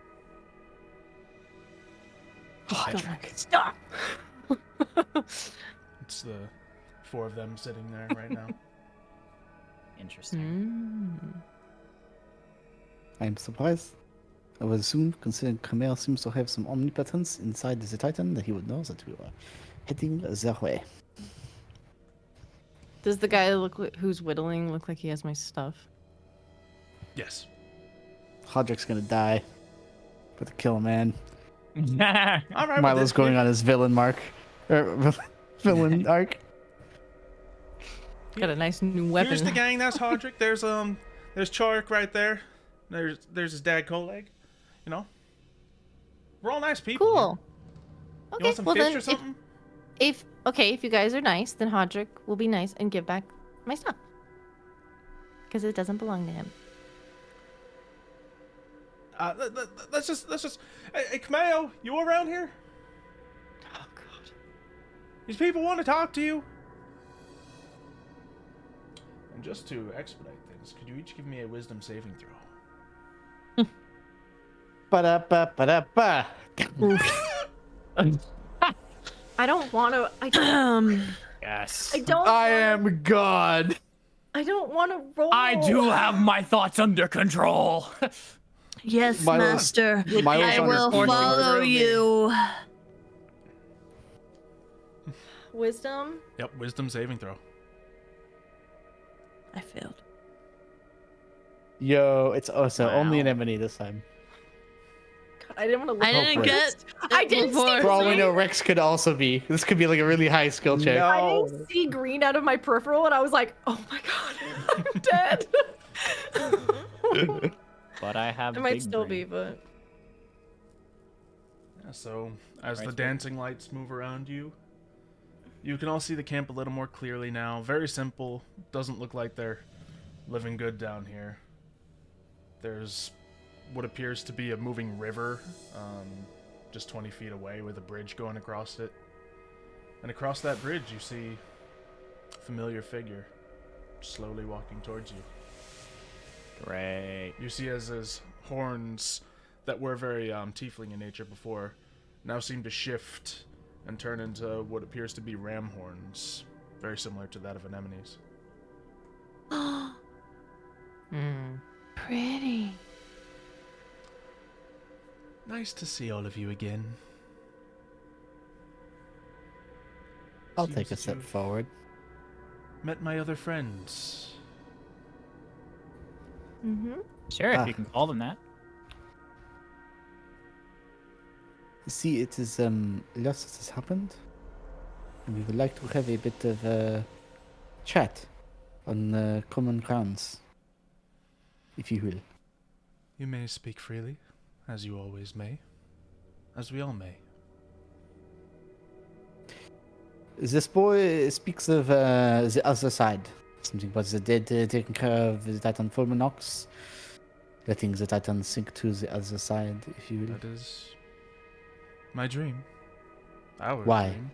Stop! It's the four of them sitting there right now. Interesting. I'm surprised. I would assume, considering Khmer seems to have some omnipotence inside the Titan, that he would know that we were heading their way. Does the guy who's whittling look like he has my stuff? Yes. Hodrick's gonna die. But to kill a man. All right. well, Milo's going on his villain villain arc. Got a nice new weapon. Here's the gang. That's Hodrick. There's Chark right there. There's his dad Coleg. You know, we're all nice people. Cool. You Okay, want some well fish then, or something? if you guys are nice, then Hodrick will be nice and give back my stuff. Because it doesn't belong to him. Let's just. Hey, Kameo, you around here? Oh god. These people want to talk to you. And just to expedite things, could you each give me a wisdom saving throw? Ba-da-ba-ba-da-ba. I don't want to. Yes. I don't. I am God. I don't want to roll. I do have my thoughts under control. Yes, Milo- master. Milo's I on will his follow corner. you. Wisdom. Yep, wisdom saving throw. I failed. Yo, it's also only an Wow. enemy this time. I didn't want to look. I didn't for it. get. I it didn't see before. For all we green. know, Rex could also be. This could be like a really high skill check. I No. didn't see green out of my peripheral, and I was like, "Oh my god, I'm dead." But I have I might big still brain. be, but Yeah, so as Right the here. dancing lights move around you, you can all see the camp a little more clearly now. Very simple. Doesn't look like they're living good down here. There's what appears to be a moving river, just 20 feet away with a bridge going across it. And across that bridge, you see a familiar figure slowly walking towards you. Great. You see as his horns that were very tiefling in nature before now seem to shift and turn into what appears to be ram horns, very similar to that of anemones. Pretty. Nice to see all of you again. I'll Seems take a that step you've forward. Met my other friends. Sure, if Ah. you can call them that. See, it is a loss that has happened, and we would like to have a bit of chat on common grounds, if you will. You may speak freely, as you always may, as we all may. This boy speaks of the other side, something about the dead taking care of the Titan Fulminox, letting the Titan sink to the other side, if you will. That is my dream. Our Why? dream.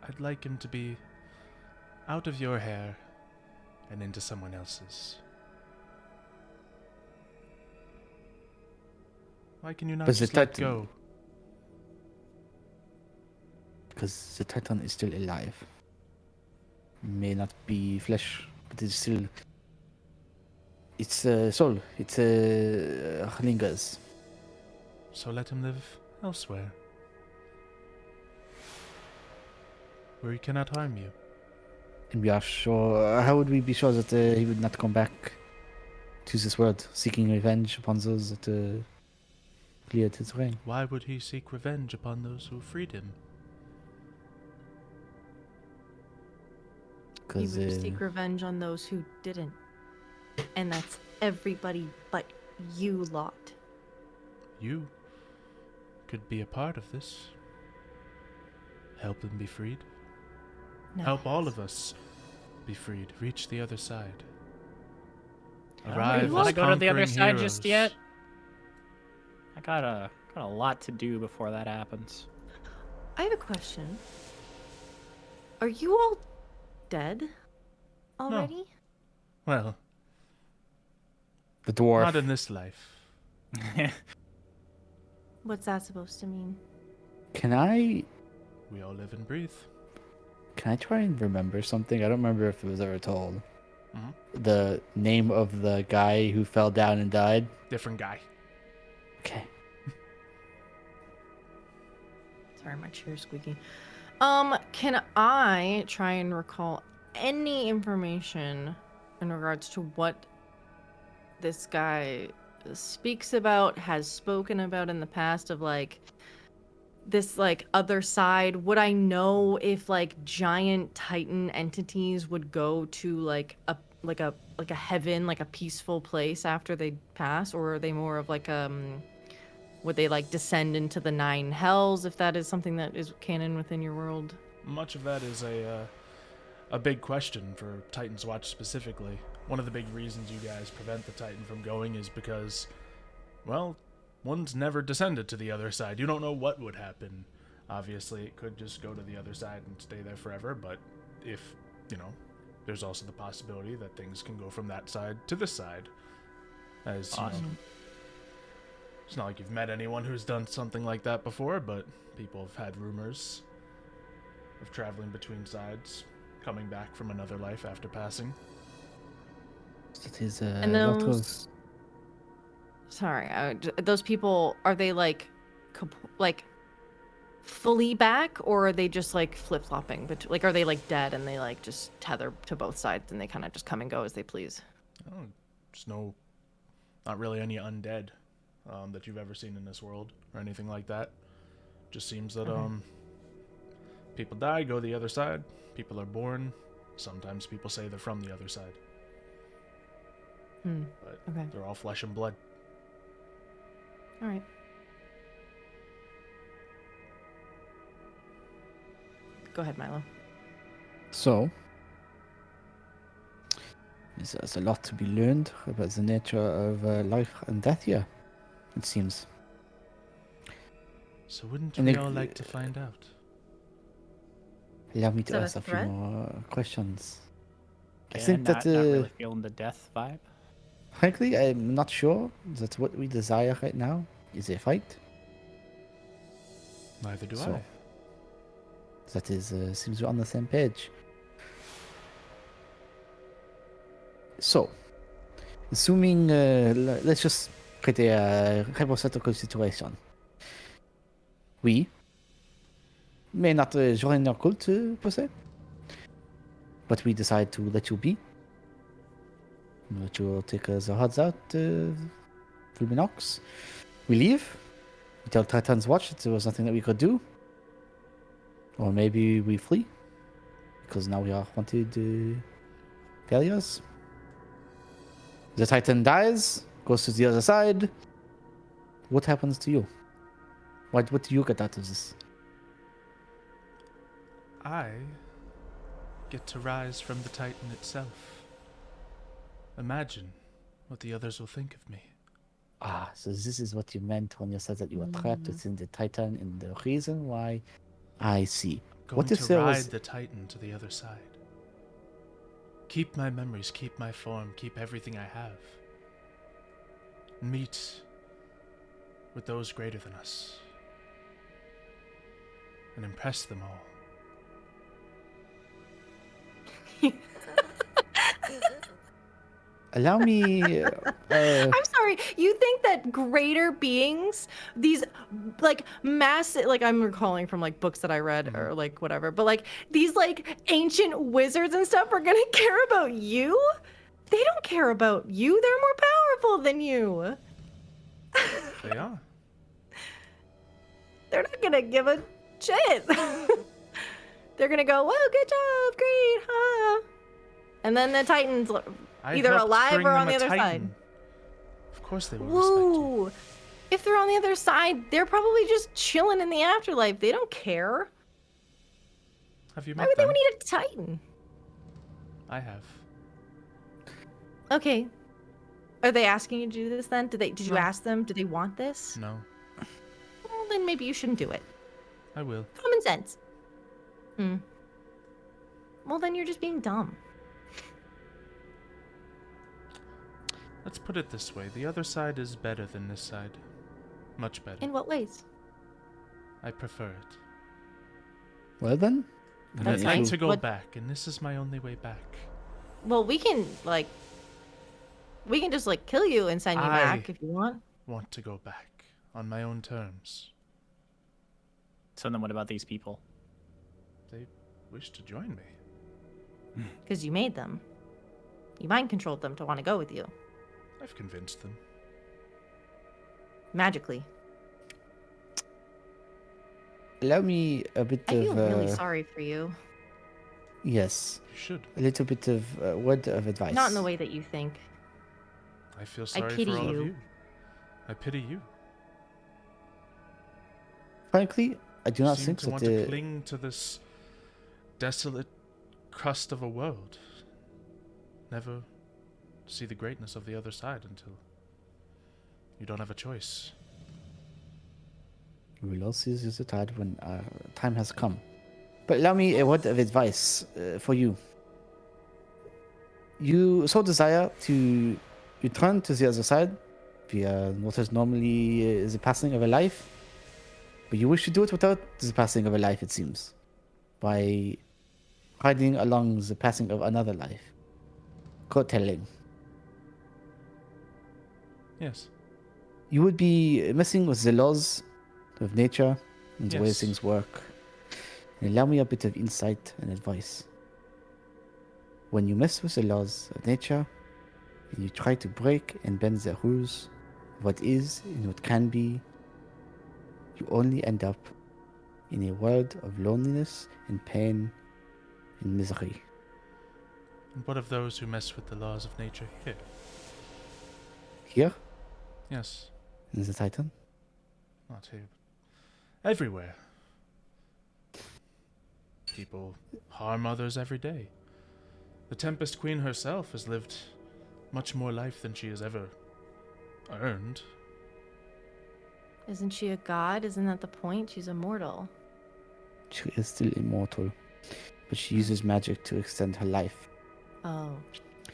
I'd like him to be out of your hair and into someone else's. Why can you not But the just let Titan- go? Because the Titan is still alive. May not be flesh, but it's still. It's soul. It's lingers. So let him live elsewhere. Where he cannot harm you. And we are sure. How would we be sure that he would not come back to this world, seeking revenge upon those that cleared his reign? Why would he seek revenge upon those who freed him? he Because would seek revenge on those who didn't, and that's everybody but you lot. You could be a part of this. Help him be freed. No. Help all of us be freed. Reach the other side. I Arrive don't want to as go to the other conquering side just heroes. yet. I got a lot to do before that happens. I have a question. Are you all dead already? Well, the dwarf. not in this life. What's that supposed to mean? Can I We all live and breathe. try and remember something? I don't remember if it was ever told. Mhm. The name of the guy who fell down and died. Different guy. Okay. Sorry, my chair's squeaky. Can I try and recall any information in regards to what this guy speaks about, has spoken about in the past of like this like other side? Would I know if like giant Titan entities would go to like a heaven, like a peaceful place after they pass, or are they more of like would they like descend into the 9 hells, if that is something that is canon within your world? Much of that is a big question for Titan's Watch specifically. One of the big reasons you guys prevent the Titan from going is because, well, one's never descended to the other side. You don't know what would happen. Obviously, it could just go to the other side and stay there forever, but if, there's also the possibility that things can go from that side to this side. As, Awesome. It's not like you've met anyone who's done something like that before, but people have had rumors of traveling between sides, coming back from another life after passing. It is And a lot those, sorry, those people, are they like fully back, or are they just like flip flopping? But like, are they like dead and they like just tether to both sides and they kind of just come and go as they please? Oh, there's not really any undead that you've ever seen in this world or anything like that. Just seems that people die, go the other side. People are born. Sometimes people say they're from the other side. But Okay. they're all flesh and blood. All right. Go ahead, Milo. So, there's a lot to be learned about the nature of life and death here, it seems. So wouldn't And we it- all like to find out? Allow me Is to that ask a a few threat? more questions. I Okay, think not that, really feeling the death vibe. frankly, I'm not sure that's what we desire right now. Is a fight. Neither do So, I. that is, seems we're on the same page. So, assuming, let's just create a hypothetical situation. We may not join your cult, per se, but we decide to let you be. Let you take the odds out, Fulminox. We leave. We tell Titan's Watch that there was nothing that we could do. Or maybe we flee. Because now we are wanted failures. The Titan dies, goes to the other side. What happens to you? What do you get out of this? I get to rise from the Titan itself. Imagine what the others will think of me. Ah, so this is what you meant when you said that you were trapped within the Titan, and the reason why I see. Going What if to there ride was... the Titan to the other side. Keep my memories, keep my form, keep everything I have. Meet with those greater than us. And impress them all. Allow me... I'm sorry. You think that greater beings, these like massive, like I'm recalling from like books that I read or like whatever, but like these like ancient wizards and stuff are gonna care about you? They don't care about you. They're more powerful than you. They are. They're not gonna give a shit. They're gonna go, "Well, good job, great, huh?" And then the Titans, I either helped alive bring or on them the a other side. Titan. Of course they will respect you. Woo! If they're on the other side, they're probably just chilling in the afterlife. They don't care. Have you Why met would they them? need a Titan? I have. Okay. Are they asking you to do this then? Did you No. ask them? Do they want this? No, Well, then maybe you shouldn't do it. I will. Common sense. Well, then you're just being dumb. Let's put it this way. The other side is better than this side. Much better. In what ways? I prefer it. Well then... And That's I'd like nice. to go What- back, and this is my only way back. Well, we can just like kill you and send you back if you want. Want to go back on my own terms. So then what about these people? They wish to join me. Because you made them. You mind controlled them to want to go with you. I've convinced them. Magically. Allow me a bit I feel of... really sorry for you. Yes. You should. A little bit of word of advice. Not in the way that you think. I feel sorry pity for all you. of you. I pity you. Frankly, I do You not seem think to that want to cling to this desolate crust of a world. Never see the greatness of the other side until you don't have a choice. we will all see the tide when time has come. But allow me a word of advice for you. You so desire to return to the other side via what is normally the passing of a life, but you wish to do it without the passing of a life, it seems, by riding along the passing of another life. Coattailing. Yes. You would be messing with the laws of nature and the way Yes. things work. And allow me a bit of insight and advice. When you mess with the laws of nature, and you try to break and bend the rules, what is and what can be, you only end up in a world of loneliness and pain and misery. And what of those who mess with the laws of nature here? Here, Yes, in the Titan, not here, but everywhere. People harm others every day. The Tempest Queen herself has lived much more life than she has ever earned. Isn't she a god? Isn't that the point? She's immortal. she is still immortal, but she uses magic to extend her life. Oh.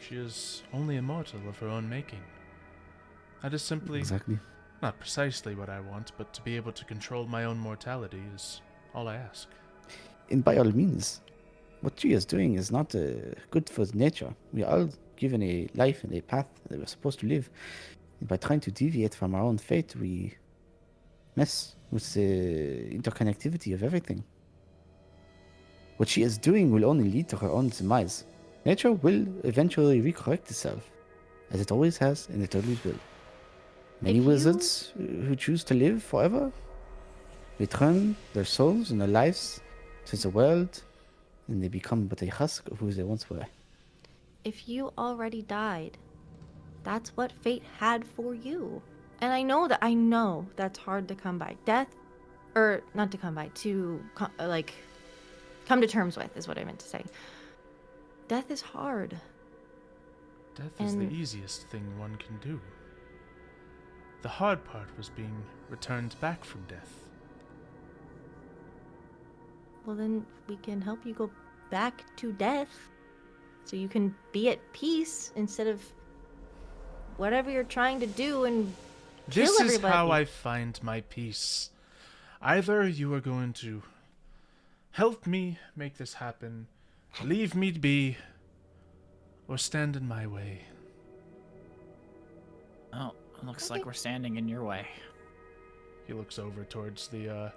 She is only immortal of her own making. That is simply Exactly. not precisely what I want, but to be able to control my own mortality is all I ask. And by all means, what she is doing is not good for nature. We are all given a life and a path that we're supposed to live. And by trying to deviate from our own fate, we mess with the interconnectivity of everything. What she is doing will only lead to her own demise. Nature will eventually recorrect itself, as it always has and it always will. Many If you- wizards who choose to live forever return their souls and their lives to the world, and they become but a husk of who they once were. If you already died, that's what fate had for you. And I know that's hard to come by. Death, or not to come by, to come to terms with is what I meant to say. Death is hard. Death is the And- easiest thing one can do. The hard part was being returned back from death. Well, then we can help you go back to death so you can be at peace instead of whatever you're trying to do and kill This is everybody. how I find my peace. Either you are going to help me make this happen, leave me be, or stand in my way. Oh, it looks like we're standing in your way. He looks over towards the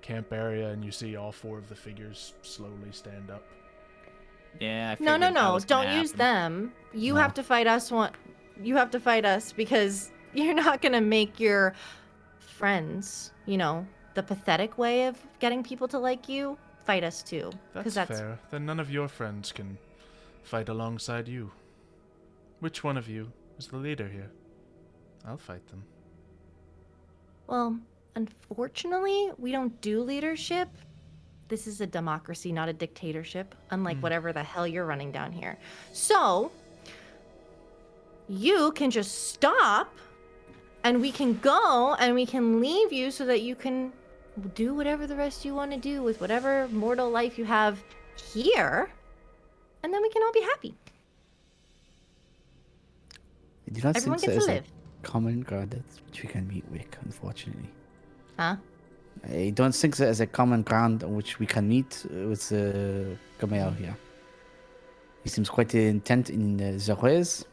camp area, and you see all four of the figures slowly stand up. Yeah, I No, figured that was gonna don't use happen. them. You No. have to fight us. You have to fight us because you're not gonna make your friends, the pathetic way of getting people to like you, fight us too. That's fair. Then none of your friends can fight alongside you. Which one of you is the leader here? I'll fight them. Well, unfortunately, we don't do leadership. This is a democracy, not a dictatorship, unlike whatever the hell you're running down here. So, you can just stop, and we can go, and we can leave you so that you can do whatever the rest you want to do with whatever mortal life you have here, and then we can all be happy. I do not Everyone think there gets to is live. a common ground that which we can meet with, unfortunately. Huh? I don't think there is a common ground on which we can meet with Gamel here. He seems quite intent in the ways.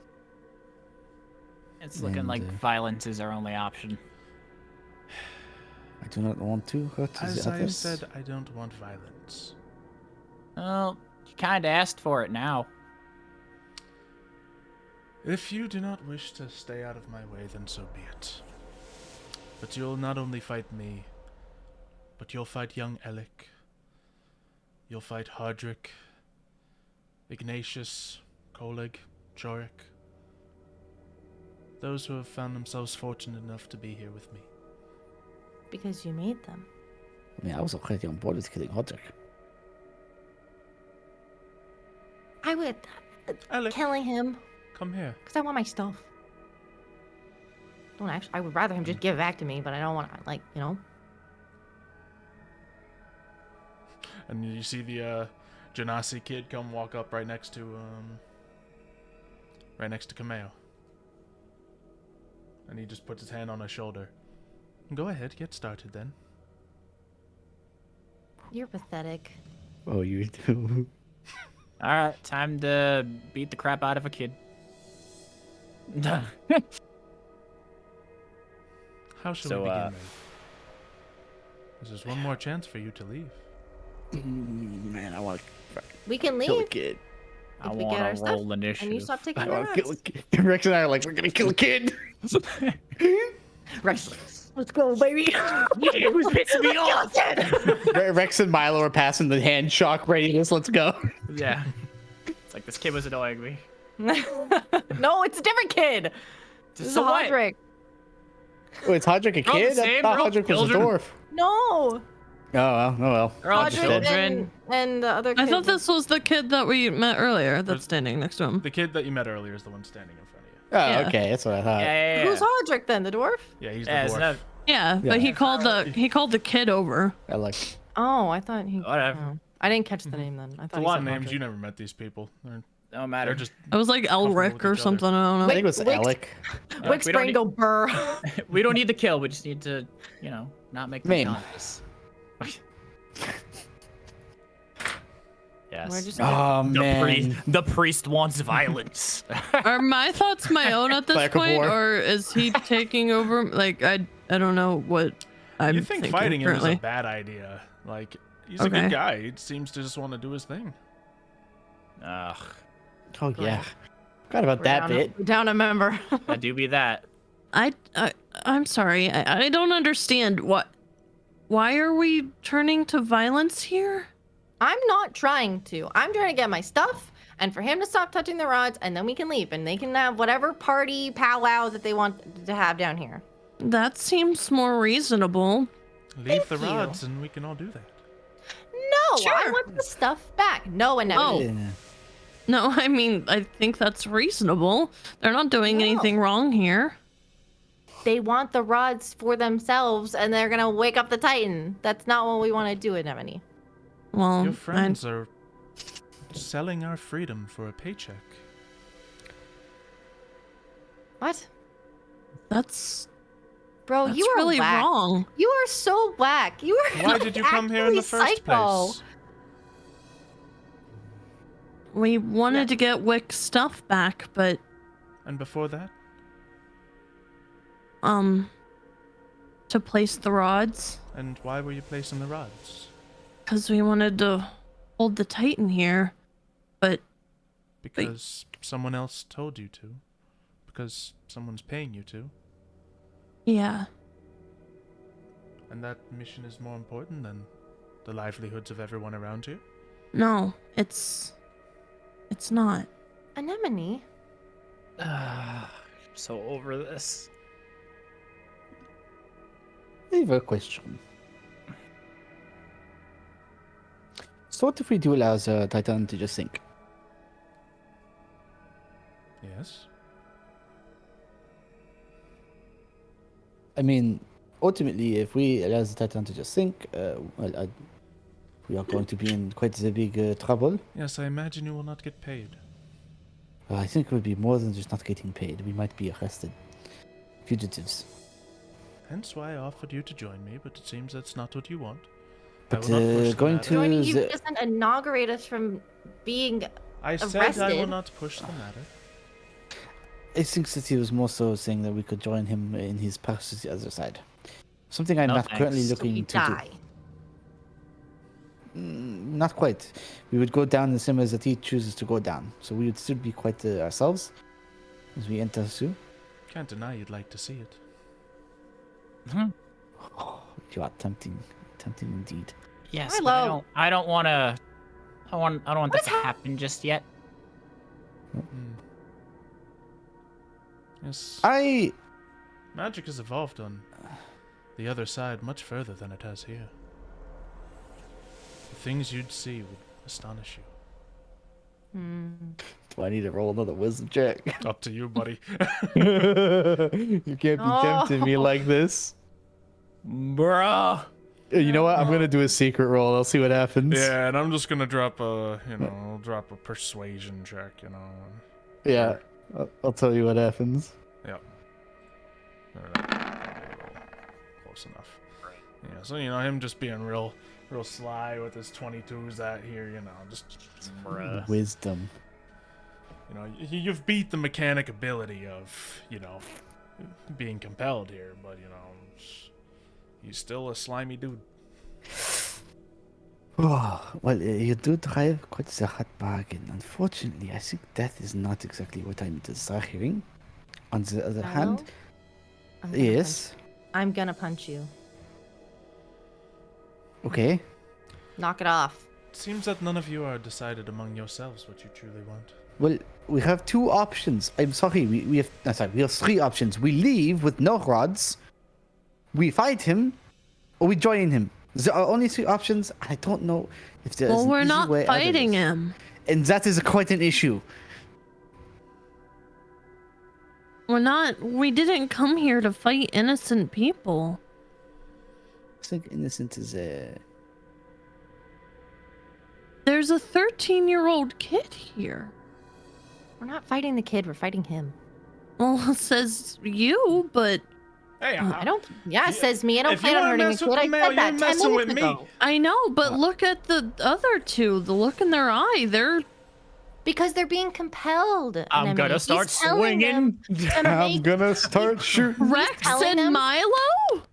It's looking And, like violence is our only option. I do not want to hurt As the I others. said, I don't want violence. Well, you kind of asked for it now. If you do not wish to stay out of my way, then so be it. But you'll not only fight me, but you'll fight young Alec. You'll fight Hardrick, Ignatius, Koleg, Jorik. Those who have found themselves fortunate enough to be here with me. Because you made them. I mean, I was already on board with killing Hodrick. I would Alec, killing him come here. because I want my stuff. Don't actually. I would rather him just give it back to me, but I don't want to, And you see the Genasi kid come walk up right next to Kameo. And he just puts his hand on her shoulder. Go ahead, get started then. You're pathetic. Oh, you do. All right, time to beat the crap out of a kid. How shall So, we begin then? This is one more chance for you to leave. Man, I want to We can kill a leave kid. I if we want get our to stuff, roll and you initiative. stop taking I the want to kill a rods. kid. Rex and I are like, we're gonna kill a kid. Rex, let's go, baby. It was pissing me off. Rex and Milo are passing the hand shock readiness. Let's go. Yeah. It's like this kid was annoying me. No, it's a different kid. This is So what? Hodrick. Oh, is Hodrick a They're all the kid? I same, thought they're all Hodrick was a children. dwarf. No, Oh well, oh well. They're all Hodrick children. and the other kid. I thought this was the kid that we met earlier that's standing next to him. The kid that you met earlier is the one standing in front of you. Oh, Yeah. okay, that's what I thought. Yeah. Who's Hodrick then? The dwarf? Yeah, he's the Yeah, dwarf. it's not, Yeah, Yeah. but he called the kid over. I like. Oh, I thought he. Whatever. oh. I didn't catch the name then. I It's thought a he lot said of names. Hodrick. You never met these people. don't matter. They're just It was like Comfortable Elric with or each other. something. I don't know. I think it was Wix- Alec. Wix we don't brain need- go burr. We don't need the kill. We just need to, not make them Maim. conscious. Yes. We're just Oh man. The priest wants violence. Are my thoughts my own at this Lack of point, war. or is he taking over? Like I don't know what I'm you think thinking fighting him currently. is a bad idea. Like, he's a Okay. good guy. He seems to just want to do his thing. Ugh. Oh yeah. Forgot about we're that down, bit. we're down a member. That do be that. I'm sorry. I don't understand what. Why are we turning to violence here? I'm not trying to. I'm trying to get my stuff and for him to stop touching the rods, and then we can leave and they can have whatever party powwow that they want to have down here. That seems more reasonable. Leave the Thank you. rods and we can all do that. No, I Sure. want the stuff back. No, and Oh. Yeah. No, I mean I think that's reasonable. They're not doing No. anything wrong here. they want the rods for themselves, and they're gonna wake up the Titan. That's not what we want to do, Anemone. Well, Your friends are selling our freedom for a paycheck. What? that's Bro, you are really whack. wrong. You are so whack. You are Why did you come here in the actually first psycho. place? We wanted to get Wick's stuff back, but And before that? to place the rods, And why were you placing the rods? because we wanted to hold the Titan here. But Because someone else told you to? Because someone's paying you to? yeah, And that mission is more important than the livelihoods of everyone around you? no, it's not. Anemone. I'm so over this. I have a question. So what if we do allow the Titan to just sink? Yes. I mean, ultimately, if we allow the Titan to just sink, we are going to be in quite a big trouble. Yes, I imagine you will not get paid. I think it would be more than just not getting paid. We might be arrested. Fugitives. Hence why I offered you to join me, but it seems that's not what you want. But, I will not push the going matter. to- Joining you the- doesn't inaugurate us from being. I said I will arrested. not push the matter. I think that he was more so saying that we could join him in his path to the other side. Something I'm No, not currently thanks. So we looking to die. do. Not quite. We would go down the same as that he chooses to go down. So we would still be quite ourselves as we enter Sue. Can't deny you'd like to see it. Oh, you are tempting. Tempting indeed. Yes, I but love- I don't want to. I don't want What that to is happen just yet. Yes, I magic has evolved on the other side much further than it has here. The things you'd see would astonish you. do I need to roll another wisdom check? It's up to you, buddy. You can't be tempting me Oh. like this. Bruh. You know what? I'm gonna do a secret roll. I'll see what happens. Yeah, and I'm just gonna drop a, I'll drop a persuasion check, Yeah. I'll tell you what happens. Yep. Close enough. Yeah, so him just being real sly with his 22s out here, just Bruh. Wisdom. you've beat the mechanic ability of, being compelled here, but he's still a slimy dude. Oh, well, you do drive quite the hot bargain. Unfortunately, I think death is not exactly what I'm desiring. On the other hand, I'm gonna yes. I'm gonna punch you. Okay. Knock it off. It seems that none of you are decided among yourselves what you truly want. Well, we have two options. I'm sorry, we have we have three options. We leave with no rods, we fight him, or we join him. There are only three options. I don't know if there's Well, an we're easy not way out of fighting this. him. And that is quite an issue. We didn't come here to fight innocent people. I think innocent is There's a 13-year-old kid here. We're not fighting the kid, we're fighting him. Well, it says you, but Hey, I don't. Yeah, it says me. I don't if you plan on wanna hurting a mess kid. with I the male, said that you're 10 messing with minutes me. ago. I know, but look at the other two. The look in their eye. They're Because they're being compelled. I'm Anemone. gonna He's start telling them swinging. to make- gonna start shooting. Rex telling and them- Milo.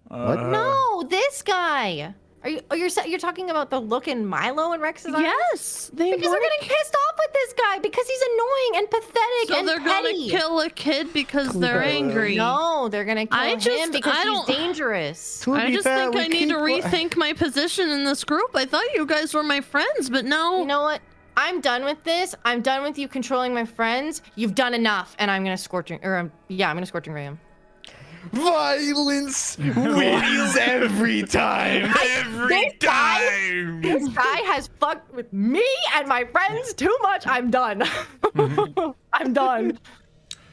What? No, this guy. Are you? Oh, you're talking about the look in Milo and Rex's eyes? Yes, they Because were. they're getting pissed off with this guy because he's annoying and pathetic So and they're petty. gonna kill a kid because they're Clear. angry. No, they're gonna kill I him just- because I he's don't- dangerous. To I be just fair, think we I need to keep- rethink my position in this group. I thought you guys were my friends, but no. You know what? I'm done with this. I'm done with you controlling my friends. You've done enough, and I'm gonna scorching, I'm gonna scorching ray him. Violence wins every time. Every time. This guy has fucked with me and my friends too much. I'm done. I'm done.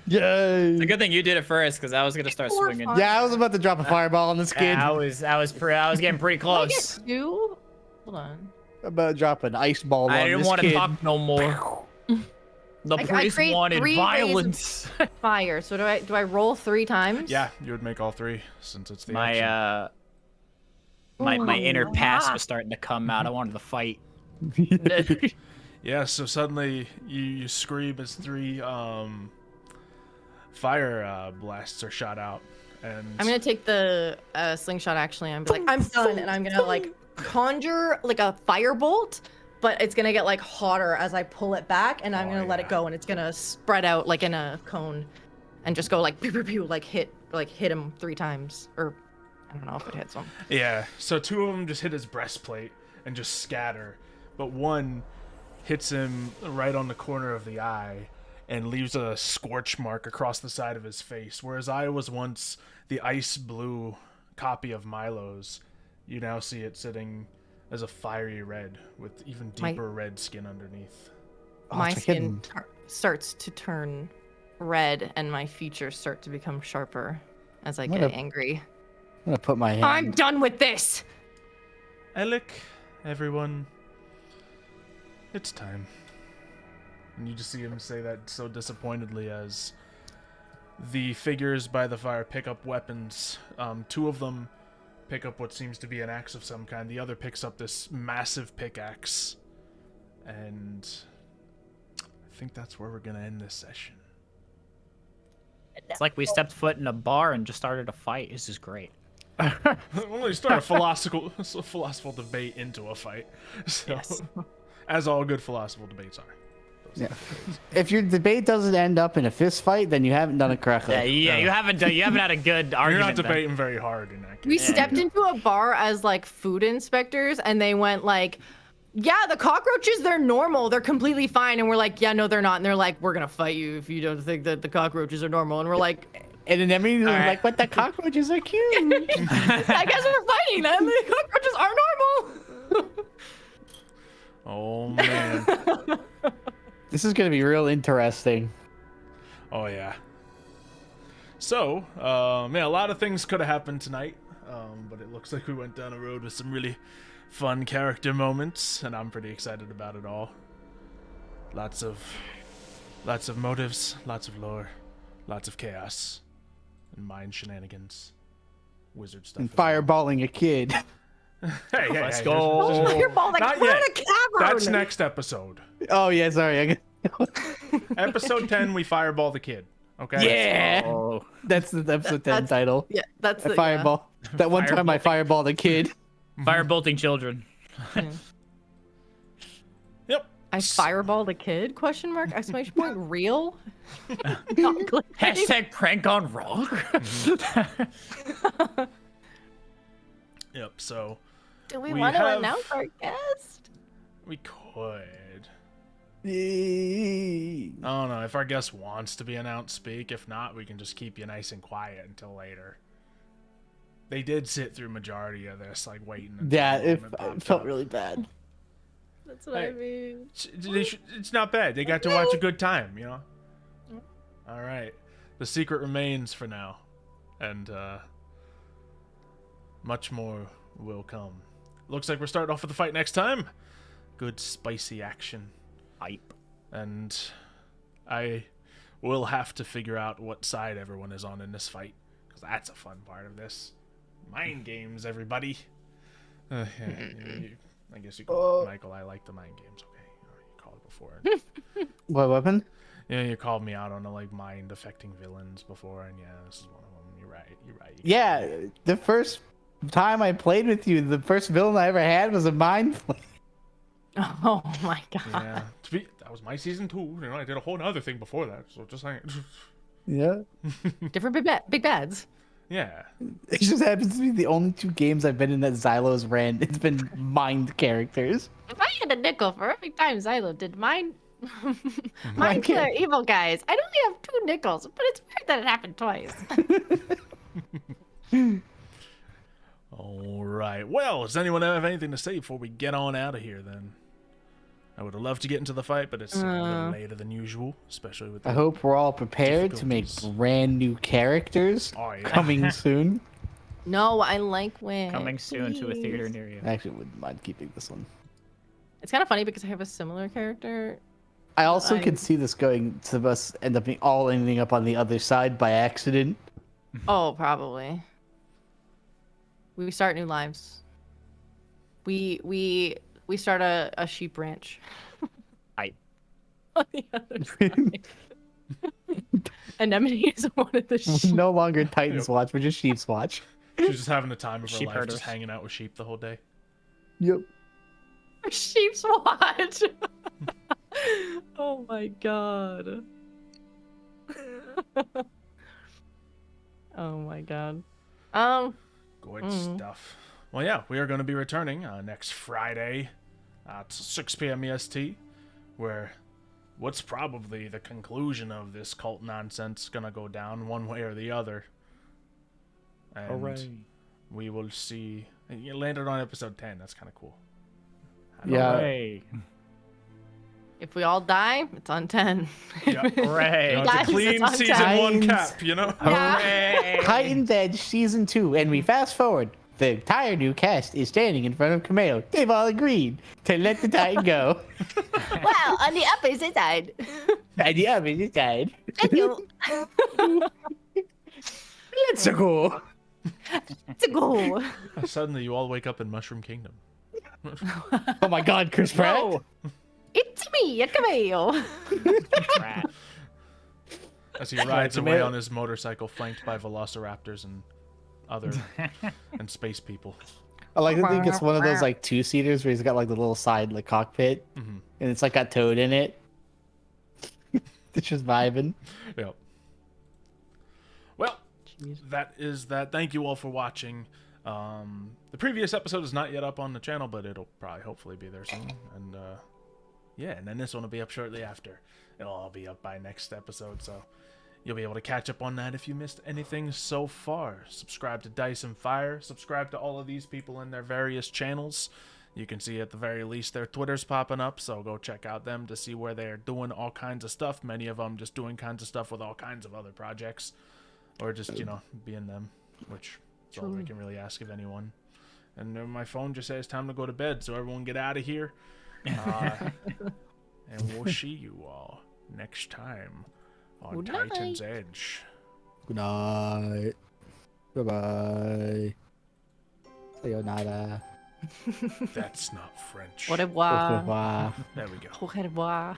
Yay. It's a good thing you did it first, because I was gonna start Poor swinging. fuck. Yeah, I was about to drop a fireball on this kid. I was getting pretty Can I get close. two? Hold on. I'm about to drop an ice ball I on didn't this want to kid. talk no more. The I priest create wanted 3 rays of- violence. Fire. So do I roll 3 times? Yeah, you would make all 3 since it's the My action. my inner past ah. was starting to come out. I wanted to fight. Yeah, so suddenly you scream as 3 fire blasts are shot out, and I'm gonna take the slingshot actually. I'm like, I'm done, and I'm gonna like conjure like a firebolt, but it's gonna get like hotter as I pull it back, and I'm Oh, gonna let yeah. it go, and it's gonna spread out like in a cone, and just go like pew pew pew, like hit him 3 times, or I don't know if it hits him. Yeah, so 2 of them just hit his breastplate and just scatter, but one hits him right on the corner of the eye and leaves a scorch mark across the side of his face. Whereas I was once the ice blue copy of Milo's, you now see it sitting as a fiery red with even My- deeper red skin underneath. My it's a skin kitten. starts to turn red, and my features start to become sharper as I What get a- angry. I'm gonna put my hand. I'm done with this. Alec, everyone, it's time. And you just see him say that so disappointedly as the figures by the fire pick up weapons. 2 of them pick up what seems to be an axe of some kind. The other picks up this massive pickaxe. And I think that's where we're going to end this session. It's like we stepped foot in a bar and just started a fight. This is great. Well, you start a philosophical debate into a fight. So, Yes. as all good philosophical debates are. Yeah. If your debate doesn't end up in a fist fight, then you haven't done it correctly. Yeah, you haven't had a good You're argument. not then. debating very hard in that case. We stepped into a bar as like food inspectors, and they went like, yeah, the cockroaches, they're normal, they're completely fine. And we're like, yeah, no, they're not. And they're like, we're gonna fight you if you don't think that the cockroaches are normal. And we're like, And then everyone was All right. like, but the cockroaches are cute. I guess we're fighting them. The cockroaches are normal. Oh, man. This is gonna be real interesting. Oh, yeah. So, yeah, a lot of things could have happened tonight, but it looks like we went down a road with some really fun character moments, and I'm pretty excited about it all. Lots of motives, lots of lore, lots of chaos, and mind shenanigans, wizard stuff. And as well. fireballing a kid. Hey, Let's go. Fireball, like, Not we're yet. in a cavern. That's next episode. Oh yeah, sorry. Episode 10, we fireball the kid. Okay. Yeah, Oh, that's the episode 10 That's- title. Yeah, that's I the fireball. That one time I fireballed a kid. Firebolting children. Yep. I fireballed a kid? Question mark? Exclamation point. Real? Not clickbait. Hashtag prank on rock. Yep. So Do we we want to have- announce our guest? we could. Yay. I don't know if our guest wants to be announced. Speak. If not, we can just keep you nice and quiet until later. They did sit through majority of this, like waiting. until Yeah, the it moment popped felt up. really bad. That's what I mean. It's not bad. They got to watch a good time, you know. All right, the secret remains for now, and much more will come. Looks like we're starting off with the fight next time. Good spicy action. Hype. And I will have to figure out what side everyone is on in this fight, because that's a fun part of this. Mind games, everybody. Yeah, I guess you call it, Michael. I like the mind games. Okay, you called it before. What weapon? Yeah, you called me out on the like mind affecting villains before, and yeah, this is one of them. You're right. You're right. Yeah, the first time I played with you, the first villain I ever had was a mind flare. Oh my god. Yeah, that was my season 2. You know, I did a whole other thing before that. So just saying. Yeah. Different big bads. Yeah. It just happens to be the only 2 games I've been in that Xylo's ran. It's been mind characters. If I had a nickel for every time Xylo did mine Mind killer evil guys, I'd only have 2 nickels, but it's weird that it happened twice. All right. Well, does anyone have anything to say before we get on out of here? Then I would have loved to get into the fight, but it's a little later than usual, especially with. I hope we're all prepared to make difficulties. brand new characters Oh, yeah. coming soon. No, I like when Coming soon to a theater please. near you. I actually wouldn't mind keeping this one. It's kind of funny because I have a similar character. I also I- could see this going to us end up all ending up on the other side by accident. Oh, probably. We start new lives. We start a sheep ranch. Hype. On the other side. Anemone is one of the sheep. No longer Titans Watch, we're just Sheep's Watch. She's just having the time of her Sheep life, herders. just hanging out with sheep the whole day. Yep. Sheep's watch. Oh my god. Oh my god. Good stuff. Well, yeah, we are going to be returning next Friday at 6 p.m. EST, where what's probably the conclusion of this cult nonsense going to go down one way or the other. And we will see. You landed on episode 10. That's kind of cool. Yeah. Hooray. If we all die, it's on 10. Yeah. Hooray. You know, Guys, it's a clean it's on season time. 1 cap, you know? Hooray. Titans Edge Season 2, and we fast forward. The entire new cast is standing in front of Cameo. They've all agreed to let the Titan go. Wow, on the opposite side. And the other side. Thank you. Let's go. It's a goal. Suddenly, you all wake up in Mushroom Kingdom. Oh my god, Chris Pratt. Whoa. It's me, a cameo. Rat. As he rides away Cameo. on his motorcycle, flanked by velociraptors and other and space people. I like that he gets one of those like 2-seaters where he's got like the little side like cockpit, and it's like got Toad in it. It's just vibing. Yep. Well, that is that. Thank you all for watching. The previous episode is not yet up on the channel, but it'll probably hopefully be there soon. And yeah, and then this one will be up shortly after. It'll all be up by next episode, so you'll be able to catch up on that if you missed anything so far. Subscribe to Dice and Fire. Subscribe to all of these people in their various channels. You can see at the very least their Twitter's popping up, so go check out them to see where they're doing all kinds of stuff. Many of them just doing kinds of stuff with all kinds of other projects, or just, you know, being them, which is all I can really ask of anyone. And then my phone just says time to go to bed, so everyone get out of here. And we'll see you all next time on Good night. Titan's Edge. Good night. Bye-bye. Sayonara. That's not French. Au revoir. Au revoir. There we go. Au revoir.